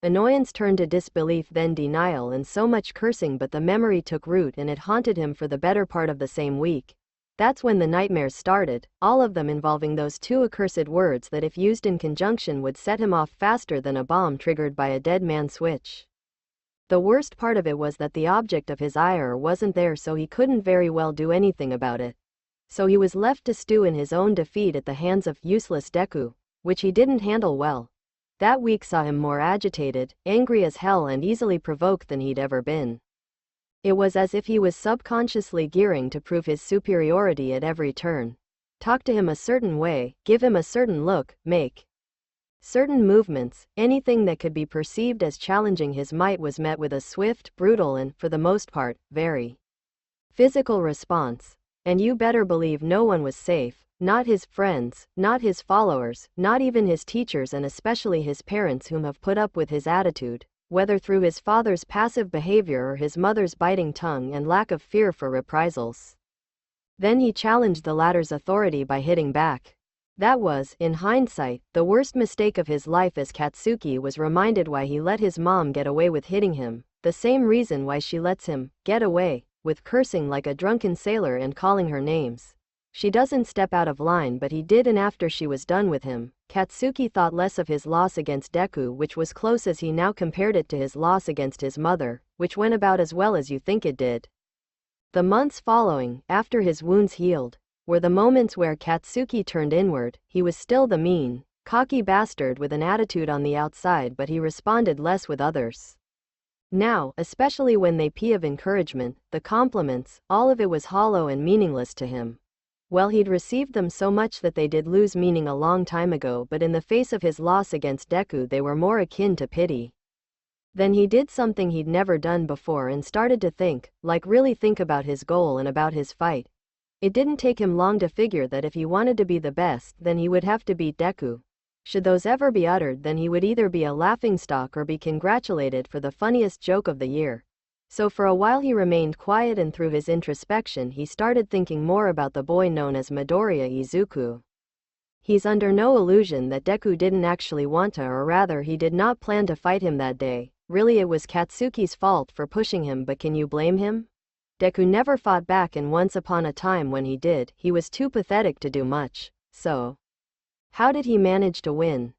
Annoyance turned to disbelief, then denial, and so much cursing, but the memory took root and it haunted him for the better part of the same week. That's when the nightmares started, all of them involving those two accursed words that if used in conjunction would set him off faster than a bomb triggered by a dead man switch. The worst part of it was that the object of his ire wasn't there, so he couldn't very well do anything about it. So he was left to stew in his own defeat at the hands of useless Deku, which he didn't handle well. That week saw him more agitated, angry as hell, and easily provoked than he'd ever been. It was as if he was subconsciously gearing to prove his superiority at every turn. Talk to him a certain way, give him a certain look, make certain movements, anything that could be perceived as challenging his might was met with a swift, brutal, and, for the most part, very physical response. And you better believe no one was safe. Not his friends, not his followers, not even his teachers, and especially his parents, whom have put up with his attitude, whether through his father's passive behavior or his mother's biting tongue and lack of fear for reprisals. Then he challenged the latter's authority by hitting back. That was, in hindsight, the worst mistake of his life, as Katsuki was reminded why he let his mom get away with hitting him, the same reason why she lets him get away with cursing like a drunken sailor and calling her names. She doesn't step out of line, but he did, and after she was done with him, Katsuki thought less of his loss against Deku, which was close, as he now compared it to his loss against his mother, which went about as well as you think it did. The months following, after his wounds healed, were the moments where Katsuki turned inward. He was still the mean, cocky bastard with an attitude on the outside, but he responded less with others. Now, especially when they of encouragement, the compliments, all of it was hollow and meaningless to him. Well, he'd received them so much that they did lose meaning a long time ago, but in the face of his loss against Deku they were more akin to pity. Then he did something he'd never done before and started to think, like really think about his goal and about his fight. It didn't take him long to figure that if he wanted to be the best, then he would have to beat Deku. Should those ever be uttered, then he would either be a laughingstock or be congratulated for the funniest joke of the year. So for a while he remained quiet, and through his introspection he started thinking more about the boy known as Midoriya Izuku. He's under no illusion that Deku didn't actually want to, or rather he did not plan to fight him that day. Really, it was Katsuki's fault for pushing him, but can you blame him? Deku never fought back, and once upon a time when he did, he was too pathetic to do much. So how did he manage to win?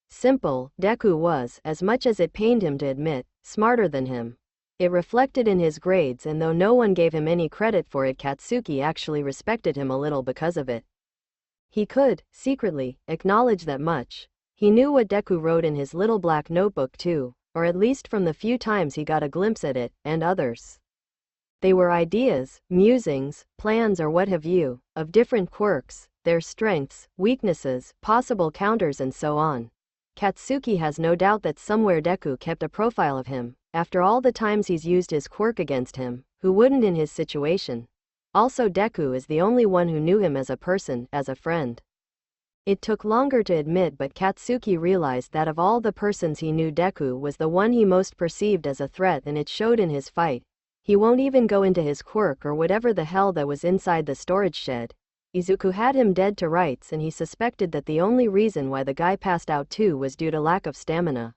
Simple, Deku was, as much as it pained him to admit, smarter than him. It reflected in his grades, and though no one gave him any credit for it, Katsuki actually respected him a little because of it. He could, secretly, acknowledge that much. He knew what Deku wrote in his little black notebook too, or at least from the few times he got a glimpse at it, and others. They were ideas, musings, plans, or what have you, of different quirks, their strengths, weaknesses, possible counters, and so on. Katsuki has no doubt that somewhere Deku kept a profile of him. After all the times he's used his quirk against him, who wouldn't in his situation? Also, Deku is the only one who knew him as a person, as a friend. It took longer to admit, but Katsuki realized that of all the persons he knew, Deku was the one he most perceived as a threat, and it showed in his fight. He won't even go into his quirk or whatever the hell that was inside the storage shed. Izuku had him dead to rights, and he suspected that the only reason why the guy passed out too was due to lack of stamina.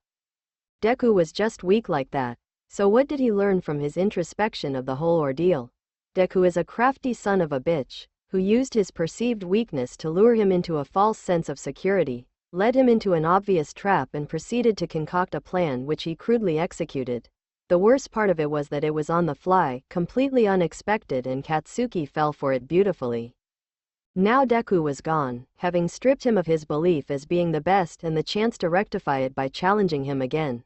Deku was just weak like that. So what did he learn from his introspection of the whole ordeal? Deku is a crafty son of a bitch, who used his perceived weakness to lure him into a false sense of security, led him into an obvious trap and proceeded to concoct a plan which he crudely executed. The worst part of it was that it was on the fly, completely unexpected, and Katsuki fell for it beautifully. Now Deku was gone, having stripped him of his belief as being the best and the chance to rectify it by challenging him again.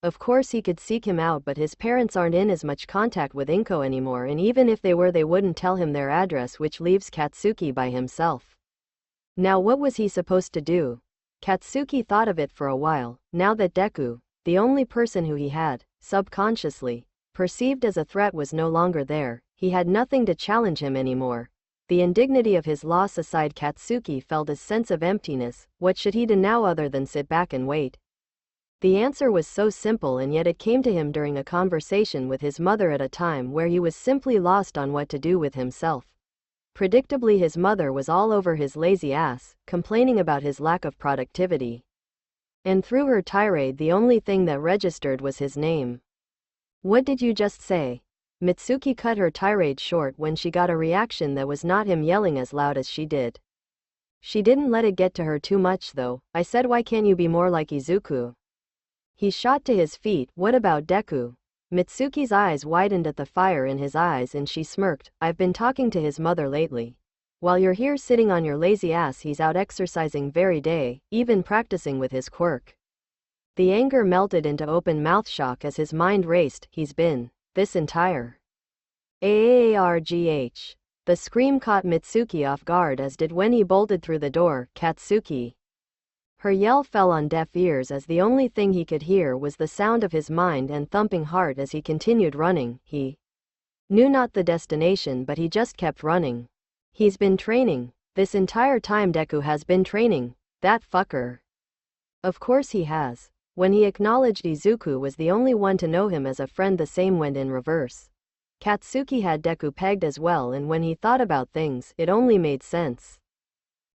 Of course he could seek him out, but his parents aren't in as much contact with Inko anymore, and even if they were, they wouldn't tell him their address, which leaves Katsuki by himself. Now what was he supposed to do? Katsuki thought of it for a while. Now that Deku, the only person who he had, subconsciously, perceived as a threat, was no longer there, he had nothing to challenge him anymore. The indignity of his loss aside, Katsuki felt a sense of emptiness. What should he do now other than sit back and wait? The answer was so simple, and yet it came to him during a conversation with his mother at a time where he was simply lost on what to do with himself. Predictably, his mother was all over his lazy ass, complaining about his lack of productivity. And through her tirade, the only thing that registered was his name. "What did you just say?" Mitsuki cut her tirade short when she got a reaction that was not him yelling as loud as she did. She didn't let it get to her too much though. "I said, why can't you be more like Izuku?" He shot to his feet. "What about Deku?" Mitsuki's eyes widened at the fire in his eyes and she smirked. "I've been talking to his mother lately. While you're here sitting on your lazy ass, he's out exercising very day, even practicing with his quirk." The anger melted into open mouth shock as his mind raced. "He's been this entire AARGH." The scream caught Mitsuki off guard, as did when he bolted through the door. "Katsuki." Her yell fell on deaf ears, as the only thing he could hear was the sound of his mind and thumping heart as he continued running. He knew not the destination, but he just kept running. "He's been training. This entire time Deku has been training. That fucker." Of course he has. When he acknowledged Izuku was the only one to know him as a friend, the same went in reverse. Katsuki had Deku pegged as well, and when he thought about things, it only made sense.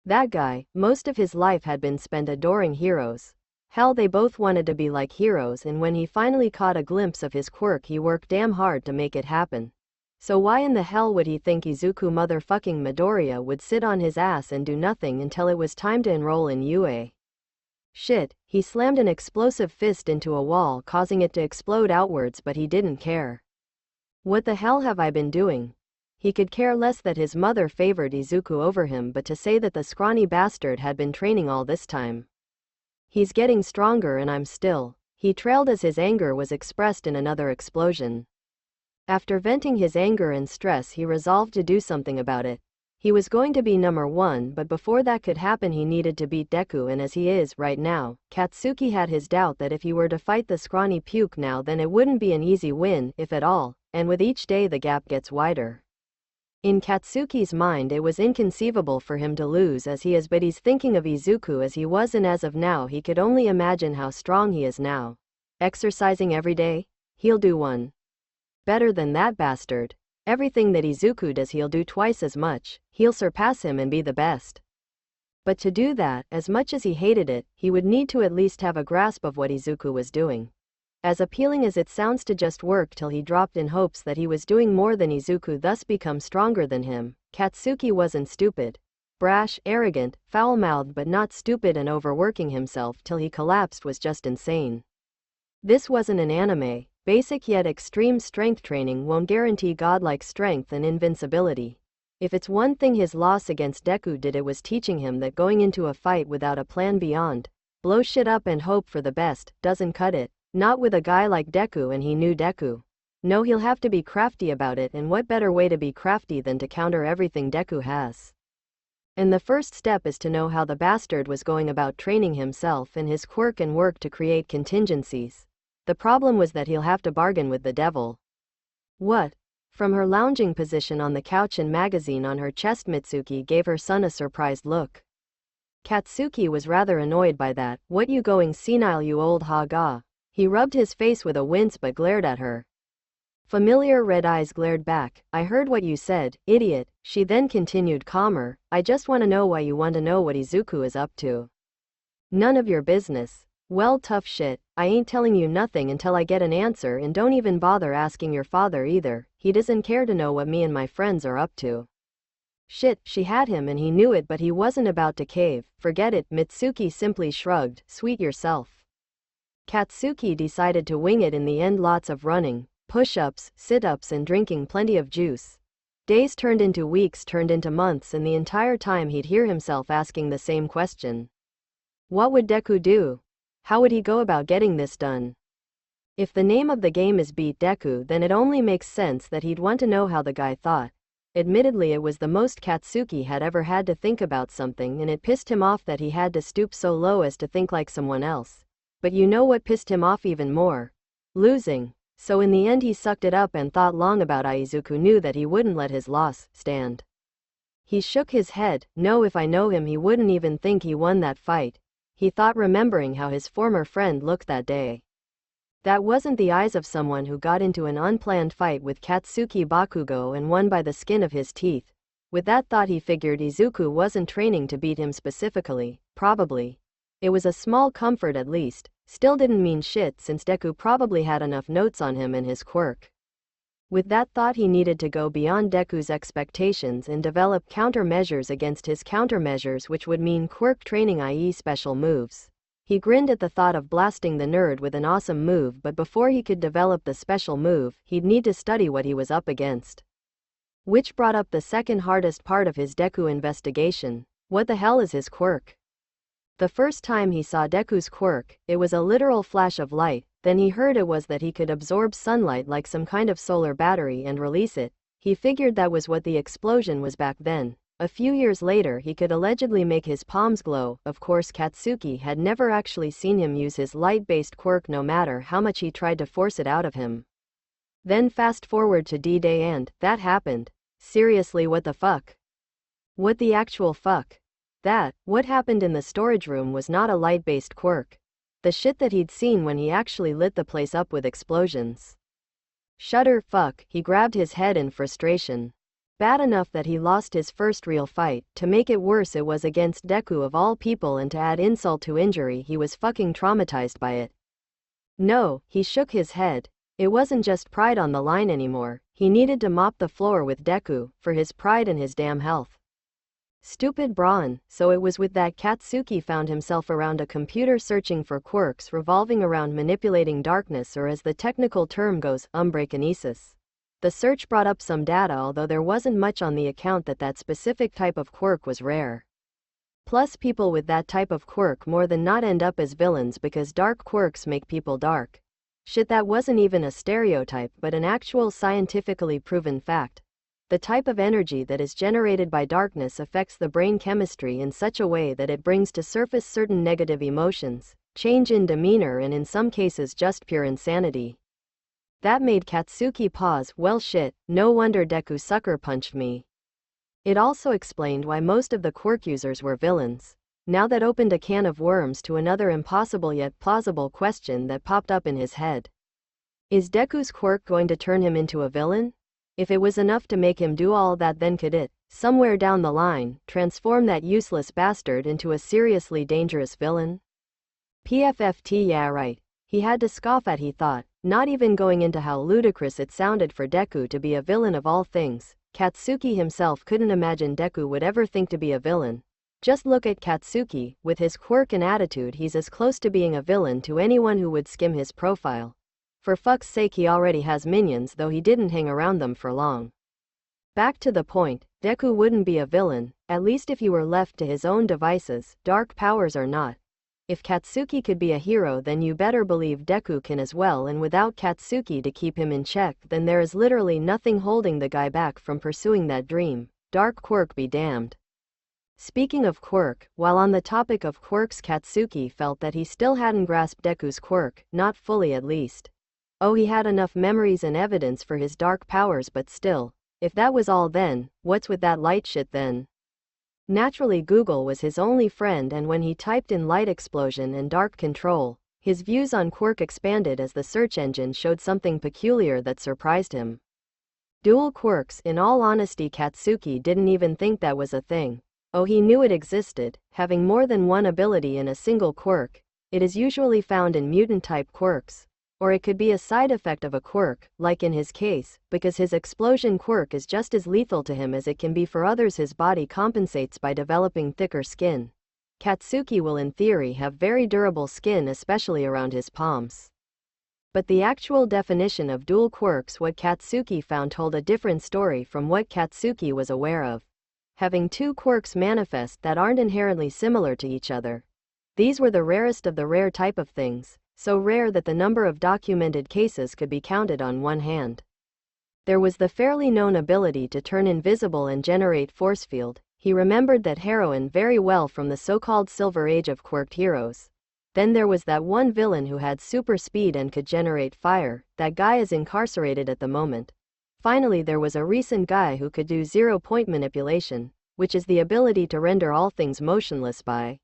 That guy, most of his life had been spent adoring heroes. Hell, they both wanted to be like heroes, and when he finally caught a glimpse of his quirk, he worked damn hard to make it happen. So why in the hell would he think Izuku motherfucking Midoriya would sit on his ass and do nothing until it was time to enroll in UA? Shit, he slammed an explosive fist into a wall, causing it to explode outwards, but he didn't care. What the hell have I been doing? He could care less that his mother favored Izuku over him, but to say that the scrawny bastard had been training all this time. He's getting stronger and I'm still. He trailed as his anger was expressed in another explosion. After venting his anger and stress, he resolved to do something about it. He was going to be number one, but before that could happen he needed to beat Deku, and as he is right now, Katsuki had his doubt that if he were to fight the scrawny puke now, then it wouldn't be an easy win, if at all, and with each day the gap gets wider. In Katsuki's mind it was inconceivable for him to lose as he is, but he's thinking of Izuku as he was, and as of now he could only imagine how strong he is now. Exercising every day? He'll do one better than that bastard. Everything that Izuku does he'll do twice as much. He'll surpass him and be the best. But to do that, as much as he hated it, he would need to at least have a grasp of what Izuku was doing. As appealing as it sounds to just work till he dropped in hopes that he was doing more than Izuku, thus become stronger than him, Katsuki wasn't stupid. Brash, arrogant, foul-mouthed, but not stupid, and overworking himself till he collapsed was just insane. This wasn't an anime. Basic yet extreme strength training won't guarantee godlike strength and invincibility. If it's one thing his loss against Deku did, it was teaching him that going into a fight without a plan beyond blow shit up and hope for the best doesn't cut it. Not with a guy like Deku, and he knew Deku. No, he'll have to be crafty about it, and what better way to be crafty than to counter everything Deku has? And the first step is to know how the bastard was going about training himself and his quirk and work to create contingencies. The problem was that he'll have to bargain with the devil. What? From her lounging position on the couch and magazine on her chest, Mitsuki gave her son a surprised look. Katsuki was rather annoyed by that. "What, you going senile, you old haga?" He rubbed his face with a wince but glared at her. Familiar red eyes glared back. "I heard what you said, idiot." She then continued calmer. "I just want to know why you want to know what Izuku is up to." "None of your business." "Well, tough shit. I ain't telling you nothing until I get an answer, and don't even bother asking your father either. He doesn't care to know what me and my friends are up to." Shit, she had him and he knew it, but he wasn't about to cave. Forget it, Mitsuki simply shrugged. Sweet yourself. Katsuki decided to wing it in the end. Lots of running, push-ups, sit-ups and drinking plenty of juice. Days turned into weeks, turned into months, and the entire time he'd hear himself asking the same question. What would Deku do? How would he go about getting this done? If the name of the game is Beat Deku, then it only makes sense that he'd want to know how the guy thought. Admittedly, it was the most Katsuki had ever had to think about something, and it pissed him off that he had to stoop so low as to think like someone else. But you know what pissed him off even more? Losing. So in the end he sucked it up and thought long about Izuku. Knew that he wouldn't let his loss stand. He shook his head. No, if I know him, he wouldn't even think he won that fight. He thought, remembering how his former friend looked that day. That wasn't the eyes of someone who got into an unplanned fight with Katsuki Bakugo and won by the skin of his teeth. With that thought, he figured Izuku wasn't training to beat him specifically. Probably. It was a small comfort at least. Still didn't mean shit, since Deku probably had enough notes on him and his quirk. With that thought, he needed to go beyond Deku's expectations and develop countermeasures against his countermeasures, which would mean quirk training, i.e. special moves. He grinned at the thought of blasting the nerd with an awesome move, but before he could develop the special move, he'd need to study what he was up against. Which brought up the second hardest part of his Deku investigation. What the hell is his quirk? The first time he saw Deku's quirk, it was a literal flash of light. Then he heard it was that he could absorb sunlight like some kind of solar battery and release it. He figured that was what the explosion was back then. A few years later, he could allegedly make his palms glow. Of course, Katsuki had never actually seen him use his light-based quirk, no matter how much he tried to force it out of him. Then fast forward to D-Day and that happened. Seriously, what the fuck? What the actual fuck? What happened in the storage room was not a light-based quirk. The shit that he'd seen when he actually lit the place up with explosions. Shudder, fuck, he grabbed his head in frustration. Bad enough that he lost his first real fight. To make it worse, it was against Deku of all people, and to add insult to injury, he was fucking traumatized by it. No, he shook his head. It wasn't just pride on the line anymore. He needed to mop the floor with Deku, for his pride and his damn health. Stupid brawn. So it was with that Katsuki found himself around a computer searching for quirks revolving around manipulating darkness, or as the technical term goes, umbrakinesis. The search brought up some data, although there wasn't much on the account that specific type of quirk was rare. Plus, people with that type of quirk more than not end up as villains because dark quirks make people dark. Shit, that wasn't even a stereotype but an actual scientifically proven fact. The type of energy that is generated by darkness affects the brain chemistry in such a way that it brings to surface certain negative emotions, change in demeanor, and in some cases just pure insanity. That made Katsuki pause. Well shit, no wonder Deku sucker punched me. It also explained why most of the quirk users were villains. Now that opened a can of worms to another impossible yet plausible question that popped up in his head. Is Deku's quirk going to turn him into a villain? If it was enough to make him do all that, then could it, somewhere down the line, transform that useless bastard into a seriously dangerous villain? PFFT, yeah right. He had to scoff at, he thought, not even going into how ludicrous it sounded for Deku to be a villain of all things. Katsuki himself couldn't imagine Deku would ever think to be a villain. Just look at Katsuki, with his quirk and attitude, he's as close to being a villain to anyone who would skim his profile. For fuck's sake, he already has minions, though he didn't hang around them for long. Back to the point, Deku wouldn't be a villain, at least if he were left to his own devices, dark powers or not. If Katsuki could be a hero, then you better believe Deku can as well, and without Katsuki to keep him in check, then there is literally nothing holding the guy back from pursuing that dream. Dark quirk be damned. Speaking of quirk, while on the topic of quirks, Katsuki felt that he still hadn't grasped Deku's quirk, not fully at least. Oh, he had enough memories and evidence for his dark powers, but still, if that was all, then what's with that light shit then? Naturally, Google was his only friend, and when he typed in light explosion and dark control, his views on quirk expanded as the search engine showed something peculiar that surprised him. Dual quirks. In all honesty, Katsuki didn't even think that was a thing. Oh, he knew it existed, having more than one ability in a single quirk. It is usually found in mutant-type quirks, Or it could be a side effect of a quirk, like in his case, because his explosion quirk is just as lethal to him as it can be for others. His body compensates by developing thicker skin. Katsuki will in theory have very durable skin, especially around his palms. But the actual definition of dual quirks, what Katsuki found, told a different story from what Katsuki was aware of. Having two quirks manifest that aren't inherently similar to each other. These were the rarest of the rare type of things, so rare that the number of documented cases could be counted on one hand. There was the fairly known ability to turn invisible and generate force field. He remembered that heroine very well from the so-called Silver Age of quirked heroes. Then there was that one villain who had super speed and could generate fire. That guy is incarcerated at the moment. Finally, there was a recent guy who could do 0-point manipulation, which is the ability to render all things motionless by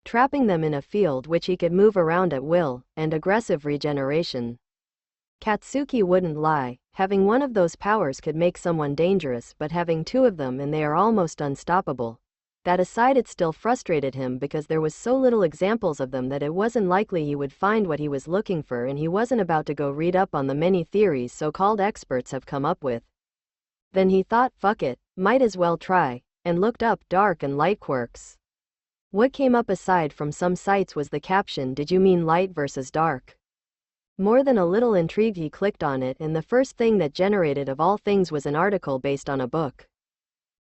trapping them in a field which he could move around at will, and aggressive regeneration. Katsuki wouldn't lie, having one of those powers could make someone dangerous, but having two of them and they are almost unstoppable. That aside, it still frustrated him because there was so little examples of them that it wasn't likely he would find what he was looking for, and he wasn't about to go read up on the many theories so-called experts have come up with. Then he thought, fuck it, might as well try, and looked up dark and light quirks. What came up aside from some sites was the caption, "Did you mean light versus dark?" More than a little intrigued, he clicked on it, and the first thing that generated of all things was an article based on a book.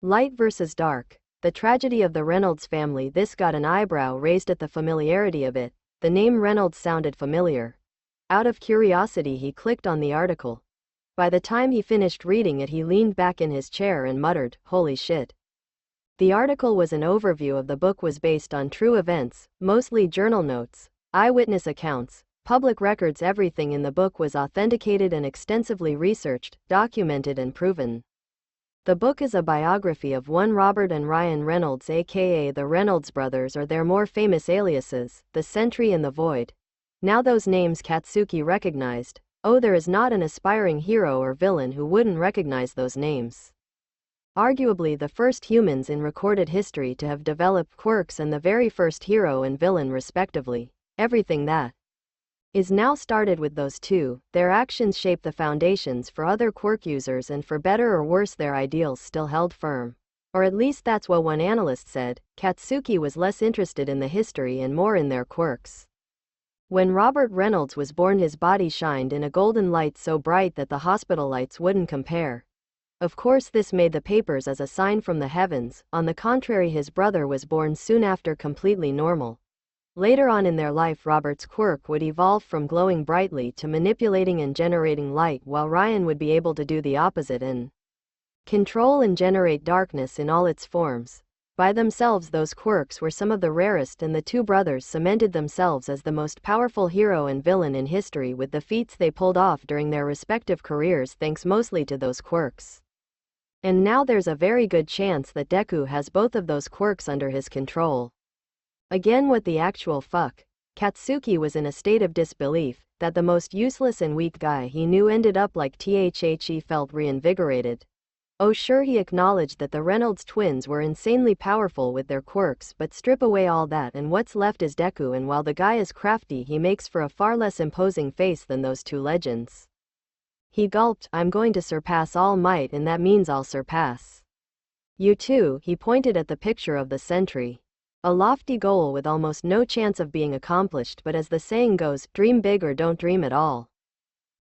Light versus Dark, The Tragedy of the Reynolds Family. This got an eyebrow raised at the familiarity of it. The name Reynolds sounded familiar. Out of curiosity, he clicked on the article. By the time he finished reading it, he leaned back in his chair and muttered, "Holy shit." The article was an overview of the book, was based on true events, mostly journal notes, eyewitness accounts, public records. Everything in the book was authenticated and extensively researched, documented and proven. The book is a biography of one Robert and Ryan Reynolds, aka the Reynolds brothers, or their more famous aliases, the Sentry and the Void. Now those names Katsuki recognized. Oh, there is not an aspiring hero or villain who wouldn't recognize those names. Arguably the first humans in recorded history to have developed quirks, and the very first hero and villain respectively. Everything that is now started with those two. Their actions shape the foundations for other quirk users, and for better or worse their ideals still held firm. Or at least that's what one analyst said. Katsuki was less interested in the history and more in their quirks. When Robert Reynolds was born, his body shined in a golden light so bright that the hospital lights wouldn't compare. Of course, this made the papers as a sign from the heavens. On the contrary, his brother was born soon after, completely normal. Later on in their life, Robert's quirk would evolve from glowing brightly to manipulating and generating light, while Ryan would be able to do the opposite and control and generate darkness in all its forms. By themselves, those quirks were some of the rarest, and the two brothers cemented themselves as the most powerful hero and villain in history with the feats they pulled off during their respective careers, thanks mostly to those quirks. And now there's a very good chance that Deku has both of those quirks under his control. Again, what the actual fuck? Katsuki was in a state of disbelief that the most useless and weak guy he knew ended up like THH. He felt reinvigorated. Oh sure, he acknowledged that the Reynolds twins were insanely powerful with their quirks, but strip away all that and what's left is Deku, and while the guy is crafty, he makes for a far less imposing face than those two legends. He gulped. "I'm going to surpass All Might, and that means I'll surpass you too." He pointed at the picture of the Sentry. A lofty goal with almost no chance of being accomplished, but as the saying goes, dream big or don't dream at all.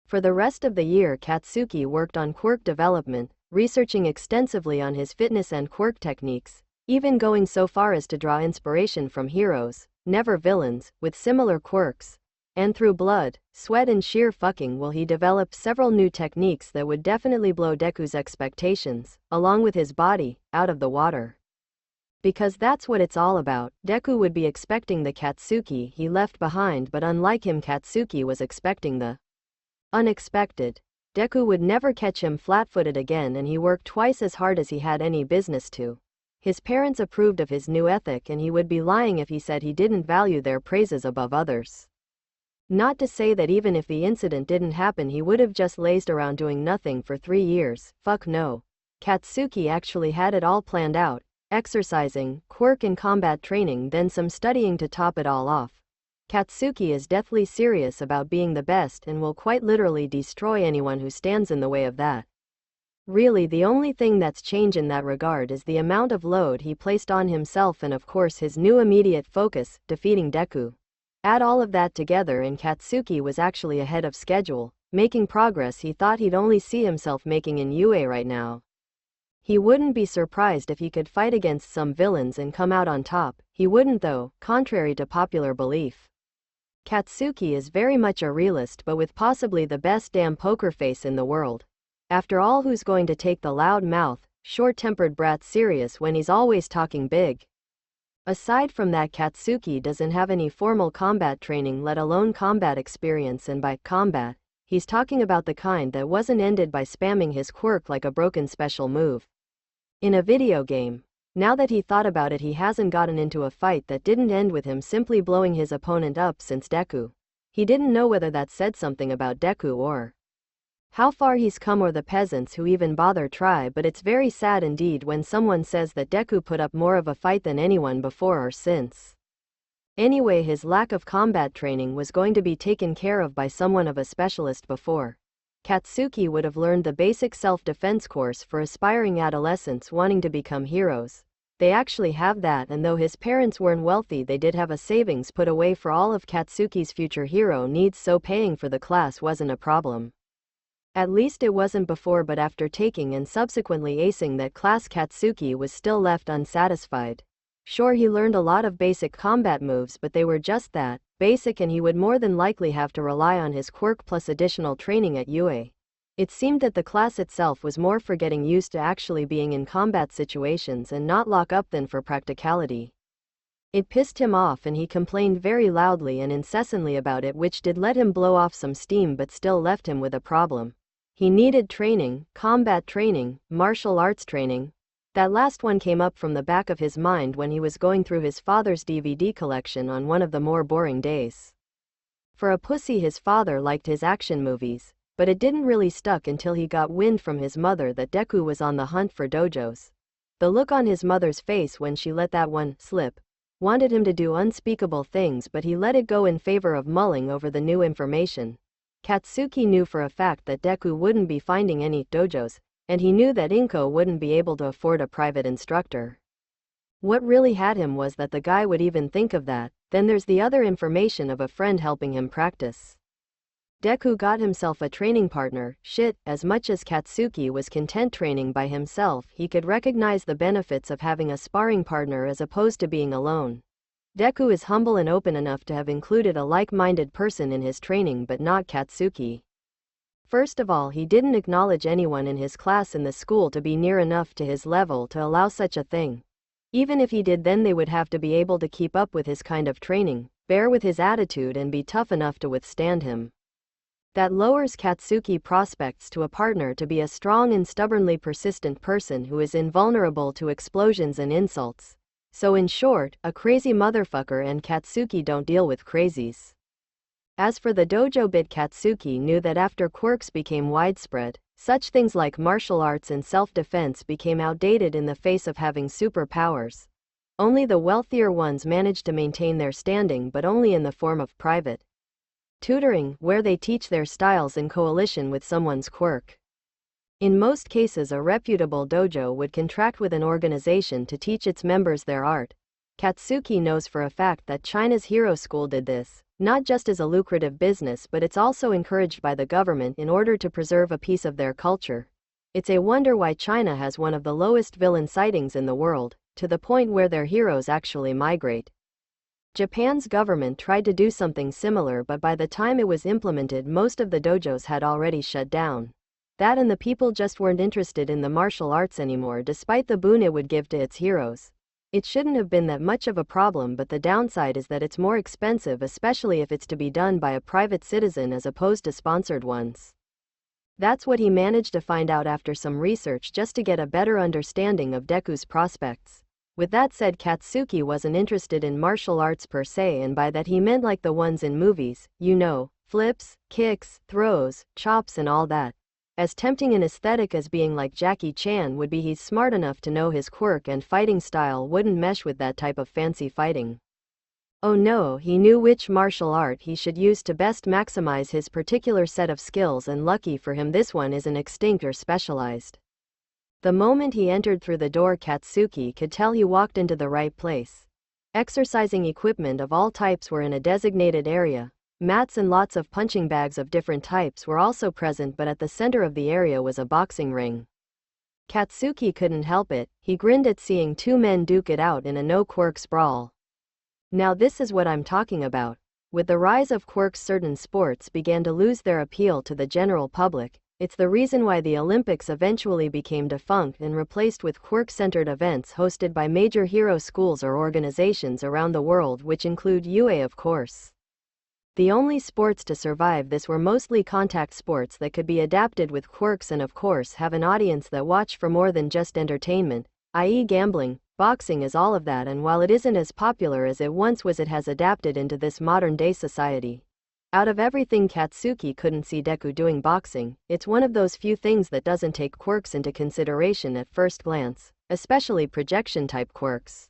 For the rest of the year, Katsuki worked on quirk development, researching extensively on his fitness and quirk techniques, even going so far as to draw inspiration from heroes, never villains, with similar quirks. And through blood, sweat and sheer fucking will he developed several new techniques that would definitely blow Deku's expectations, along with his body, out of the water. Because that's what it's all about. Deku would be expecting the Katsuki he left behind, but unlike him, Katsuki was expecting the unexpected. Deku would never catch him flat-footed again, and he worked twice as hard as he had any business to. His parents approved of his new ethic, and he would be lying if he said he didn't value their praises above others. Not to say that even if the incident didn't happen, he would have just lazed around doing nothing for 3 years. Fuck no. Katsuki actually had it all planned out. Exercising, quirk and combat training, then some studying to top it all off. Katsuki is deathly serious about being the best and will quite literally destroy anyone who stands in the way of that. Really, the only thing that's changed in that regard is the amount of load he placed on himself and of course his new immediate focus, defeating Deku. Add all of that together and Katsuki was actually ahead of schedule, making progress he thought he'd only see himself making in UA right now. He wouldn't be surprised if he could fight against some villains and come out on top. He wouldn't though, contrary to popular belief. Katsuki is very much a realist but with possibly the best damn poker face in the world. After all, who's going to take the loud mouth, short-tempered brat serious when he's always talking big? Aside from that, Katsuki doesn't have any formal combat training, let alone combat experience, and by combat, he's talking about the kind that wasn't ended by spamming his quirk like a broken special move in a video game. Now that he thought about it, he hasn't gotten into a fight that didn't end with him simply blowing his opponent up since Deku. He didn't know whether that said something about Deku or how far he's come or the peasants who even bother try, but it's very sad indeed when someone says that Deku put up more of a fight than anyone before or since. Anyway, his lack of combat training was going to be taken care of by someone of a specialist before. Katsuki would have learned the basic self-defense course for aspiring adolescents wanting to become heroes. They actually have that, and though his parents weren't wealthy, they did have a savings put away for all of Katsuki's future hero needs, so paying for the class wasn't a problem. At least it wasn't before, but after taking and subsequently acing that class, Katsuki was still left unsatisfied. Sure, he learned a lot of basic combat moves, but they were just that, basic, and he would more than likely have to rely on his quirk plus additional training at UA. It seemed that the class itself was more for getting used to actually being in combat situations and not lock up than for practicality. It pissed him off and he complained very loudly and incessantly about it, which did let him blow off some steam but still left him with a problem. He needed training, combat training, martial arts training. That last one came up from the back of his mind when he was going through his father's DVD collection on one of the more boring days. For a pussy, his father liked his action movies, but it didn't really stuck until he got wind from his mother that Deku was on the hunt for dojos. The look on his mother's face when she let that one slip wanted him to do unspeakable things, but he let it go in favor of mulling over the new information. Katsuki knew for a fact that Deku wouldn't be finding any dojos, and he knew that Inko wouldn't be able to afford a private instructor. What really had him was that the guy would even think of that. Then there's the other information of a friend helping him practice. Deku got himself a training partner. Shit, as much as Katsuki was content training by himself, he could recognize the benefits of having a sparring partner as opposed to being alone. Deku is humble and open enough to have included a like-minded person in his training, but not Katsuki. First of all, he didn't acknowledge anyone in his class in the school to be near enough to his level to allow such a thing. Even if he did, then they would have to be able to keep up with his kind of training, bear with his attitude, and be tough enough to withstand him. That lowers Katsuki prospects to a partner to be a strong and stubbornly persistent person who is invulnerable to explosions and insults. So in short, a crazy motherfucker, and Katsuki don't deal with crazies. As for the dojo bit, Katsuki knew that after quirks became widespread, such things like martial arts and self-defense became outdated in the face of having superpowers. Only the wealthier ones managed to maintain their standing, but only in the form of private tutoring, where they teach their styles in coalition with someone's quirk. In most cases, a reputable dojo would contract with an organization to teach its members their art. Katsuki knows for a fact that China's Hero School did this, not just as a lucrative business, but it's also encouraged by the government in order to preserve a piece of their culture. It's a wonder why China has one of the lowest villain sightings in the world, to the point where their heroes actually migrate. Japan's government tried to do something similar, but by the time it was implemented, most of the dojos had already shut down. That and the people just weren't interested in the martial arts anymore, despite the boon it would give to its heroes. It shouldn't have been that much of a problem, but the downside is that it's more expensive, especially if it's to be done by a private citizen as opposed to sponsored ones. That's what he managed to find out after some research, just to get a better understanding of Deku's prospects. With that said, Katsuki wasn't interested in martial arts per se, and by that he meant like the ones in movies, you know, flips, kicks, throws, chops and all that. As tempting an aesthetic as being like Jackie Chan would be, he's smart enough to know his quirk and fighting style wouldn't mesh with that type of fancy fighting. Oh no, he knew which martial art he should use to best maximize his particular set of skills, and lucky for him this one isn't extinct or specialized. The moment he entered through the door, Katsuki could tell he walked into the right place. Exercising equipment of all types were in a designated area. Mats and lots of punching bags of different types were also present, but at the center of the area was a boxing ring. Katsuki couldn't help it, he grinned at seeing two men duke it out in a no-quirks brawl. Now this is what I'm talking about. With the rise of quirks, certain sports began to lose their appeal to the general public. It's the reason why the Olympics eventually became defunct and replaced with quirk-centered events hosted by major hero schools or organizations around the world, which include UA, of course. The only sports to survive this were mostly contact sports that could be adapted with quirks and of course have an audience that watch for more than just entertainment, i.e. gambling. Boxing is all of that, and while it isn't as popular as it once was, it has adapted into this modern-day society. Out of everything, Katsuki couldn't see Deku doing boxing. It's one of those few things that doesn't take quirks into consideration at first glance, especially projection-type quirks.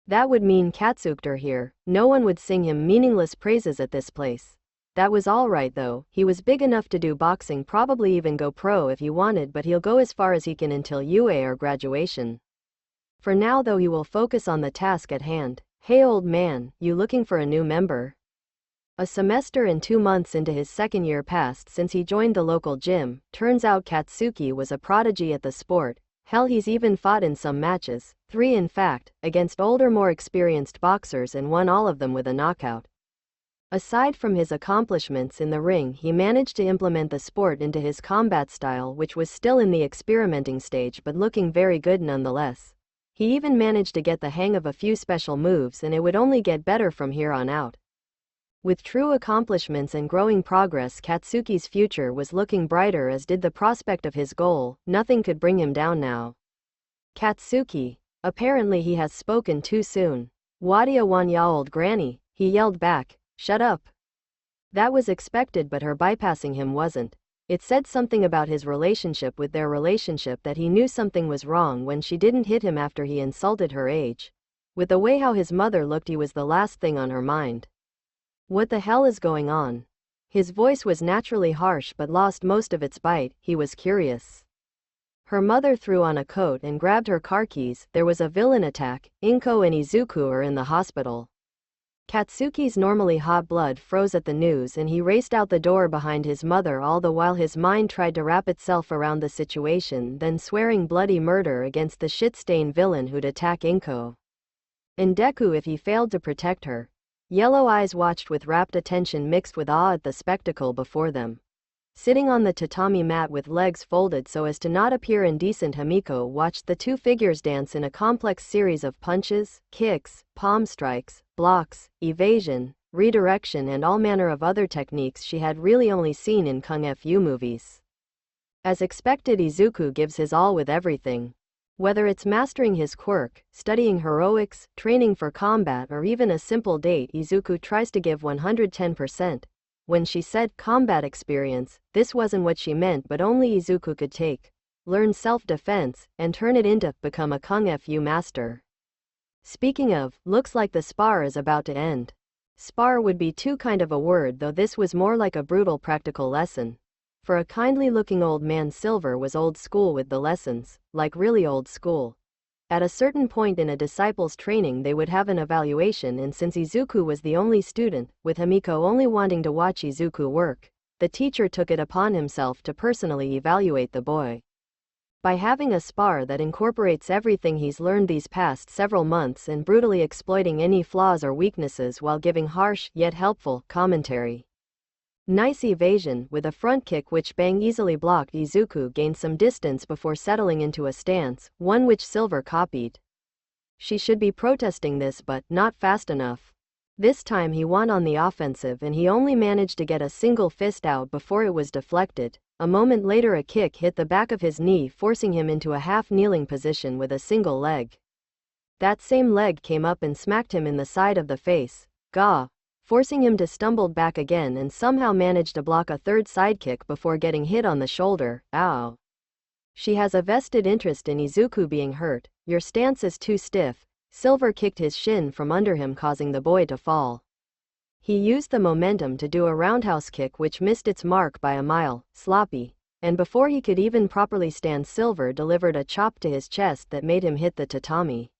That would mean Katsuki here, no one would sing him meaningless praises at this place. That was alright though, he was big enough to do boxing, probably even go pro if he wanted, but he'll go as far as he can until UA or graduation. For now though, he will focus on the task at hand. Hey old man, you looking for a new member? A semester and 2 months into his second year passed since he joined the local gym. Turns out Katsuki was a prodigy at the sport. Hell, he's even fought in some matches, 3 in fact, against older, more experienced boxers and won all of them with a knockout. Aside from his accomplishments in the ring, he managed to implement the sport into his combat style, which was still in the experimenting stage but looking very good nonetheless. He even managed to get the hang of a few special moves, and it would only get better from here on out. With true accomplishments and growing progress, Katsuki's future was looking brighter, as did the prospect of his goal. Nothing could bring him down now. Katsuki. Apparently he has spoken too soon. Wadia wanya old granny, he yelled back. Shut up. That was expected, but her bypassing him wasn't. It said something about his relationship with their relationship, that he knew something was wrong when she didn't hit him after he insulted her age. With the way how his mother looked, he was the last thing on her mind. What the hell is going on? His voice was naturally harsh but lost most of its bite. He was curious. Her mother threw on a coat and grabbed her car keys. There was a villain attack. Inko and Izuku are in the hospital. Katsuki's normally hot blood froze at the news, and he raced out the door behind his mother, all the while his mind tried to wrap itself around the situation, then swearing bloody murder against the shit-stained villain who'd attack Inko and Deku if he failed to protect her. Yellow eyes watched with rapt attention mixed with awe at the spectacle before them. Sitting on the tatami mat with legs folded so as to not appear indecent, Hamiko watched the two figures dance in a complex series of punches, kicks, palm strikes, blocks, evasion, redirection and all manner of other techniques she had really only seen in kung fu movies. As expected, Izuku gives his all with everything. Whether it's mastering his quirk, studying heroics, training for combat, or even a simple date, Izuku tries to give 110%. When she said combat experience, this wasn't what she meant, but only Izuku could take. Learn self-defense, and turn it into become a kung fu master. Speaking of, looks like the spar is about to end. Spar would be too kind of a word, though this was more like a brutal practical lesson. For a kindly-looking old man, Silver was old school with the lessons, like really old school. At a certain point in a disciple's training they would have an evaluation, and since Izuku was the only student, with Hamiko only wanting to watch Izuku work, the teacher took it upon himself to personally evaluate the boy. By having a spar that incorporates everything he's learned these past several months and brutally exploiting any flaws or weaknesses while giving harsh, yet helpful, commentary. Nice evasion, with a front kick which Bang easily blocked. Izuku gained some distance before settling into a stance, one which Silver copied. She should be protesting this, but not fast enough. This time he won on the offensive, and he only managed to get a single fist out before it was deflected. A moment later a kick hit the back of his knee, forcing him into a half-kneeling position with a single leg. That same leg came up and smacked him in the side of the face. Gah! Forcing him to stumble back again and somehow managed to block a third sidekick before getting hit on the shoulder. Ow. She has a vested interest in Izuku being hurt. Your stance is too stiff. Silver kicked his shin from under him, causing the boy to fall. He used the momentum to do a roundhouse kick which missed its mark by a mile, sloppy, and before he could even properly stand, Silver delivered a chop to his chest that made him hit the tatami.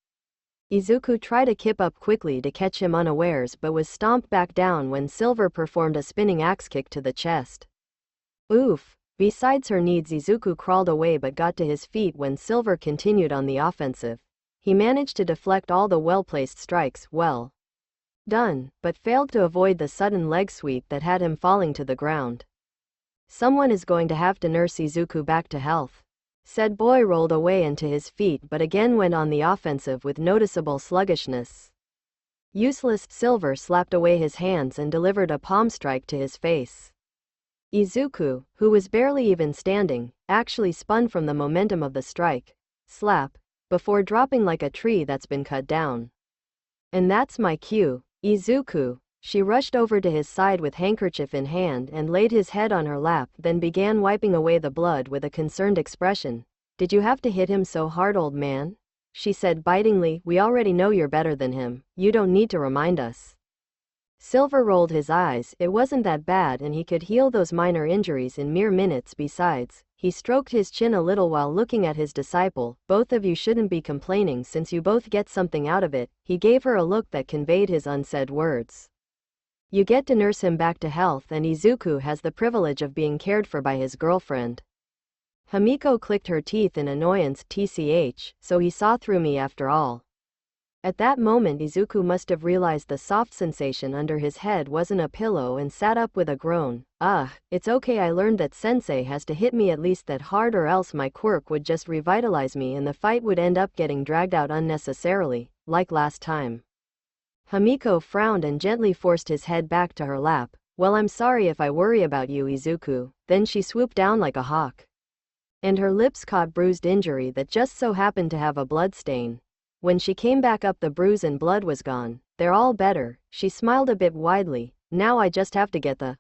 Izuku tried to kip up quickly to catch him unawares but was stomped back down when Silver performed a spinning axe kick to the chest. Oof! Besides her needs, Izuku crawled away but got to his feet when Silver continued on the offensive. He managed to deflect all the well-placed strikes, well done, but failed to avoid the sudden leg sweep that had him falling to the ground. Someone is going to have to nurse Izuku back to health. Said boy rolled away into his feet but again went on the offensive with noticeable sluggishness. Useless. Silver slapped away his hands and delivered a palm strike to his face. Izuku, who was barely even standing, actually spun from the momentum of the strike. Slap. Before dropping like a tree that's been cut down. And that's my cue, Izuku. She rushed over to his side with handkerchief in hand and laid his head on her lap, then began wiping away the blood with a concerned expression. Did you have to hit him so hard, old man? She said bitingly. We already know you're better than him, you don't need to remind us. Silver rolled his eyes. It wasn't that bad and he could heal those minor injuries in mere minutes. Besides, he stroked his chin a little while looking at his disciple. Both of you shouldn't be complaining since you both get something out of it. He gave her a look that conveyed his unsaid words. You get to nurse him back to health and Izuku has the privilege of being cared for by his girlfriend. Hamiko clicked her teeth in annoyance. TCH, so he saw through me after all. At that moment Izuku must have realized the soft sensation under his head wasn't a pillow and sat up with a groan. It's okay, I learned that sensei has to hit me at least that hard or else my quirk would just revitalize me and the fight would end up getting dragged out unnecessarily, like last time. Hamiko frowned and gently forced his head back to her lap. Well, I'm sorry if I worry about you, Izuku. Then she swooped down like a hawk. And her lips caught bruised injury that just so happened to have a blood stain. When she came back up, the bruise and blood was gone. They're all better. She smiled a bit widely. Now I just have to get the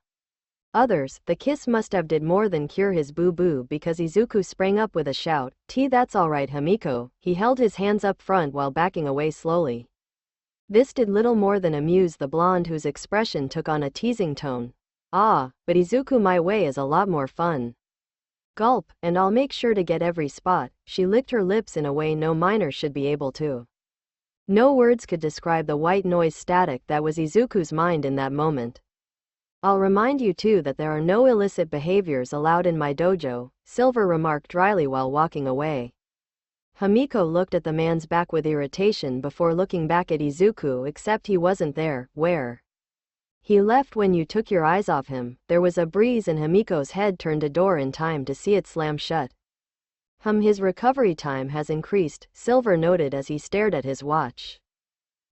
others. The kiss must have did more than cure his boo-boo because Izuku sprang up with a shout. That's alright, Hamiko. He held his hands up front while backing away slowly. This did little more than amuse the blonde, whose expression took on a teasing tone. But Izuku, my way is a lot more fun. Gulp, and I'll make sure to get every spot. She licked her lips in a way no minor should be able to. No words could describe the white noise static that was Izuku's mind in that moment. I'll remind you too that there are no illicit behaviors allowed in my dojo, Silver remarked dryly while walking away. Hamiko looked at the man's back with irritation before looking back at Izuku, except he wasn't there. Where? He left when you took your eyes off him. There was a breeze and Hamiko's head turned a door in time to see it slam shut. His recovery time has increased, Silver noted as he stared at his watch.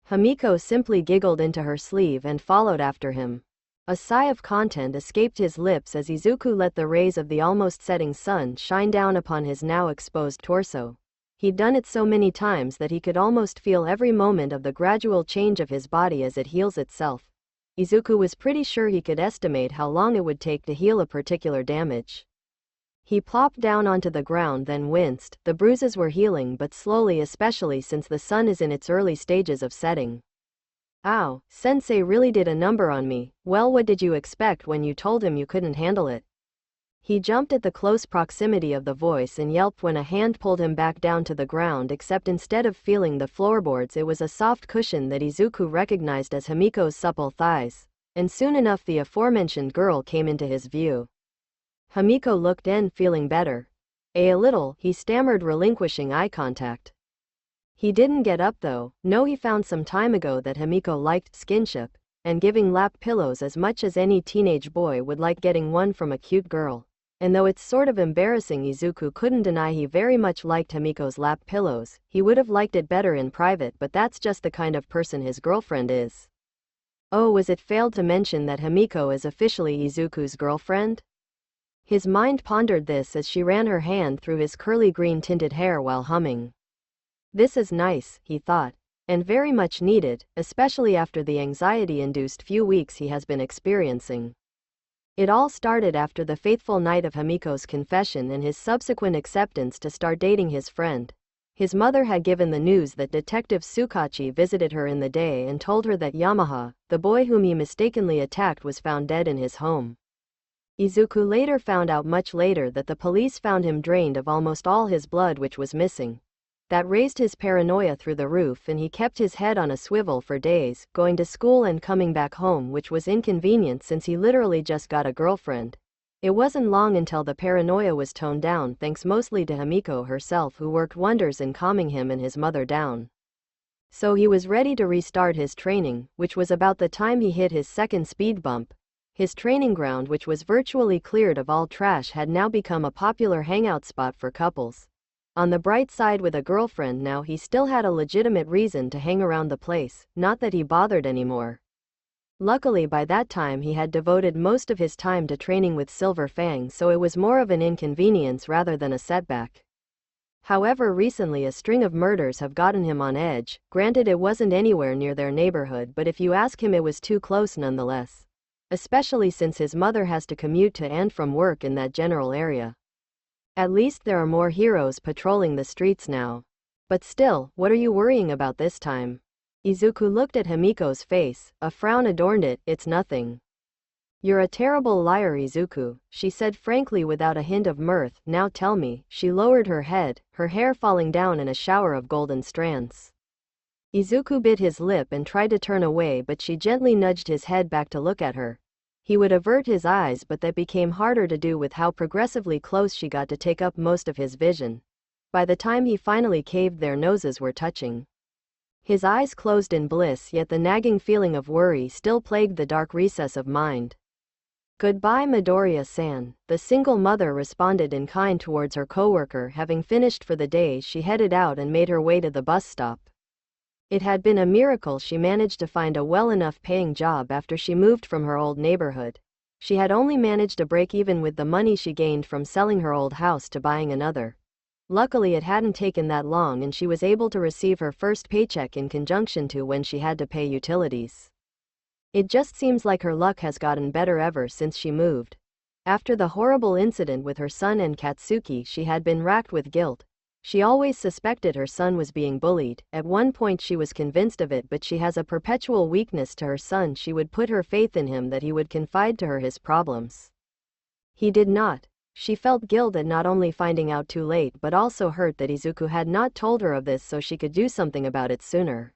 Hamiko simply giggled into her sleeve and followed after him. A sigh of content escaped his lips as Izuku let the rays of the almost setting sun shine down upon his now exposed torso. He'd done it so many times that he could almost feel every moment of the gradual change of his body as it heals itself. Izuku was pretty sure he could estimate how long it would take to heal a particular damage. He plopped down onto the ground, then winced. The bruises were healing but slowly, especially since the sun is in its early stages of setting. Ow, sensei really did a number on me. Well, what did you expect when you told him you couldn't handle it? He jumped at the close proximity of the voice and yelped when a hand pulled him back down to the ground, except instead of feeling the floorboards it was a soft cushion that Izuku recognized as Hamiko's supple thighs, and soon enough the aforementioned girl came into his view. Hamiko looked in, feeling better. A little, he stammered, relinquishing eye contact. He didn't get up though. No, he found some time ago that Hamiko liked skinship and giving lap pillows as much as any teenage boy would like getting one from a cute girl. And though it's sort of embarrassing, Izuku couldn't deny he very much liked Hamiko's lap pillows. He would have liked it better in private, but that's just the kind of person his girlfriend is. Oh, was it failed to mention that Hamiko is officially Izuku's girlfriend? His mind pondered this as she ran her hand through his curly green tinted hair while humming. This is nice, he thought, and very much needed, especially after the anxiety-induced few weeks he has been experiencing. It all started after the fateful night of Hamiko's confession and his subsequent acceptance to start dating his friend. His mother had given the news that Detective Tsukachi visited her in the day and told her that Yamaha, the boy whom he mistakenly attacked, was found dead in his home. Izuku later found out much later that the police found him drained of almost all his blood which was missing. That raised his paranoia through the roof, and he kept his head on a swivel for days, going to school and coming back home, which was inconvenient since he literally just got a girlfriend. It wasn't long until the paranoia was toned down, thanks mostly to Himiko herself, who worked wonders in calming him and his mother down. So he was ready to restart his training, which was about the time he hit his second speed bump. His training ground, which was virtually cleared of all trash, had now become a popular hangout spot for couples. On the bright side, with a girlfriend now, he still had a legitimate reason to hang around the place, not that he bothered anymore. Luckily by that time he had devoted most of his time to training with Silver Fang, so it was more of an inconvenience rather than a setback. However, recently a string of murders have gotten him on edge. Granted, it wasn't anywhere near their neighborhood, but if you ask him, it was too close nonetheless. Especially since his mother has to commute to and from work in that general area. At least there are more heroes patrolling the streets now. But still, what are you worrying about this time? Izuku looked at Himiko's face, a frown adorned it. It's nothing. You're a terrible liar, Izuku, she said frankly without a hint of mirth. Now tell me. She lowered her head, her hair falling down in a shower of golden strands. Izuku bit his lip and tried to turn away, but she gently nudged his head back to look at her. He would avert his eyes, but that became harder to do with how progressively close she got to take up most of his vision. By the time he finally caved, their noses were touching. His eyes closed in bliss, yet the nagging feeling of worry still plagued the dark recess of mind. Goodbye, Midoriya-san, the single mother responded in kind towards her coworker. Having finished for the day, she headed out and made her way to the bus stop. It had been a miracle she managed to find a well enough paying job after she moved from her old neighborhood. She had only managed to break even with the money she gained from selling her old house to buying another. Luckily it hadn't taken that long, and she was able to receive her first paycheck in conjunction to when she had to pay utilities. It just seems like her luck has gotten better ever since she moved. After the horrible incident with her son and Katsuki, she had been racked with guilt. She always suspected her son was being bullied. At one point she was convinced of it, but she has a perpetual weakness to her son. She would put her faith in him that he would confide to her his problems. He did not. She felt guilt at not only finding out too late, but also hurt that Izuku had not told her of this so she could do something about it sooner.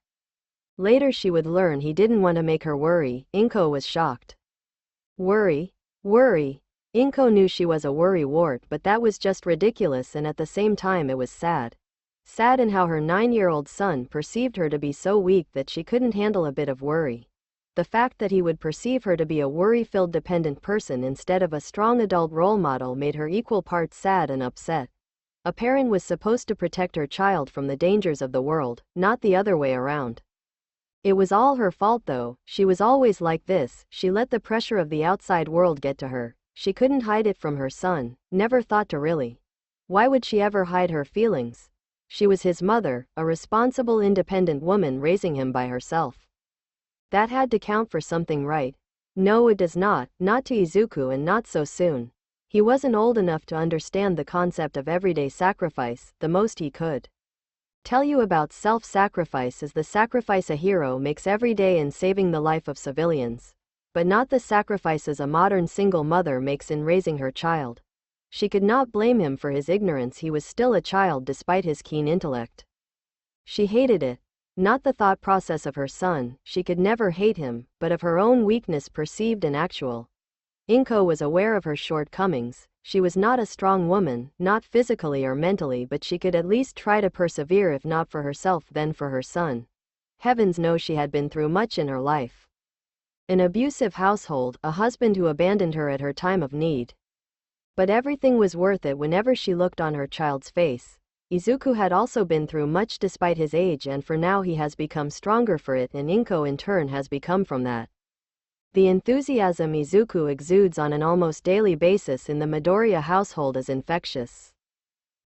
Later she would learn he didn't want to make her worry. Inko was shocked. Worry? Worry? Inko knew she was a worrywart, but that was just ridiculous, and at the same time it was sad. Sad in how her 9-year-old son perceived her to be so weak that she couldn't handle a bit of worry. The fact that he would perceive her to be a worry-filled dependent person instead of a strong adult role model made her equal parts sad and upset. A parent was supposed to protect her child from the dangers of the world, not the other way around. It was all her fault though. She was always like this. She let the pressure of the outside world get to her. She couldn't hide it from her son, never thought to really. Why would she ever hide her feelings? She was his mother, a responsible independent woman raising him by herself. That had to count for something, right? No, it does not to Izuku, and not so soon. He wasn't old enough to understand the concept of everyday sacrifice. The most he could tell you about self-sacrifice is the sacrifice a hero makes every day in saving the life of civilians, but not the sacrifices a modern single mother makes in raising her child. She could not blame him for his ignorance. He was still a child despite his keen intellect. She hated it. Not the thought process of her son, she could never hate him, but of her own weakness, perceived and actual. Inko was aware of her shortcomings. She was not a strong woman, not physically or mentally, but she could at least try to persevere, if not for herself then for her son. Heavens knows she had been through much in her life. An abusive household, a husband who abandoned her at her time of need. But everything was worth it whenever she looked on her child's face. Izuku had also been through much despite his age, and for now he has become stronger for it, and Inko in turn has become from that. The enthusiasm Izuku exudes on an almost daily basis in the Midoriya household is infectious.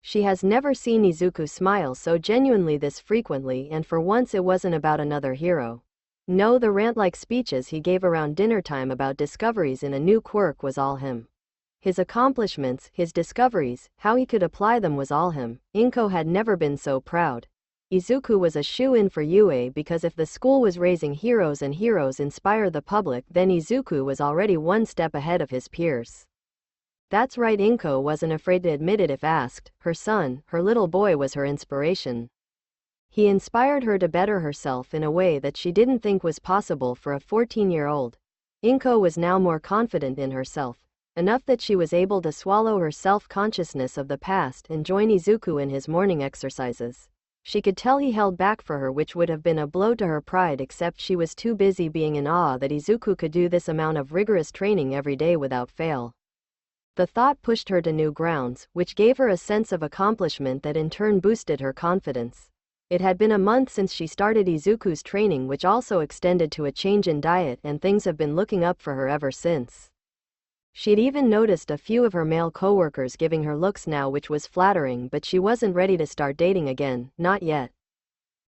She has never seen Izuku smile so genuinely this frequently, and for once it wasn't about another hero. No, the rant-like speeches he gave around dinner time about discoveries in a new quirk was all him. His accomplishments, his discoveries, how he could apply them was all him. Inko had never been so proud. Izuku was a shoo-in for UA because if the school was raising heroes and heroes inspire the public, then Izuku was already one step ahead of his peers. That's right, Inko wasn't afraid to admit it if asked. Her son, her little boy, was her inspiration. He inspired her to better herself in a way that she didn't think was possible for a 14-year-old. Inko was now more confident in herself, enough that she was able to swallow her self-consciousness of the past and join Izuku in his morning exercises. She could tell he held back for her, which would have been a blow to her pride, except she was too busy being in awe that Izuku could do this amount of rigorous training every day without fail. The thought pushed her to new grounds, which gave her a sense of accomplishment that in turn boosted her confidence. It had been a month since she started Izuku's training, which also extended to a change in diet, and things have been looking up for her ever since. She'd even noticed a few of her male coworkers giving her looks now, which was flattering, but she wasn't ready to start dating again, not yet.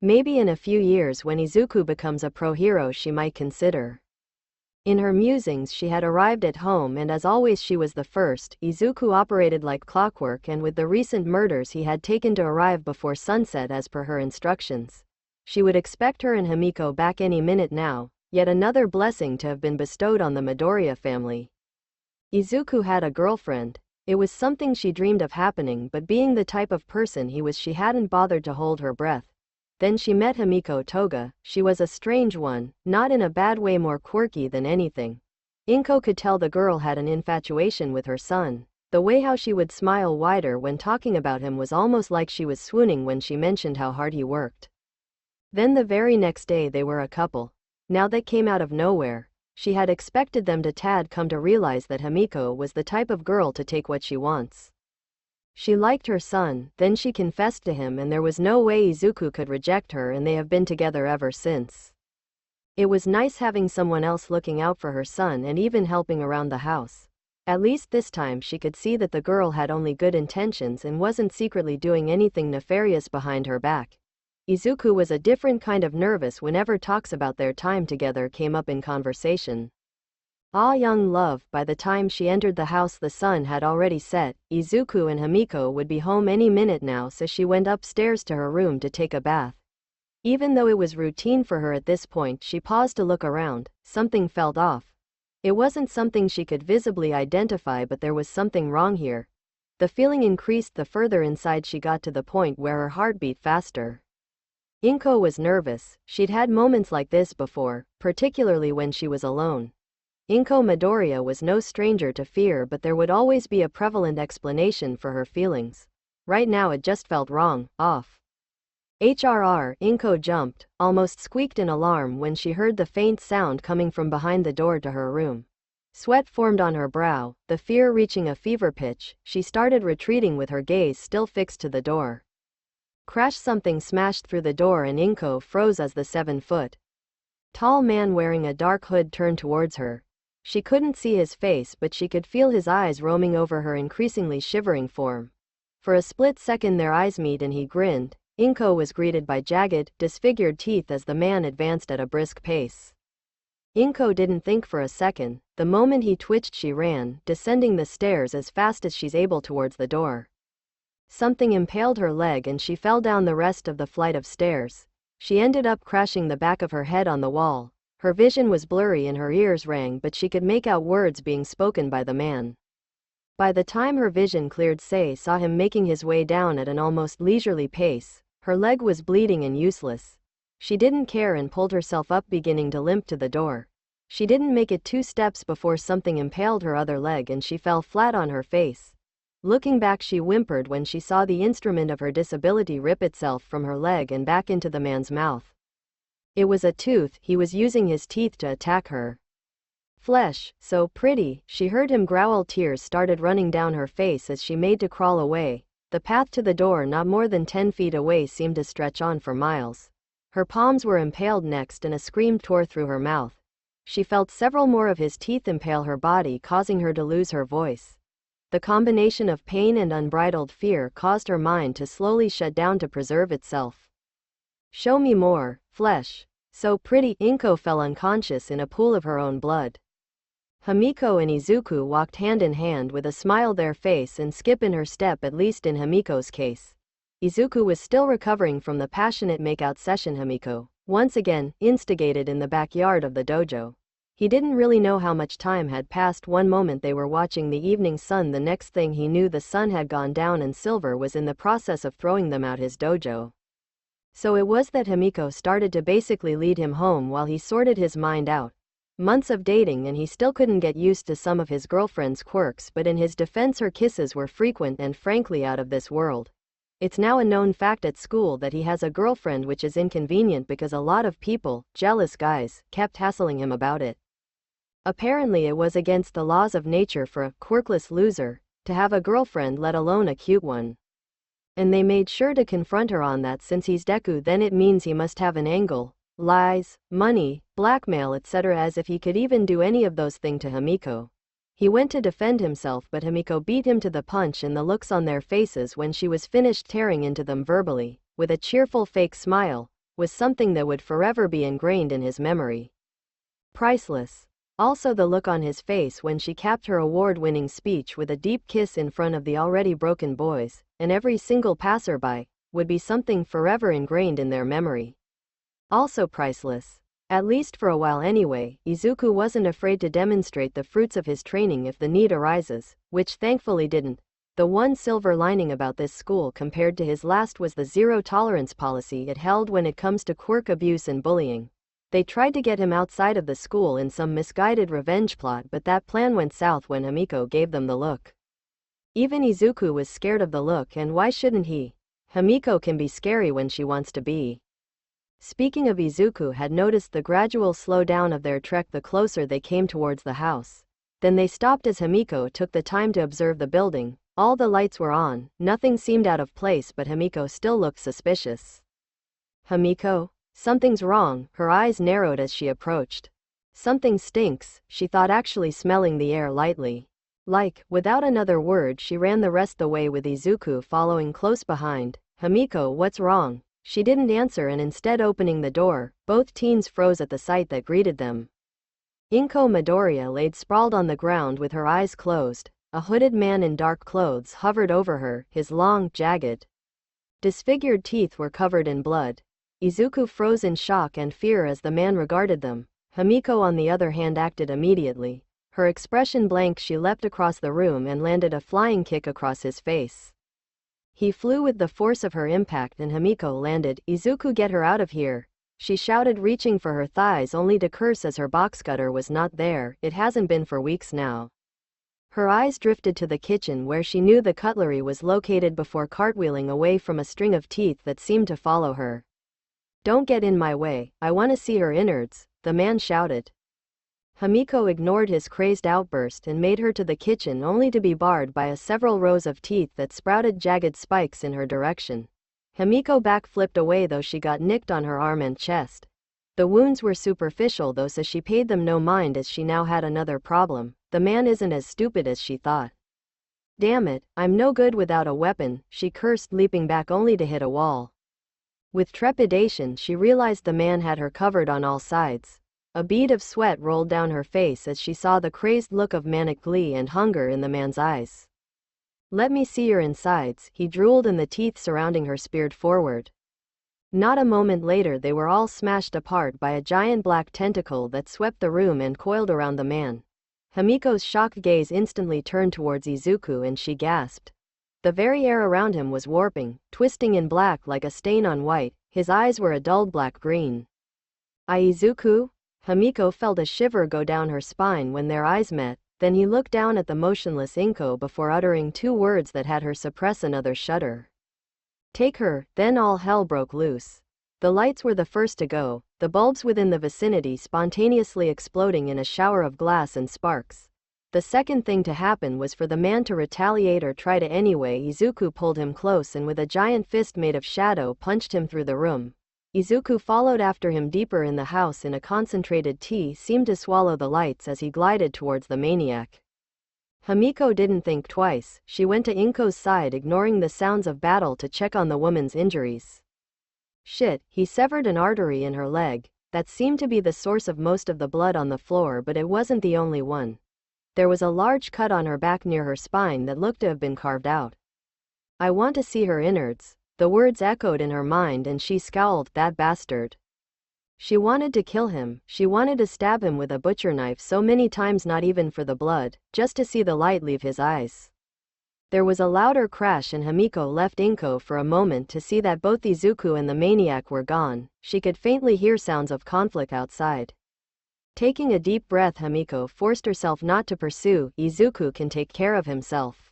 Maybe in a few years when Izuku becomes a pro hero she might consider. In her musings she had arrived at home, and as always she was the first. Izuku operated like clockwork, and with the recent murders he had taken to arrive before sunset as per her instructions. She would expect her and Himiko back any minute now, yet another blessing to have been bestowed on the Midoriya family. Izuku had a girlfriend. It was something she dreamed of happening, but being the type of person he was, she hadn't bothered to hold her breath. Then she met Himiko Toga. She was a strange one, not in a bad way, more quirky than anything. Inko could tell the girl had an infatuation with her son. The way how she would smile wider when talking about him was almost like she was swooning when she mentioned how hard he worked. Then the very next day they were a couple. Now that came out of nowhere. She had expected them to come to realize that Himiko was the type of girl to take what she wants. She liked her son, then she confessed to him, and there was no way Izuku could reject her, and they have been together ever since. It was nice having someone else looking out for her son and even helping around the house. At least this time she could see that the girl had only good intentions and wasn't secretly doing anything nefarious behind her back. Izuku was a different kind of nervous whenever talks about their time together came up in conversation. Ah, young love. By the time she entered the house the sun had already set. Izuku and Himiko would be home any minute now, so she went upstairs to her room to take a bath. Even though it was routine for her at this point, she paused to look around. Something felt off. It wasn't something she could visibly identify, but there was something wrong here. The feeling increased the further inside she got, to the point where her heart beat faster. Inko was nervous. She'd had moments like this before, particularly when she was alone. Inko Midoriya was no stranger to fear, but there would always be a prevalent explanation for her feelings. Right now it just felt wrong, off. Inko jumped, almost squeaked in alarm when she heard the faint sound coming from behind the door to her room. Sweat formed on her brow, the fear reaching a fever pitch. She started retreating with her gaze still fixed to the door. Crash! Something smashed through the door and Inko froze as the 7-foot-tall man wearing a dark hood turned towards her. She couldn't see his face, but she could feel his eyes roaming over her increasingly shivering form. For a split second their eyes met and he grinned. Inko was greeted by jagged, disfigured teeth as the man advanced at a brisk pace. Inko didn't think for a second. The moment he twitched she ran, descending the stairs as fast as she's able towards the door. Something impaled her leg and she fell down the rest of the flight of stairs. She ended up crashing the back of her head on the wall. Her vision was blurry and her ears rang, but she could make out words being spoken by the man. By the time her vision cleared, Sei saw him making his way down at an almost leisurely pace. Her leg was bleeding and useless. She didn't care and pulled herself up, beginning to limp to the door. She didn't make it 2 steps before something impaled her other leg and she fell flat on her face. Looking back, she whimpered when she saw the instrument of her disability rip itself from her leg and back into the man's mouth. It was a tooth. He was using his teeth to attack her. Flesh, so pretty, she heard him growl. Tears started running down her face as she made to crawl away. The path to the door, not more than 10 feet away, seemed to stretch on for miles. Her palms were impaled next and a scream tore through her mouth. She felt several more of his teeth impale her body, causing her to lose her voice. The combination of pain and unbridled fear caused her mind to slowly shut down to preserve itself. Show me more flesh. So pretty. Inko fell unconscious in a pool of her own blood. Himiko and Izuku walked hand in hand with a smile their face and skip in her step, at least in Himiko's case. Izuku was still recovering from the passionate makeout session Himiko, once again, instigated in the backyard of the dojo. He didn't really know how much time had passed. One moment they were watching the evening sun, the next thing he knew the sun had gone down and Silver was in the process of throwing them out his dojo. So it was that Himiko started to basically lead him home while he sorted his mind out. Months of dating and he still couldn't get used to some of his girlfriend's quirks, but in his defense her kisses were frequent and frankly out of this world. It's now a known fact at school that he has a girlfriend, which is inconvenient because a lot of people, jealous guys, kept hassling him about it. Apparently it was against the laws of nature for a quirkless loser to have a girlfriend, let alone a cute one. And they made sure to confront her on that. Since he's Deku, then it means he must have an angle, lies, money, blackmail, etc., as if he could even do any of those things to Himiko. He went to defend himself, but Himiko beat him to the punch, and the looks on their faces when she was finished tearing into them verbally, with a cheerful fake smile, was something that would forever be ingrained in his memory. Priceless. Also the look on his face when she capped her award-winning speech with a deep kiss in front of the already broken boys, and every single passerby, would be something forever ingrained in their memory. Also priceless. At least for a while anyway, Izuku wasn't afraid to demonstrate the fruits of his training if the need arises, which thankfully didn't. The one silver lining about this school compared to his last was the zero-tolerance policy it held when it comes to quirk abuse and bullying. They tried to get him outside of the school in some misguided revenge plot, but that plan went south when Himiko gave them the look. Even Izuku was scared of the look, and why shouldn't he? Himiko can be scary when she wants to be. Speaking of, Izuku had noticed the gradual slowdown of their trek the closer they came towards the house. Then they stopped as Himiko took the time to observe the building. All the lights were on, nothing seemed out of place, but Himiko still looked suspicious. Himiko? Something's wrong. Her eyes narrowed as she approached. Something stinks, she thought, actually smelling the air lightly. Without another word, she ran the rest the way with Izuku following close behind. Himiko, what's wrong? She didn't answer, and instead opening the door, both teens froze at the sight that greeted them. Inko Midoriya laid sprawled on the ground with her eyes closed. A hooded man in dark clothes hovered over her, his long, jagged, disfigured teeth were covered in blood. Izuku froze in shock and fear as the man regarded them. Himiko on the other hand acted immediately. Her expression blank, she leapt across the room and landed a flying kick across his face. He flew with the force of her impact and Himiko landed. Izuku, get her out of here, she shouted, reaching for her thighs only to curse as her box cutter was not there. It hasn't been for weeks now. Her eyes drifted to the kitchen where she knew the cutlery was located before cartwheeling away from a string of teeth that seemed to follow her. Don't get in my way, I want to see her innards, the man shouted. Himiko ignored his crazed outburst and made her to the kitchen only to be barred by several rows of teeth that sprouted jagged spikes in her direction. Himiko backflipped away, though she got nicked on her arm and chest. The wounds were superficial though, so she paid them no mind as she now had another problem. The man isn't as stupid as she thought. Damn it, I'm no good without a weapon, she cursed, leaping back only to hit a wall. With trepidation, she realized the man had her covered on all sides. A bead of sweat rolled down her face as she saw the crazed look of manic glee and hunger in the man's eyes. Let me see your insides, he drooled, and the teeth surrounding her speared forward. Not a moment later they were all smashed apart by a giant black tentacle that swept the room and coiled around the man. Himiko's shocked gaze instantly turned towards Izuku and she gasped. The very air around him was warping, twisting in black like a stain on white. His eyes were a dulled black green. Izuku? Himiko felt a shiver go down her spine when their eyes met. Then he looked down at the motionless Inko before uttering two words that had her suppress another shudder. Take her. Then all hell broke loose. The lights were the first to go, the bulbs within the vicinity spontaneously exploding in a shower of glass and sparks. The second thing to happen was for the man to retaliate or try to anyway. Izuku pulled him close and with a giant fist made of shadow punched him through the room. Izuku followed after him deeper in the house in a concentrated T seemed to swallow the lights as he glided towards the maniac. Himiko didn't think twice, she went to Inko's side ignoring the sounds of battle to check on the woman's injuries. Shit, he severed an artery in her leg. That seemed to be the source of most of the blood on the floor, but it wasn't the only one. There was a large cut on her back near her spine that looked to have been carved out. I want to see her innards. The words echoed in her mind and she scowled. That bastard. She wanted to kill him. She wanted to stab him with a butcher knife so many times, not even for the blood, just to see the light leave his eyes. There was a louder crash and Himiko left Inko for a moment to see that both Izuku and the maniac were gone. She could faintly hear sounds of conflict outside. Taking a deep breath, Himiko forced herself not to pursue. Izuku can take care of himself.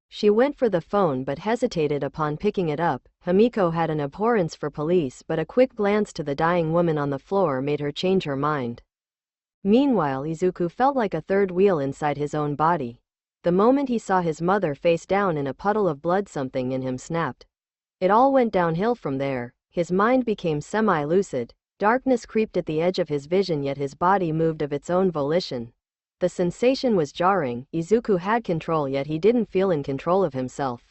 She went for the phone but hesitated upon picking it up. Himiko had an abhorrence for police, but a quick glance to the dying woman on the floor made her change her mind. Meanwhile, Izuku felt like a third wheel inside his own body. The moment he saw his mother face down in a puddle of blood, something in him snapped. It all went downhill from there. His mind became semi-lucid. Darkness creeped at the edge of his vision, yet his body moved of its own volition. The sensation was jarring. Izuku had control, yet he didn't feel in control of himself.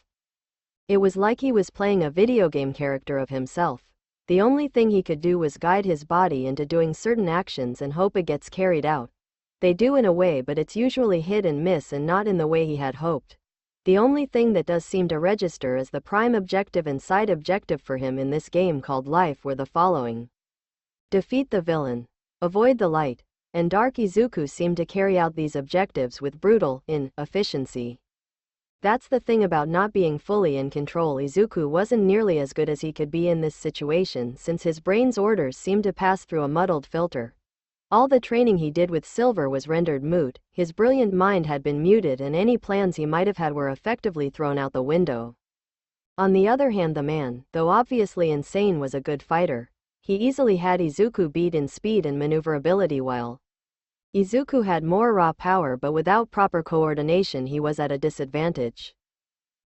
It was like he was playing a video game character of himself. The only thing he could do was guide his body into doing certain actions and hope it gets carried out. They do in a way, but it's usually hit and miss and not in the way he had hoped. The only thing that does seem to register as the prime objective and side objective for him in this game called life were the following: defeat the villain, avoid the light, and dark. Izuku seemed to carry out these objectives with brutal efficiency. That's the thing about not being fully in control. Izuku wasn't nearly as good as he could be in this situation, since his brain's orders seemed to pass through a muddled filter. All the training he did with Silver was rendered moot. His brilliant mind had been muted and any plans he might have had were effectively thrown out the window. On the other hand, the man, though obviously insane, was a good fighter. He easily had Izuku beat in speed and maneuverability, while Izuku had more raw power, but without proper coordination he was at a disadvantage.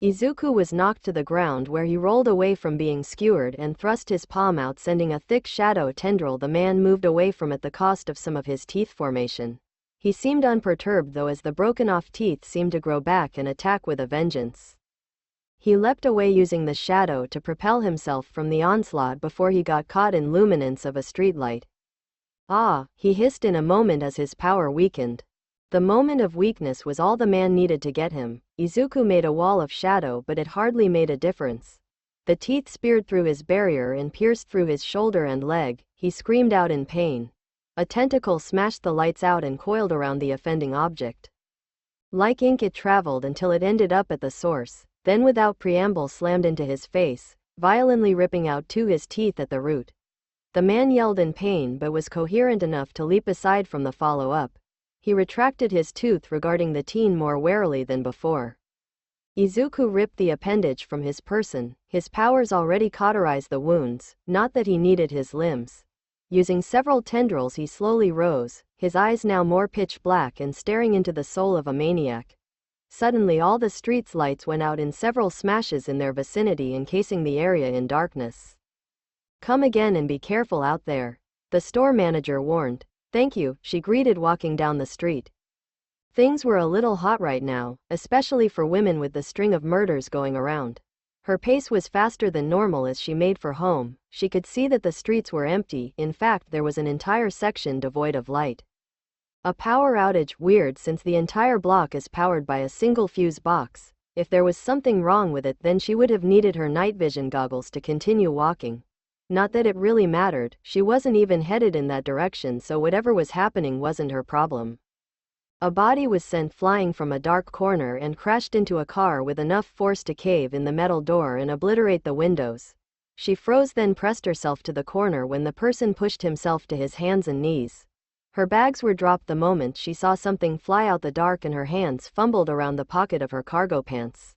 Izuku was knocked to the ground, where he rolled away from being skewered and thrust his palm out, sending a thick shadow tendril. The man moved away from at the cost of some of his teeth formation. He seemed unperturbed though, as the broken-off teeth seemed to grow back and attack with a vengeance. He leapt away, using the shadow to propel himself from the onslaught before he got caught in luminance of a streetlight. Ah, he hissed in a moment as his power weakened. The moment of weakness was all the man needed to get him. Izuku made a wall of shadow, but it hardly made a difference. The teeth speared through his barrier and pierced through his shoulder and leg. He screamed out in pain. A tentacle smashed the lights out and coiled around the offending object. Like ink, it traveled until it ended up at the source, then without preamble slammed into his face, violently ripping out his teeth at the root. The man yelled in pain but was coherent enough to leap aside from the follow-up. He retracted his tooth, regarding the teen more warily than before. Izuku ripped the appendage from his person. His powers already cauterized the wounds, not that he needed his limbs. Using several tendrils he slowly rose, his eyes now more pitch black and staring into the soul of a maniac. Suddenly all the street's lights went out in several smashes in their vicinity, encasing the area in darkness. "Come again and be careful out there," the store manager warned. "Thank you," she greeted, walking down the street. Things were a little hot right now, especially for women with the string of murders going around. Her pace was faster than normal as she made for home. She could see that the streets were empty. In fact, there was an entire section devoid of light. A power outage? Weird, since the entire block is powered by a single fuse box. If there was something wrong with it, then she would have needed her night vision goggles to continue walking. Not that it really mattered, she wasn't even headed in that direction, so whatever was happening wasn't her problem. A body was sent flying from a dark corner and crashed into a car with enough force to cave in the metal door and obliterate the windows. She froze, then pressed herself to the corner when the person pushed himself to his hands and knees. Her bags were dropped the moment she saw something fly out the dark, and her hands fumbled around the pocket of her cargo pants.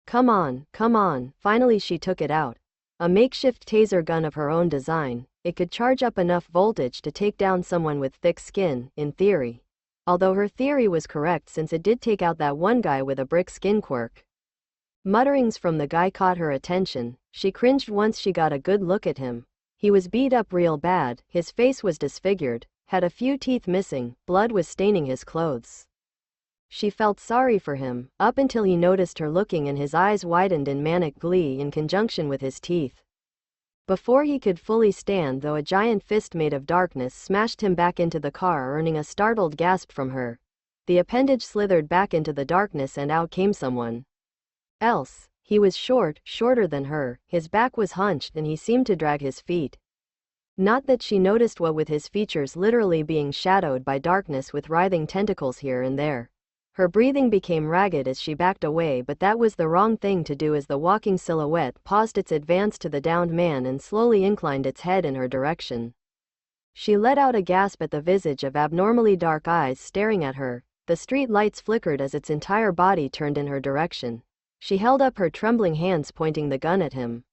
Come on, come on. Finally she took it out. A makeshift taser gun of her own design. It could charge up enough voltage to take down someone with thick skin, in theory. Although her theory was correct, since it did take out that one guy with a brick skin. Quirk. Mutterings from the guy caught her attention. She cringed once she got a good look at him. He was beat up real bad, his face was disfigured, had a few teeth missing, blood was staining his clothes. She felt sorry for him, up until he noticed her looking and his eyes widened in manic glee in conjunction with his teeth. Before he could fully stand, though, a giant fist made of darkness smashed him back into the car, earning a startled gasp from her. The appendage slithered back into the darkness and out came someone else. He was shorter than her, his back was hunched and he seemed to drag his feet. Not that she noticed what with his features literally being shadowed by darkness with writhing tentacles here and there. Her breathing became ragged as she backed away, but that was the wrong thing to do as the walking silhouette paused its advance to the downed man and slowly inclined its head in her direction. She let out a gasp at the visage of abnormally dark eyes staring at her. The street lights flickered as its entire body turned in her direction. She held up her trembling hands pointing the gun at him.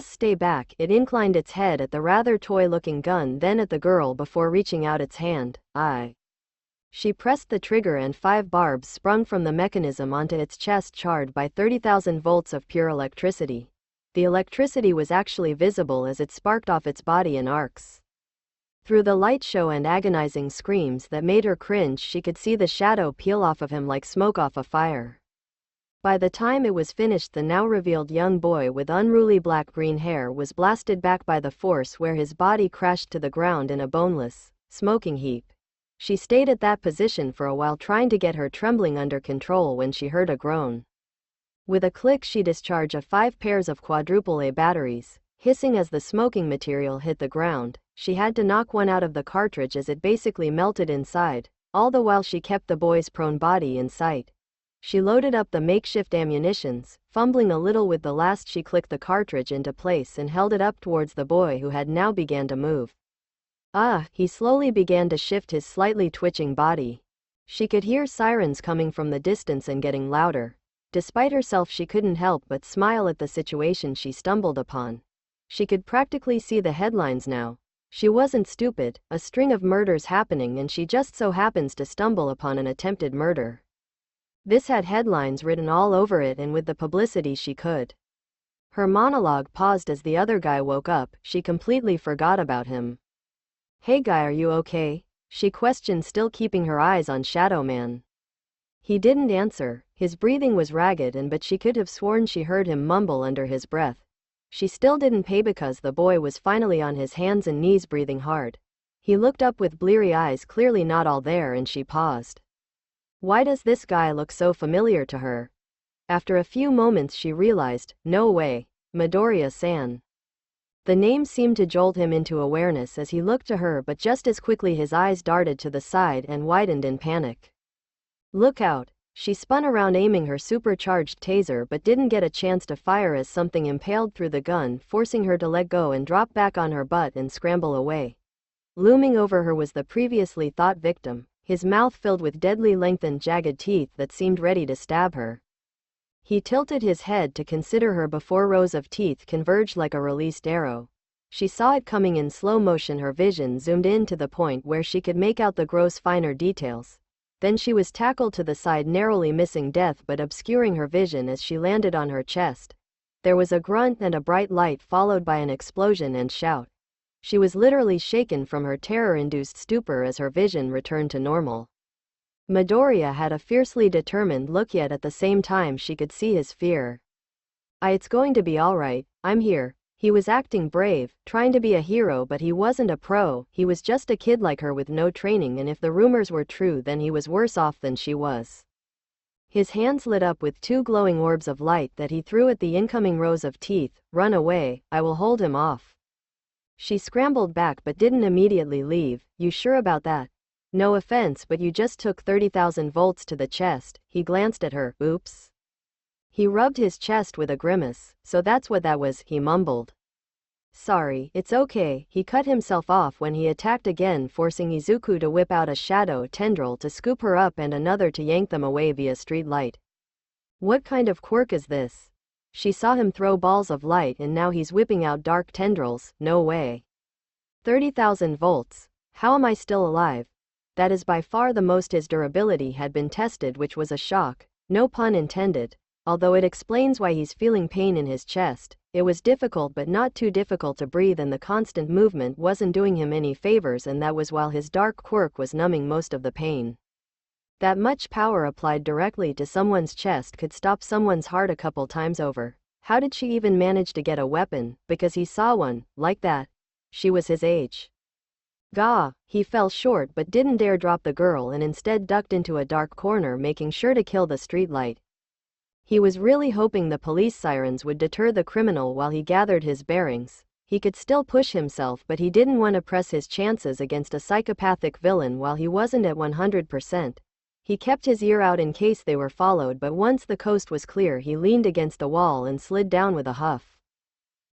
Stay back. It inclined its head at the rather toy-looking gun, then at the girl before reaching out its hand. She pressed the trigger and 5 barbs sprung from the mechanism onto its chest, charred by 30,000 volts of pure electricity. The electricity was actually visible as it sparked off its body in arcs. Through the light show and agonizing screams that made her cringe, she could see the shadow peel off of him like smoke off a fire. By the time it was finished, the now revealed young boy with unruly black-green hair was blasted back by the force, where his body crashed to the ground in a boneless, smoking heap. She stayed at that position for a while, trying to get her trembling under control, when she heard a groan. With a click, she discharged 5 pairs of quadruple A batteries. Hissing as the smoking material hit the ground, she had to knock one out of the cartridge as it basically melted inside. All the while she kept the boy's prone body in sight. She loaded up the makeshift ammunitions. Fumbling a little with the last, she clicked the cartridge into place and held it up towards the boy, who had now began to move. He slowly began to shift his slightly twitching body. She could hear sirens coming from the distance and getting louder. Despite herself, she couldn't help but smile at the situation she stumbled upon. She could practically see the headlines now. She wasn't stupid. A string of murders happening, and she just so happens to stumble upon an attempted murder. This had headlines written all over it, and with the publicity she could. Her monologue paused as the other guy woke up. She completely forgot about him. "Hey guy, are you okay?" she questioned, still keeping her eyes on Shadow Man. He didn't answer. His breathing was ragged, but she could have sworn she heard him mumble under his breath. She still didn't pay because the boy was finally on his hands and knees, breathing hard. He looked up with bleary eyes, clearly not all there, and she paused. Why does this guy look so familiar to her? After a few moments she realized, no way, Midoriya-san. The name seemed to jolt him into awareness as he looked to her, but just as quickly his eyes darted to the side and widened in panic. "Look out!" She spun around, aiming her supercharged taser, but didn't get a chance to fire as something impaled through the gun, forcing her to let go and drop back on her butt and scramble away. Looming over her was the previously thought victim, his mouth filled with deadly lengthened jagged teeth that seemed ready to stab her. He tilted his head to consider her before rows of teeth converged like a released arrow. She saw it coming in slow motion, her vision zoomed in to the point where she could make out the gross finer details. Then she was tackled to the side, narrowly missing death but obscuring her vision as she landed on her chest. There was a grunt and a bright light, followed by an explosion and shout. She was literally shaken from her terror-induced stupor as her vision returned to normal. Midoriya had a fiercely determined look, yet at the same time she could see his fear. It's going to be alright, I'm here." He was acting brave, trying to be a hero, but he wasn't a pro. He was just a kid like her with no training, and if the rumors were true, then he was worse off than she was. His hands lit up with 2 glowing orbs of light that he threw at the incoming rows of teeth. "Run away, I will hold him off." She scrambled back but didn't immediately leave. "You sure about that? No offense, but you just took 30,000 volts to the chest." He glanced at her. "Oops." He rubbed his chest with a grimace. "So that's what that was," he mumbled. "Sorry, it's okay." He cut himself off when he attacked again, forcing Izuku to whip out a shadow tendril to scoop her up and another to yank them away via street light. What kind of quirk is this? She saw him throw balls of light, and now he's whipping out dark tendrils. No way. 30,000 volts. How am I still alive? That is by far the most his durability had been tested, which was a shock. No pun intended. Although it explains why he's feeling pain in his chest. It was difficult but not too difficult to breathe, and the constant movement wasn't doing him any favors, and that was while his dark quirk was numbing most of the pain. That much power applied directly to someone's chest could stop someone's heart a couple times over. How did she even manage to get a weapon? Because he saw one, like that. She was his age. Gah! He fell short but didn't dare drop the girl and instead ducked into a dark corner, making sure to kill the streetlight. He was really hoping the police sirens would deter the criminal while he gathered his bearings. He could still push himself, but he didn't want to press his chances against a psychopathic villain while he wasn't at 100%. He kept his ear out in case they were followed, but once the coast was clear he leaned against the wall and slid down with a huff.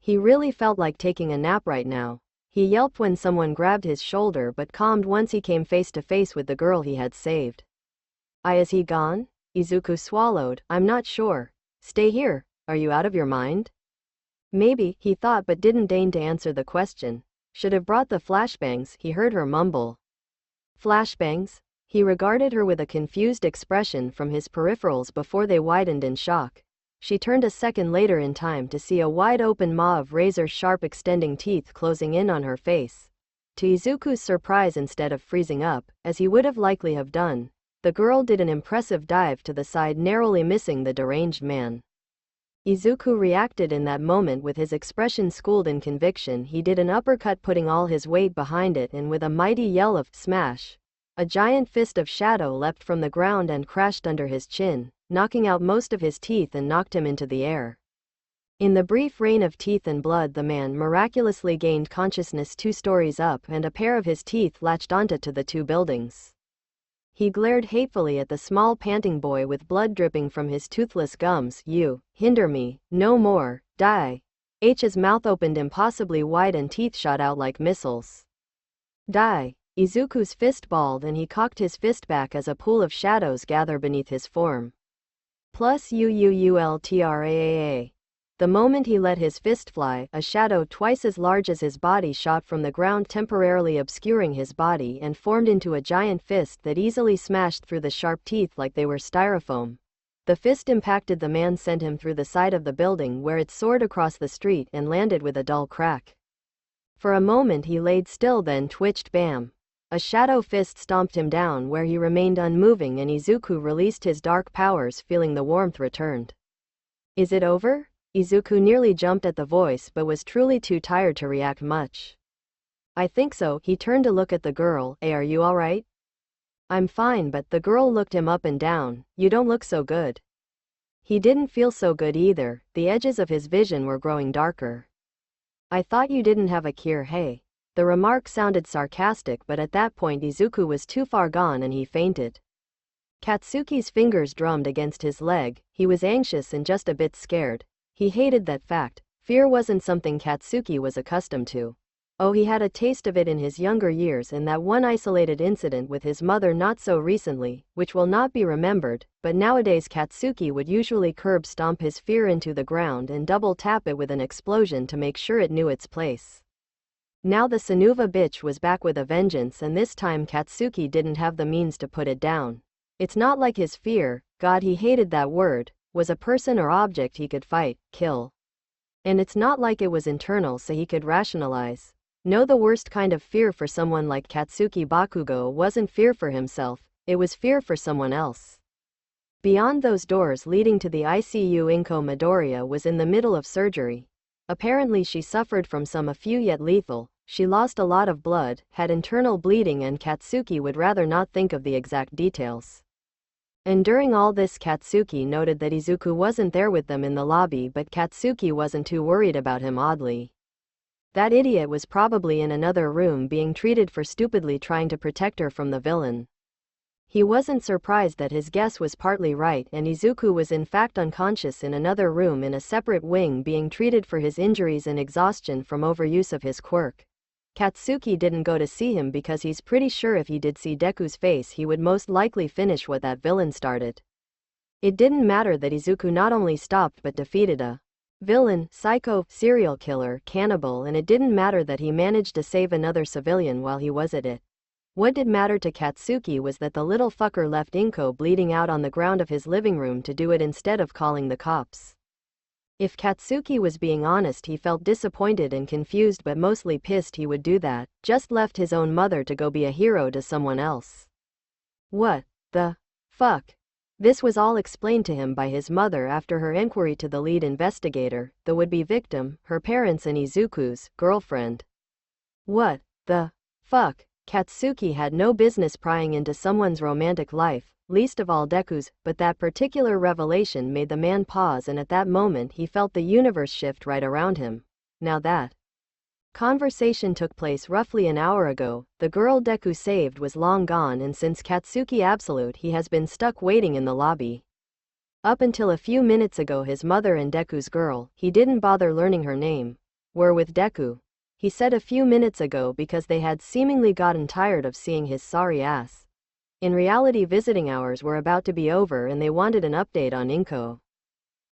He really felt like taking a nap right now. He yelped when someone grabbed his shoulder but calmed once he came face to face with the girl he had saved. Is he gone? Izuku swallowed. I'm not sure. Stay here. Are you out of your mind? Maybe, he thought, but didn't deign to answer the question. Should have brought the flashbangs, he heard her mumble. Flashbangs? He regarded her with a confused expression from his peripherals before they widened in shock. She turned a second later in time to see a wide-open maw of razor-sharp extending teeth closing in on her face. To Izuku's surprise, instead of freezing up, as he would have likely have done, the girl did an impressive dive to the side, narrowly missing the deranged man. Izuku reacted in that moment with his expression schooled in conviction. He did an uppercut, putting all his weight behind it, and with a mighty yell of smash, a giant fist of shadow leapt from the ground and crashed under his chin, knocking out most of his teeth and knocked him into the air. In the brief rain of teeth and blood, the man miraculously gained consciousness 2 stories up, and a pair of his teeth latched onto the 2 buildings. He glared hatefully at the small panting boy with blood dripping from his toothless gums. You hinder me, no more, die. H's mouth opened impossibly wide and teeth shot out like missiles. Die. Izuku's fist balled and he cocked his fist back as a pool of shadows gathered beneath his form. Plus UUULTRAAA. The moment he let his fist fly, a shadow twice as large as his body shot from the ground, temporarily obscuring his body, and formed into a giant fist that easily smashed through the sharp teeth like they were styrofoam. The fist impacted the man, sent him through the side of the building, where it soared across the street and landed with a dull crack. For a moment he laid still, then twitched. Bam! A shadow fist stomped him down, where he remained unmoving, and Izuku released his dark powers, feeling the warmth returned. Is it over? Izuku nearly jumped at the voice but was truly too tired to react much. I think so. He turned to look at the girl. Hey, are you alright? I'm fine, but the girl looked him up and down. You don't look so good. He didn't feel so good either. The edges of his vision were growing darker. I thought you didn't have a cure. Hey. The remark sounded sarcastic, but at that point Izuku was too far gone and he fainted. Katsuki's fingers drummed against his leg. He was anxious and just a bit scared. He hated that fact. Fear wasn't something Katsuki was accustomed to. Oh, he had a taste of it in his younger years in that one isolated incident with his mother not so recently, which will not be remembered, but nowadays Katsuki would usually curb stomp his fear into the ground and double tap it with an explosion to make sure it knew its place. Now the Sanuva bitch was back with a vengeance, and this time Katsuki didn't have the means to put it down. It's not like his fear, God, he hated that word, was a person or object he could fight, kill. And it's not like it was internal so he could rationalize. No, the worst kind of fear for someone like Katsuki Bakugo wasn't fear for himself, it was fear for someone else. Beyond those doors leading to the ICU, Inko Midoriya was in the middle of surgery. Apparently she suffered from some a few yet lethal. She lost a lot of blood, had internal bleeding, and Katsuki would rather not think of the exact details. And during all this Katsuki noted that Izuku wasn't there with them in the lobby, but Katsuki wasn't too worried about him, oddly. That idiot was probably in another room being treated for stupidly trying to protect her from the villain. He wasn't surprised that his guess was partly right, and Izuku was in fact unconscious in another room in a separate wing being treated for his injuries and exhaustion from overuse of his quirk. Katsuki didn't go to see him because he's pretty sure if he did see Deku's face he would most likely finish what that villain started. It didn't matter that Izuku not only stopped but defeated a villain, psycho, serial killer, cannibal, and it didn't matter that he managed to save another civilian while he was at it. What did matter to Katsuki was that the little fucker left Inko bleeding out on the ground of his living room to do it instead of calling the cops. If Katsuki was being honest, he felt disappointed and confused, but mostly pissed he would do that, just left his own mother to go be a hero to someone else. What the fuck? This was all explained to him by his mother after her inquiry to the lead investigator, the would-be victim, her parents, and Izuku's girlfriend. What the Fuck, Katsuki had no business prying into someone's romantic life, least of all Deku's, but that particular revelation made the man pause, and at that moment he felt the universe shift right around him. Now that conversation took place roughly an hour ago, the girl Deku saved was long gone, and since Katsuki absolute, he has been stuck waiting in the lobby. Up until a few minutes ago his mother and Deku's girl, he didn't bother learning her name, were with Deku. He said a few minutes ago because they had seemingly gotten tired of seeing his sorry ass. In reality visiting hours were about to be over and they wanted an update on Inko.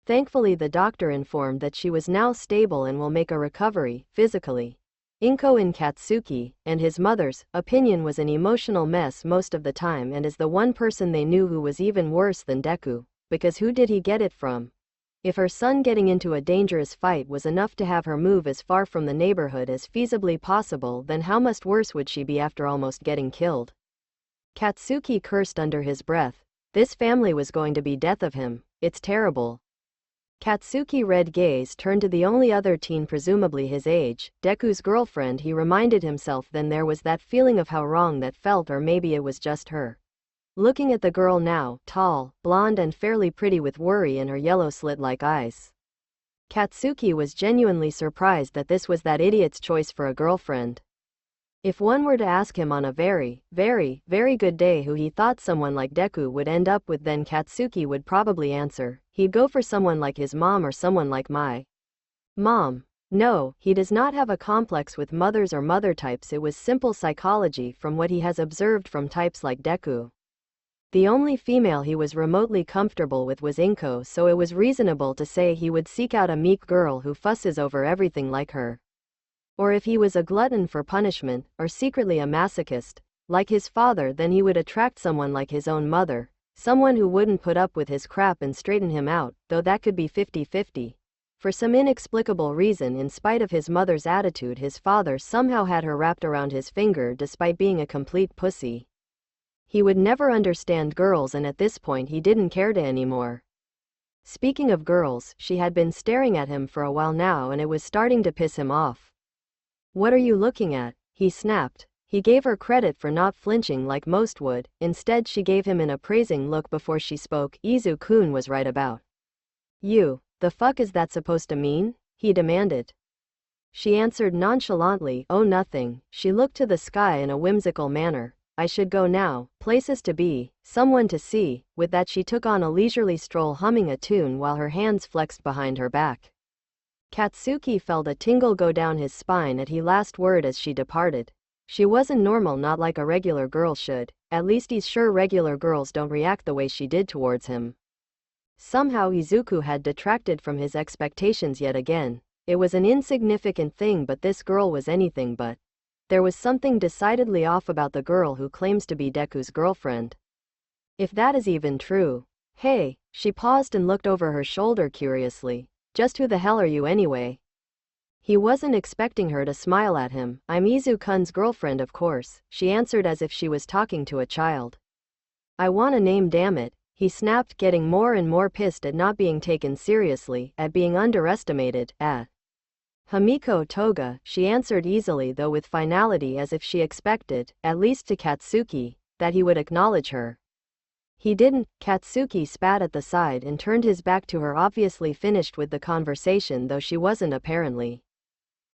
Thankfully the doctor informed that she was now stable and will make a recovery, physically. Inko, in Katsuki and his mother's opinion, was an emotional mess most of the time and is the one person they knew who was even worse than Deku, because who did he get it from? If her son getting into a dangerous fight was enough to have her move as far from the neighborhood as feasibly possible, then how much worse would she be after almost getting killed? Katsuki cursed under his breath. This family was going to be death of him. It's terrible. Katsuki red gaze turned to the only other teen presumably his age, Deku's girlfriend. He reminded himself then there was that feeling of how wrong that felt, or maybe it was just her. Looking at the girl now, tall, blonde and fairly pretty with worry in her yellow slit-like eyes. Katsuki was genuinely surprised that this was that idiot's choice for a girlfriend. If one were to ask him on a very, very, very good day who he thought someone like Deku would end up with, then Katsuki would probably answer, he'd go for someone like his mom or someone like my mom. No, he does not have a complex with mothers or mother types. It was simple psychology from what he has observed from types like Deku. The only female he was remotely comfortable with was Inko, so it was reasonable to say he would seek out a meek girl who fusses over everything like her. Or if he was a glutton for punishment, or secretly a masochist, like his father, then he would attract someone like his own mother, someone who wouldn't put up with his crap and straighten him out, though that could be 50-50. For some inexplicable reason, in spite of his mother's attitude, his father somehow had her wrapped around his finger despite being a complete pussy. He would never understand girls, and at this point he didn't care to anymore. Speaking of girls, she had been staring at him for a while now and it was starting to piss him off. What are you looking at? He snapped. He gave her credit for not flinching like most would. Instead she gave him an appraising look before she spoke. Izu-kun was right about you. The fuck is that supposed to mean? He demanded. She answered nonchalantly, oh nothing. She looked to the sky in a whimsical manner. I should go now, places to be, someone to see. With that she took on a leisurely stroll, humming a tune while her hands flexed behind her back. Katsuki felt a tingle go down his spine at her last word as she departed. She wasn't normal, not like a regular girl should. At least he's sure regular girls don't react the way she did towards him. Somehow Izuku had detracted from his expectations yet again. It was an insignificant thing, but this girl was anything but. There was something decidedly off about the girl who claims to be Deku's girlfriend. If that is even true. Hey, she paused and looked over her shoulder curiously. Just who the hell are you anyway? He wasn't expecting her to smile at him. I'm Izu-kun's girlfriend, of course, she answered as if she was talking to a child. I want a name, damn it, he snapped, getting more and more pissed at not being taken seriously, at being underestimated, at Hamiko Toga, she answered easily though with finality, as if she expected, at least to Katsuki, that he would acknowledge her. He didn't. Katsuki spat at the side and turned his back to her, obviously finished with the conversation, though she wasn't apparently.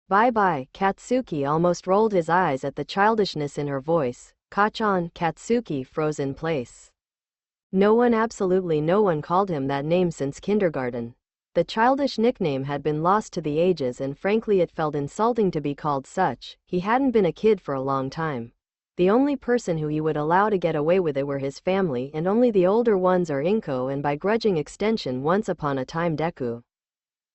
Bye-bye. Katsuki almost rolled his eyes at the childishness in her voice. Kachan. Katsuki froze in place. No one, absolutely no one, called him that name since kindergarten. The childish nickname had been lost to the ages, and frankly it felt insulting to be called such. He hadn't been a kid for a long time. The only person who he would allow to get away with it were his family, and only the older ones are Inko and by grudging extension once upon a time Deku.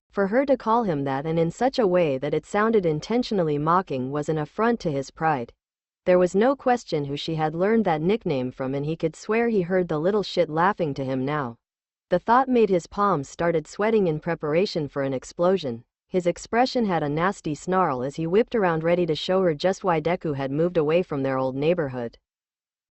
For her to call him that, and in such a way that it sounded intentionally mocking, was an affront to his pride. There was no question who she had learned that nickname from, and he could swear he heard the little shit laughing to him now. The thought made his palms started sweating in preparation for an explosion. His expression had a nasty snarl as he whipped around ready to show her just why Deku had moved away from their old neighborhood.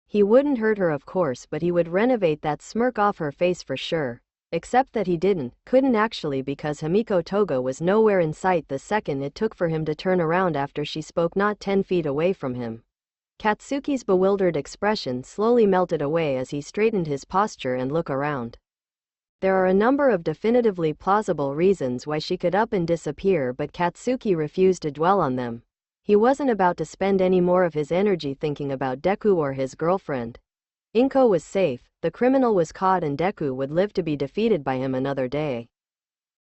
He wouldn't hurt her, of course, but he would renovate that smirk off her face for sure. Except that he couldn't actually, because Hamiko Toga was nowhere in sight the second it took for him to turn around after she spoke not 10 feet away from him. Katsuki's bewildered expression slowly melted away as he straightened his posture and looked around. There are a number of definitively plausible reasons why she could up and disappear, but Katsuki refused to dwell on them. He wasn't about to spend any more of his energy thinking about Deku or his girlfriend. Inko was safe, the criminal was caught, and Deku would live to be defeated by him another day.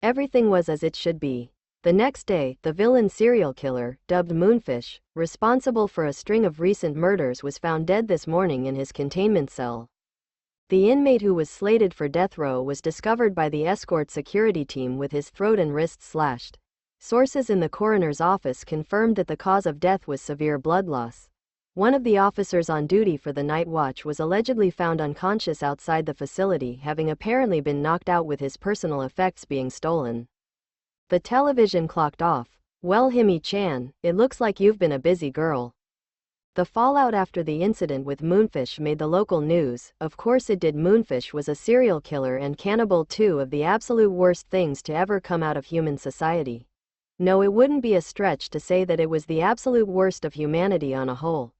Everything was as it should be. The next day, the villain serial killer, dubbed Moonfish, responsible for a string of recent murders, was found dead this morning in his containment cell. The inmate who was slated for death row was discovered by the escort security team with his throat and wrists slashed. Sources in the coroner's office confirmed that the cause of death was severe blood loss. One of the officers on duty for the night watch was allegedly found unconscious outside the facility, having apparently been knocked out with his personal effects being stolen. The television clocked off. Well, Himi-chan, it looks like you've been a busy girl. The fallout after the incident with Moonfish made the local news. Of course it did. Moonfish was a serial killer and cannibal, two of the absolute worst things to ever come out of human society. No, it wouldn't be a stretch to say that it was the absolute worst of humanity on a whole.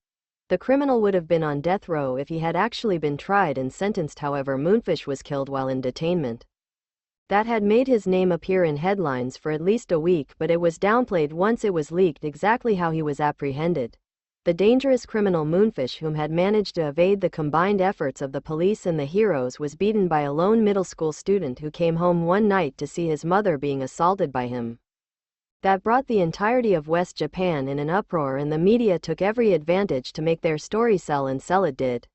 The criminal would have been on death row if he had actually been tried and sentenced. However, Moonfish was killed while in detainment. That had made his name appear in headlines for at least a week, but it was downplayed once it was leaked exactly how he was apprehended. The dangerous criminal Moonfish, whom had managed to evade the combined efforts of the police and the heroes, was beaten by a lone middle school student who came home one night to see his mother being assaulted by him. That brought the entirety of West Japan in an uproar, and the media took every advantage to make their story sell, and sell it did.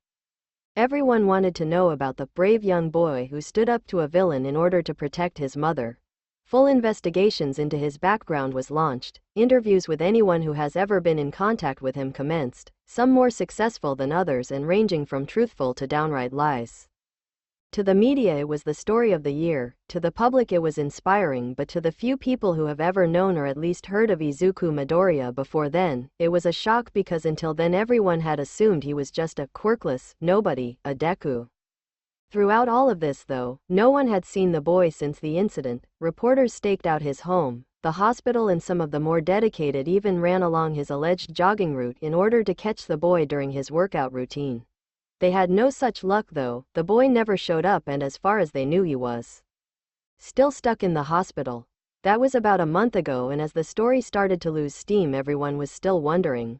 Everyone wanted to know about the brave young boy who stood up to a villain in order to protect his mother. Full investigations into his background was launched. Interviews with anyone who has ever been in contact with him commenced, some more successful than others and ranging from truthful to downright lies. To the media it was the story of the year, to the public it was inspiring, but to the few people who have ever known or at least heard of Izuku Midoriya before then, it was a shock, because until then everyone had assumed he was just a quirkless nobody, a Deku. Throughout all of this, though, no one had seen the boy since the incident. Reporters staked out his home, the hospital, and some of the more dedicated even ran along his alleged jogging route in order to catch the boy during his workout routine. They had no such luck, though. The boy never showed up, and as far as they knew, he was still stuck in the hospital. That was about a month ago, and as the story started to lose steam, everyone was still wondering,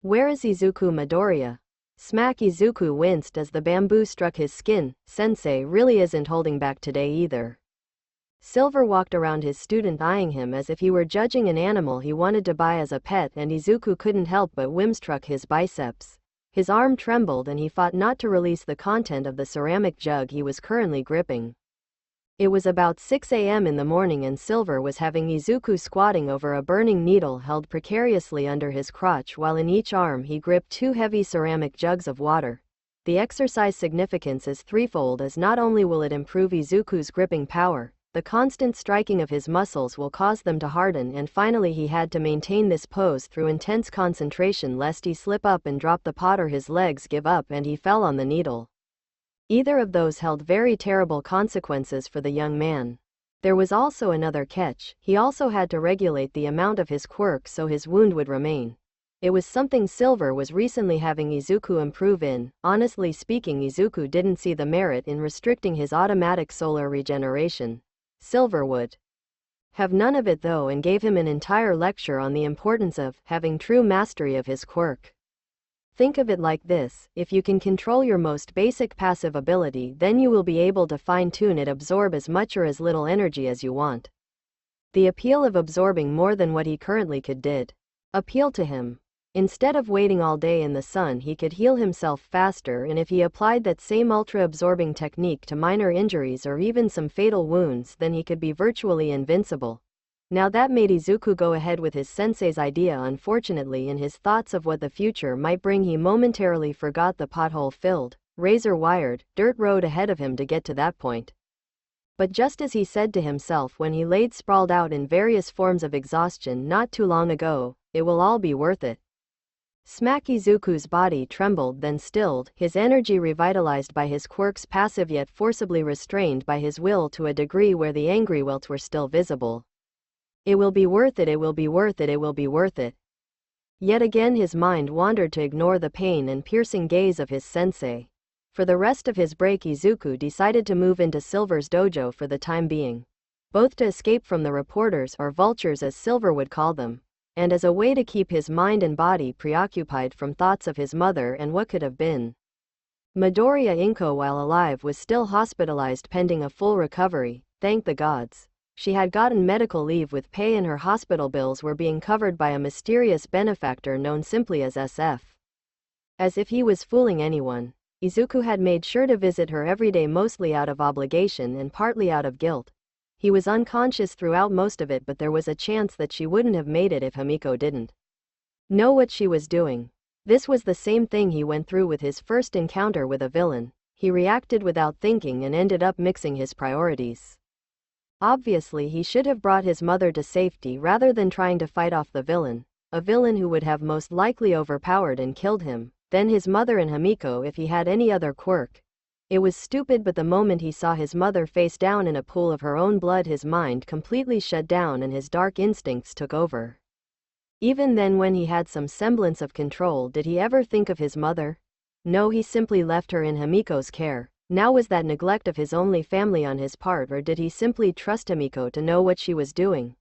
where is Izuku Midoriya? Smack! Izuku winced as the bamboo struck his skin. Sensei really isn't holding back today either. Silver walked around his student, eyeing him as if he were judging an animal he wanted to buy as a pet, and Izuku couldn't help but whimstruck his biceps. His arm trembled and he fought not to release the content of the ceramic jug he was currently gripping. It was about 6 a.m. in the morning, and Silver was having Izuku squatting over a burning needle held precariously under his crotch, while in each arm he gripped two heavy ceramic jugs of water. The exercise significance is threefold, as not only will it improve Izuku's gripping power, the constant striking of his muscles will cause them to harden, and finally he had to maintain this pose through intense concentration lest he slip up and drop the pot or his legs give up and he fell on the needle. Either of those held very terrible consequences for the young man. There was also another catch: he also had to regulate the amount of his quirk so his wound would remain. It was something Silver was recently having Izuku improve in. Honestly speaking, Izuku didn't see the merit in restricting his automatic solar regeneration. Silver would have none of it, though, and gave him an entire lecture on the importance of having true mastery of his quirk. Think of it like this: if you can control your most basic passive ability, then you will be able to fine-tune it, absorb as much or as little energy as you want. The appeal of absorbing more than what he currently could did appeal to him. Instead of waiting all day in the sun, he could heal himself faster, and if he applied that same ultra-absorbing technique to minor injuries or even some fatal wounds, then he could be virtually invincible. Now that made Izuku go ahead with his sensei's idea. Unfortunately, in his thoughts of what the future might bring, he momentarily forgot the pothole-filled, razor-wired, dirt road ahead of him to get to that point. But just as he said to himself when he laid sprawled out in various forms of exhaustion not too long ago, it will all be worth it. Smack! Izuku's body trembled, then stilled, his energy revitalized by his quirks, passive yet forcibly restrained by his will to a degree where the angry welts were still visible. It will be worth it, it will be worth it, it will be worth it. Yet again his mind wandered to ignore the pain and piercing gaze of his sensei. For the rest of his break, Izuku decided to move into Silver's dojo for the time being, both to escape from the reporters, or vultures as Silver would call them, and as a way to keep his mind and body preoccupied from thoughts of his mother and what could have been. Midoriya Inko, while alive, was still hospitalized pending a full recovery, thank the gods. She had gotten medical leave with pay and her hospital bills were being covered by a mysterious benefactor known simply as SF. As if he was fooling anyone, Izuku had made sure to visit her every day, mostly out of obligation and partly out of guilt. He was unconscious throughout most of it, but there was a chance that she wouldn't have made it if Himiko didn't know what she was doing. This was the same thing he went through with his first encounter with a villain. He reacted without thinking and ended up mixing his priorities. Obviously, he should have brought his mother to safety rather than trying to fight off the villain, a villain who would have most likely overpowered and killed him, then his mother and Himiko if he had any other quirk. It was stupid, but the moment he saw his mother face down in a pool of her own blood, his mind completely shut down and his dark instincts took over. Even then, when he had some semblance of control, did he ever think of his mother? No, he simply left her in Himiko's care. Now, was that neglect of his only family on his part, or did he simply trust Himiko to know what she was doing?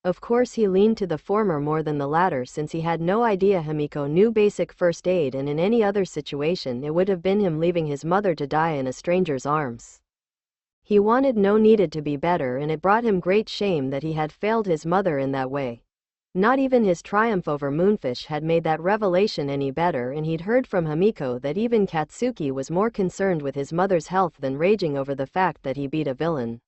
Of course he leaned to the former more than the latter, since he had no idea Himiko knew basic first aid, and in any other situation it would have been him leaving his mother to die in a stranger's arms. He needed to be better, and it brought him great shame that he had failed his mother in that way. Not even his triumph over Moonfish had made that revelation any better, and he'd heard from Himiko that even Katsuki was more concerned with his mother's health than raging over the fact that he beat a villain.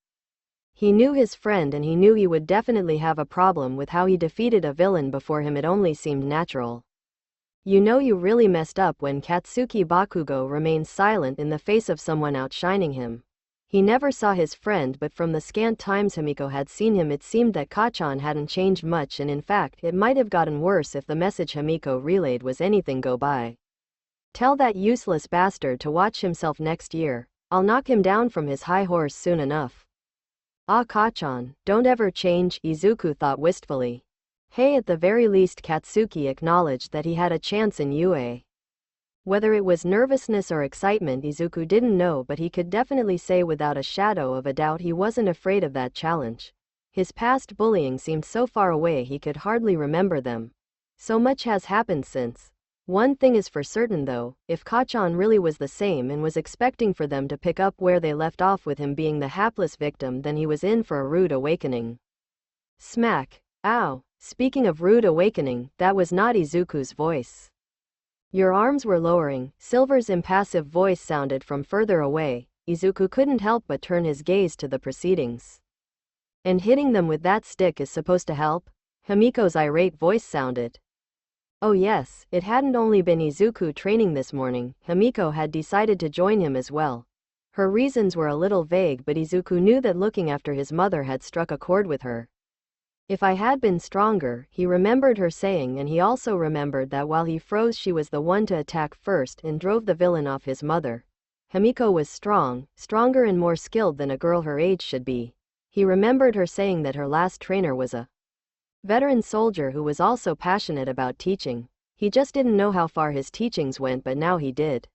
He knew his friend, and he knew he would definitely have a problem with how he defeated a villain before him. It only seemed natural. You know you really messed up when Katsuki Bakugo remains silent in the face of someone outshining him. He never saw his friend, but from the scant times Himiko had seen him, it seemed that Kachan hadn't changed much, and in fact it might have gotten worse if the message Himiko relayed was anything go by. Tell that useless bastard to watch himself next year. I'll knock him down from his high horse soon enough. Ah, Kachan, don't ever change, Izuku thought wistfully. Hey, at the very least Katsuki acknowledged that he had a chance in UA. Whether it was nervousness or excitement, Izuku didn't know, but he could definitely say without a shadow of a doubt he wasn't afraid of that challenge. His past bullying seemed so far away he could hardly remember them. So much has happened since. One thing is for certain though, if Kachan really was the same and was expecting for them to pick up where they left off with him being the hapless victim, then he was in for a rude awakening. Smack. Ow. Speaking of rude awakening, that was not Izuku's voice. Your arms were lowering, Silver's impassive voice sounded from further away. Izuku couldn't help but turn his gaze to the proceedings. And hitting them with that stick is supposed to help? Himiko's irate voice sounded. Oh yes, it hadn't only been Izuku training this morning, Himiko had decided to join him as well. Her reasons were a little vague, but Izuku knew that looking after his mother had struck a chord with her. If I had been stronger, he remembered her saying, and he also remembered that while he froze, she was the one to attack first and drove the villain off his mother. Himiko was strong, stronger and more skilled than a girl her age should be. He remembered her saying that her last trainer was a veteran soldier who was also passionate about teaching. He just didn't know how far his teachings went, but now he did.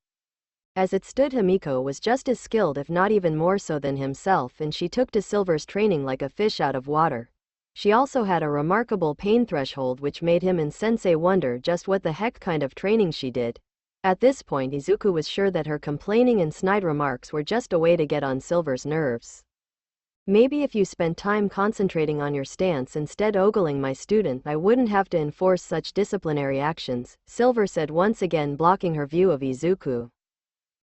As it stood, Himiko was just as skilled, if not even more so, than himself, and she took to Silver's training like a fish out of water. She also had a remarkable pain threshold, which made him and Sensei wonder just what the heck kind of training she did. At this point, Izuku was sure that her complaining and snide remarks were just a way to get on Silver's nerves. Maybe if you spent time concentrating on your stance instead ogling my student, I wouldn't have to enforce such disciplinary actions, Silver said, once again blocking her view of Izuku.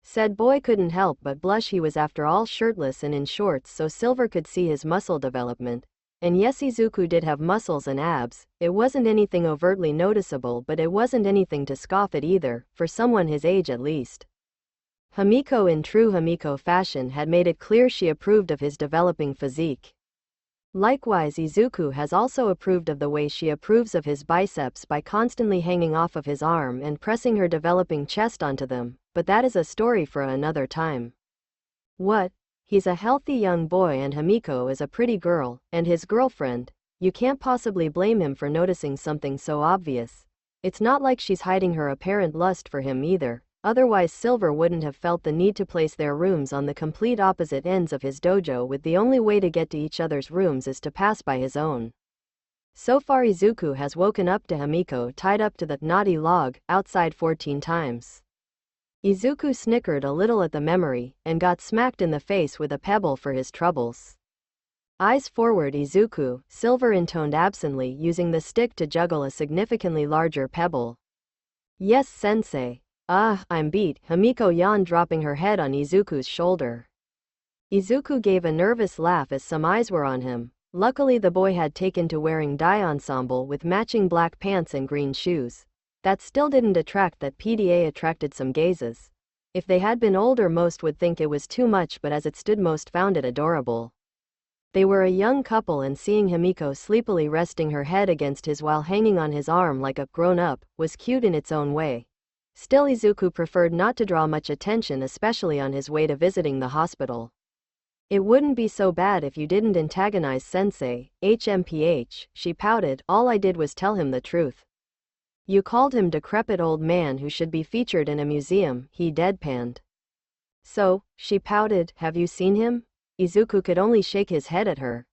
Said boy couldn't help but blush. He was after all shirtless and in shorts, so Silver could see his muscle development. And yes, Izuku did have muscles and abs. It wasn't anything overtly noticeable, but it wasn't anything to scoff at either, for someone his age at least. Himiko, in true Himiko fashion, had made it clear she approved of his developing physique. Likewise, Izuku has also approved of the way she approves of his biceps by constantly hanging off of his arm and pressing her developing chest onto them, but that is a story for another time. What? He's a healthy young boy and Himiko is a pretty girl, and his girlfriend. You can't possibly blame him for noticing something so obvious. It's not like she's hiding her apparent lust for him either, otherwise Silver wouldn't have felt the need to place their rooms on the complete opposite ends of his dojo, with the only way to get to each other's rooms is to pass by his own. So far Izuku has woken up to Himiko tied up to the naughty log outside 14 times. Izuku snickered a little at the memory and got smacked in the face with a pebble for his troubles. Eyes forward, Izuku, Silver intoned absently, using the stick to juggle a significantly larger pebble. Yes, sensei. I'm beat, Himiko yawned, dropping her head on Izuku's shoulder. Izuku gave a nervous laugh as some eyes were on him. Luckily the boy had taken to wearing dye ensemble with matching black pants and green shoes. That still didn't attract that PDA attracted some gazes. If they had been older most would think it was too much, but as it stood most found it adorable. They were a young couple, and seeing Himiko sleepily resting her head against his while hanging on his arm like a grown-up was cute in its own way. Still Izuku preferred not to draw much attention, especially on his way to visiting the hospital. It wouldn't be so bad if you didn't antagonize Sensei, HMPH, she pouted. All I did was tell him the truth. You called him decrepit old man who should be featured in a museum, he deadpanned. So, she pouted, have you seen him? Izuku could only shake his head at her.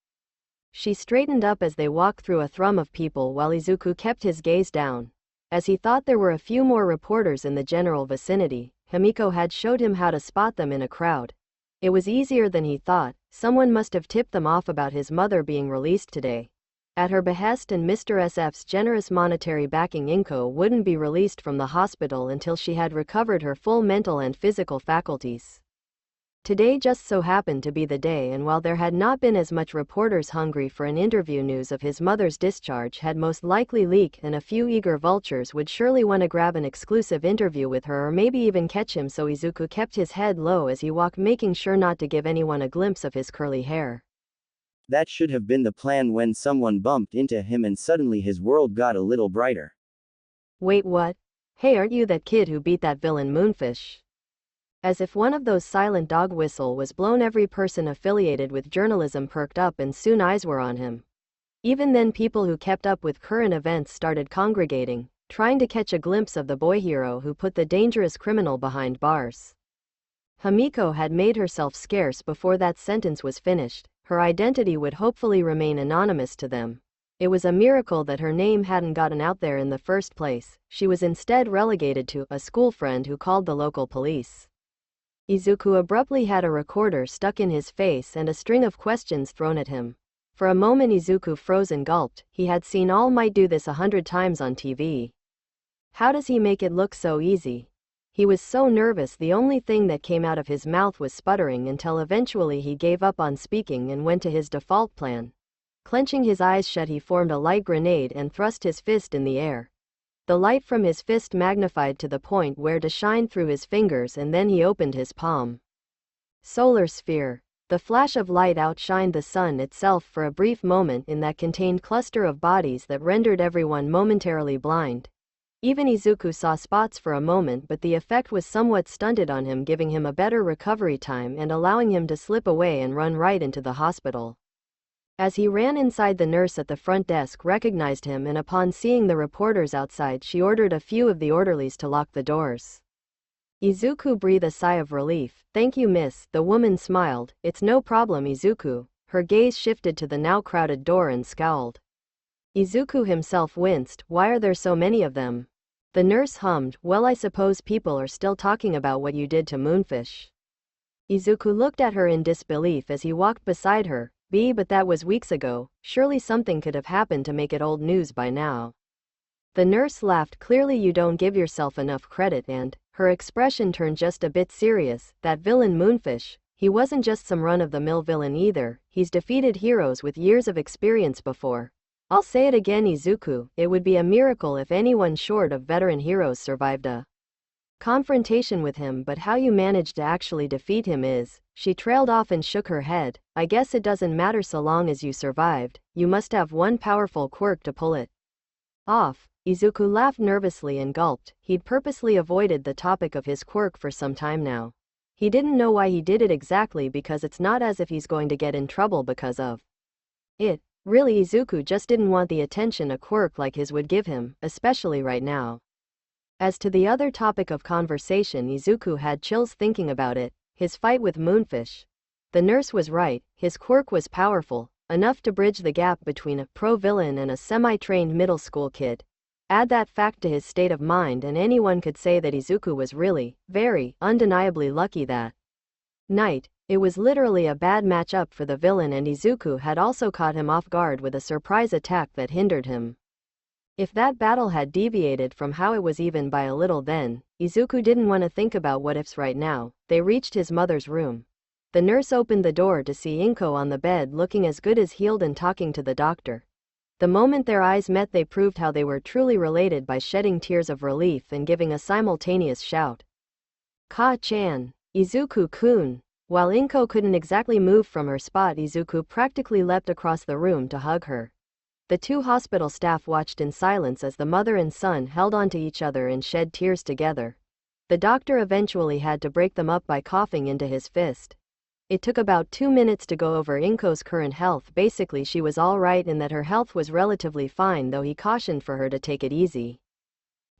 She straightened up as they walked through a thrum of people while Izuku kept his gaze down. As he thought there were a few more reporters in the general vicinity, Himiko had showed him how to spot them in a crowd. It was easier than he thought. Someone must have tipped them off about his mother being released today. At her behest and Mr. SF's generous monetary backing, Inko wouldn't be released from the hospital until she had recovered her full mental and physical faculties. Today just so happened to be the day, and while there had not been as much reporters hungry for an interview, news of his mother's discharge had most likely leaked, and a few eager vultures would surely want to grab an exclusive interview with her or maybe even catch him, so Izuku kept his head low as he walked, making sure not to give anyone a glimpse of his curly hair. That should have been the plan when someone bumped into him and suddenly his world got a little brighter. Wait, what? Hey, aren't you that kid who beat that villain Moonfish? As if one of those silent dog whistle was blown, every person affiliated with journalism perked up and soon eyes were on him. Even then people who kept up with current events started congregating, trying to catch a glimpse of the boy hero who put the dangerous criminal behind bars. Himiko had made herself scarce before that sentence was finished. Her identity would hopefully remain anonymous to them. It was a miracle that her name hadn't gotten out there in the first place. She was instead relegated to a school friend who called the local police. Izuku abruptly had a recorder stuck in his face and a string of questions thrown at him. For a moment Izuku froze and gulped. He had seen All Might do this 100 times on TV. How does he make it look so easy? He was so nervous the only thing that came out of his mouth was sputtering, until eventually he gave up on speaking and went to his default plan. Clenching his eyes shut, he formed a light grenade and thrust his fist in the air. The light from his fist magnified to the point where to shine through his fingers, and then he opened his palm. Solar sphere. The flash of light outshined the sun itself for a brief moment in that contained cluster of bodies that rendered everyone momentarily blind. Even Izuku saw spots for a moment, but the effect was somewhat stunted on him, giving him a better recovery time and allowing him to slip away and run right into the hospital. As he ran inside, the nurse at the front desk recognized him, and upon seeing the reporters outside, she ordered a few of the orderlies to lock the doors. Izuku breathed a sigh of relief. Thank you, miss, the woman smiled. It's no problem, Izuku. Her gaze shifted to the now crowded door and scowled. Izuku himself winced. Why are there so many of them? The nurse hummed, well, I suppose people are still talking about what you did to Moonfish. Izuku looked at her in disbelief as he walked beside her. But that was weeks ago. Surely something could have happened to make it old news by now. The nurse laughed. Clearly you don't give yourself enough credit, and her expression turned just a bit serious. That villain Moonfish, he wasn't just some run-of-the-mill villain either. He's defeated heroes with years of experience before. I'll say it again, Izuku, it would be a miracle if anyone short of veteran heroes survived a confrontation with him, but how you managed to actually defeat him is... She trailed off and shook her head. I guess it doesn't matter so long as you survived. You must have one powerful quirk to pull it off. Izuku laughed nervously and gulped. He'd purposely avoided the topic of his quirk for some time now. He didn't know why he did it exactly, because it's not as if he's going to get in trouble because of it. Really, Izuku just didn't want the attention a quirk like his would give him, especially right now. As to the other topic of conversation, Izuku had chills thinking about it, his fight with Moonfish. The nurse was right, his quirk was powerful, enough to bridge the gap between a pro-villain and a semi-trained middle school kid. Add that fact to his state of mind and anyone could say that Izuku was really, very, undeniably lucky that night. It was literally a bad matchup for the villain, and Izuku had also caught him off guard with a surprise attack that hindered him. If that battle had deviated from how it was even by a little, then Izuku didn't want to think about what ifs right now. They reached his mother's room. The nurse opened the door to see Inko on the bed looking as good as healed and talking to the doctor. The moment their eyes met, they proved how they were truly related by shedding tears of relief and giving a simultaneous shout. Ka-chan! Izuku-kun! While Inko couldn't exactly move from her spot, Izuku practically leapt across the room to hug her. The two hospital staff watched in silence as the mother and son held onto each other and shed tears together. The doctor eventually had to break them up by coughing into his fist. It took about 2 minutes to go over Inko's current health. Basically, she was alright and that her health was relatively fine, though he cautioned for her to take it easy.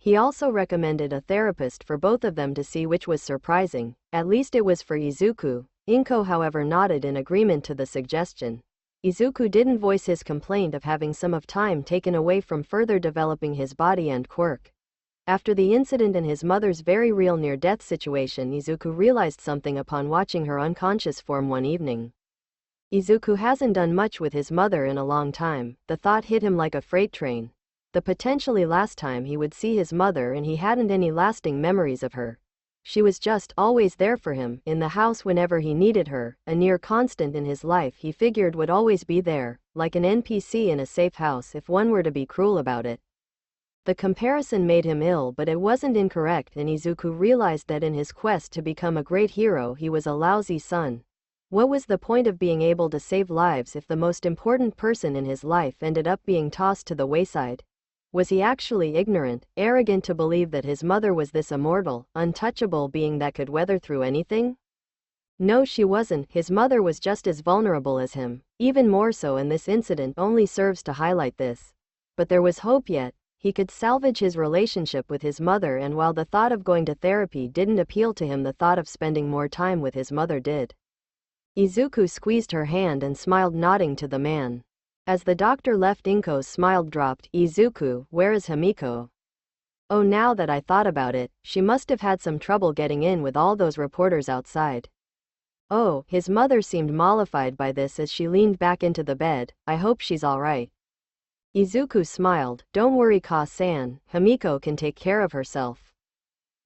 He also recommended a therapist for both of them to see, which was surprising. At least it was for Izuku. Inko, however, nodded in agreement to the suggestion. Izuku didn't voice his complaint of having some of time taken away from further developing his body and quirk. After the incident and his mother's very real near-death situation, Izuku realized something upon watching her unconscious form one evening. Izuku hasn't done much with his mother in a long time. The thought hit him like a freight train. The potentially last time he would see his mother, and he hadn't any lasting memories of her. She was just always there for him, in the house whenever he needed her, a near constant in his life he figured would always be there, like an NPC in a safe house if one were to be cruel about it. The comparison made him ill, but it wasn't incorrect, and Izuku realized that in his quest to become a great hero he was a lousy son. What was the point of being able to save lives if the most important person in his life ended up being tossed to the wayside? Was he actually ignorant, arrogant to believe that his mother was this immortal, untouchable being that could weather through anything? No, she wasn't. His mother was just as vulnerable as him, even more so, and this incident only serves to highlight this. But there was hope yet. He could salvage his relationship with his mother, and while the thought of going to therapy didn't appeal to him, the thought of spending more time with his mother did. Izuku squeezed her hand and smiled, nodding to the man. As the doctor left, Inko's smile dropped. Izuku, where is Himiko? Oh, now that I thought about it, she must have had some trouble getting in with all those reporters outside. Oh, his mother seemed mollified by this as she leaned back into the bed. I hope she's alright. Izuku smiled. Don't worry, Ka-san, Himiko can take care of herself.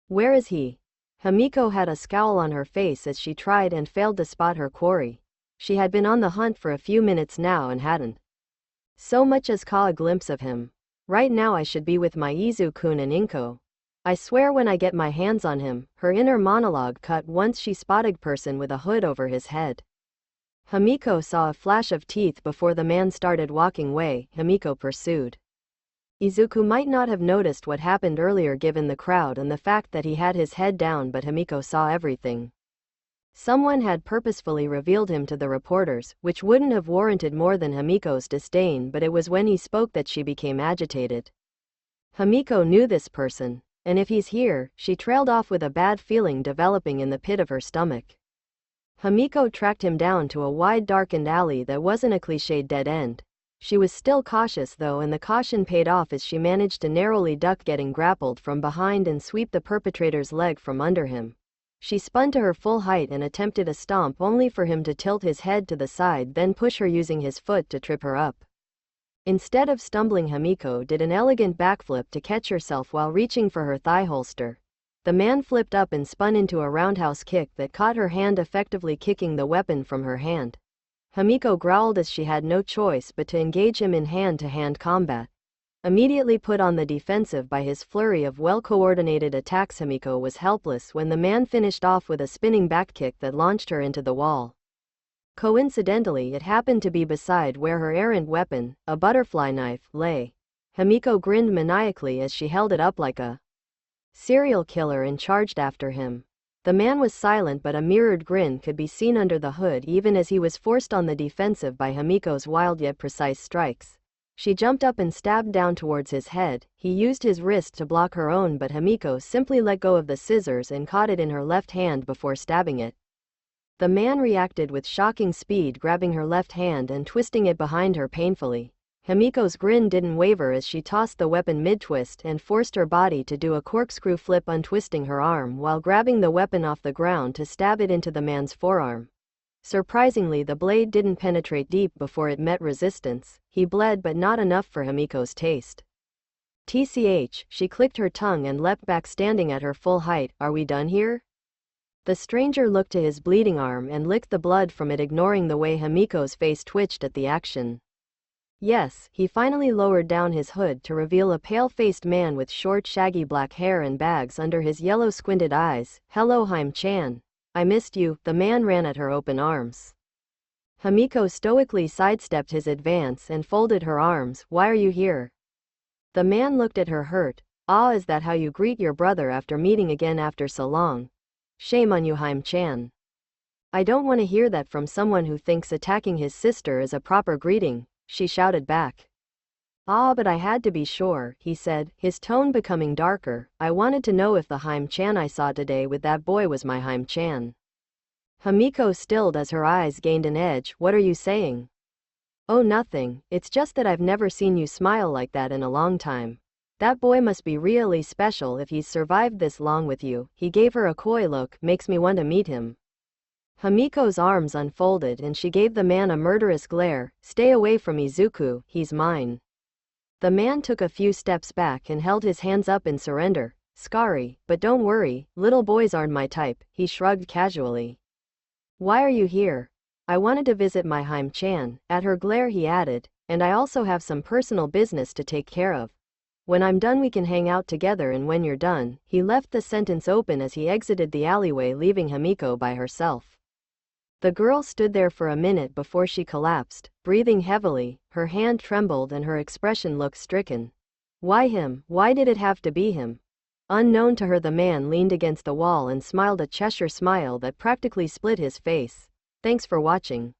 Where is he? Himiko had a scowl on her face as she tried and failed to spot her quarry. She had been on the hunt for a few minutes now and hadn't so much as caught a glimpse of him. Right now I should be with my Izu-kun and Inko. I swear when I get my hands on him. Her inner monologue cut once she spotted a person with a hood over his head. Himiko saw a flash of teeth before the man started walking away. Himiko pursued. Izuku might not have noticed what happened earlier given the crowd and the fact that he had his head down, but Himiko saw everything. Someone had purposefully revealed him to the reporters, which wouldn't have warranted more than Himiko's disdain, but it was when he spoke that she became agitated. Himiko knew this person, and if he's here, she trailed off with a bad feeling developing in the pit of her stomach. Himiko tracked him down to a wide darkened alley that wasn't a cliched dead end. She was still cautious though, and the caution paid off as she managed to narrowly duck getting grappled from behind and sweep the perpetrator's leg from under him. She spun to her full height and attempted a stomp, only for him to tilt his head to the side, then push her using his foot to trip her up. Instead of stumbling, Himiko did an elegant backflip to catch herself while reaching for her thigh holster. The man flipped up and spun into a roundhouse kick that caught her hand, effectively kicking the weapon from her hand. Himiko growled as she had no choice but to engage him in hand-to-hand combat. Immediately put on the defensive by his flurry of well-coordinated attacks, Himiko was helpless when the man finished off with a spinning back kick that launched her into the wall. Coincidentally, it happened to be beside where her errant weapon, a butterfly knife, lay. Himiko grinned maniacally as she held it up like a serial killer and charged after him. The man was silent, but a mirrored grin could be seen under the hood even as he was forced on the defensive by Himiko's wild yet precise strikes. She jumped up and stabbed down towards his head. He used his wrist to block her own, but Himiko simply let go of the scissors and caught it in her left hand before stabbing it. The man reacted with shocking speed, grabbing her left hand and twisting it behind her painfully. Himiko's grin didn't waver as she tossed the weapon mid-twist and forced her body to do a corkscrew flip, untwisting her arm while grabbing the weapon off the ground to stab it into the man's forearm. Surprisingly, the blade didn't penetrate deep before it met resistance. He bled, but not enough for Himiko's taste. TCH, she clicked her tongue and leapt back, standing at her full height. Are we done here? The stranger looked to his bleeding arm and licked the blood from it, ignoring the way Himiko's face twitched at the action. Yes, he finally lowered down his hood to reveal a pale-faced man with short, shaggy black hair and bags under his yellow squinted eyes. Hello, Haim-chan. I missed you. The man ran at her open arms. Himiko stoically sidestepped his advance and folded her arms. Why are you here? The man looked at her hurt. Ah, is that how you greet your brother after meeting again after so long? Shame on you, Haim-chan. I don't want to hear that from someone who thinks attacking his sister is a proper greeting, she shouted back. Ah, but I had to be sure, he said, his tone becoming darker. I wanted to know if the Haim-chan I saw today with that boy was my Haim-chan. Himiko stilled as her eyes gained an edge. What are you saying? Oh, nothing. It's just that I've never seen you smile like that in a long time. That boy must be really special if he's survived this long with you. He gave her a coy look. Makes me want to meet him. Himiko's arms unfolded and she gave the man a murderous glare. Stay away from Izuku, he's mine. The man took a few steps back and held his hands up in surrender. Sorry, but don't worry, little boys aren't my type, he shrugged casually. Why are you here? I wanted to visit my Haim-chan. At her glare he added, and I also have some personal business to take care of. When I'm done we can hang out together, and when you're done, he left the sentence open as he exited the alleyway, leaving Himiko by herself. The girl stood there for a minute before she collapsed, breathing heavily. Her hand trembled and her expression looked stricken. Why him? Why did it have to be him? Unknown to her, the man leaned against the wall and smiled a Cheshire smile that practically split his face. Thanks for watching.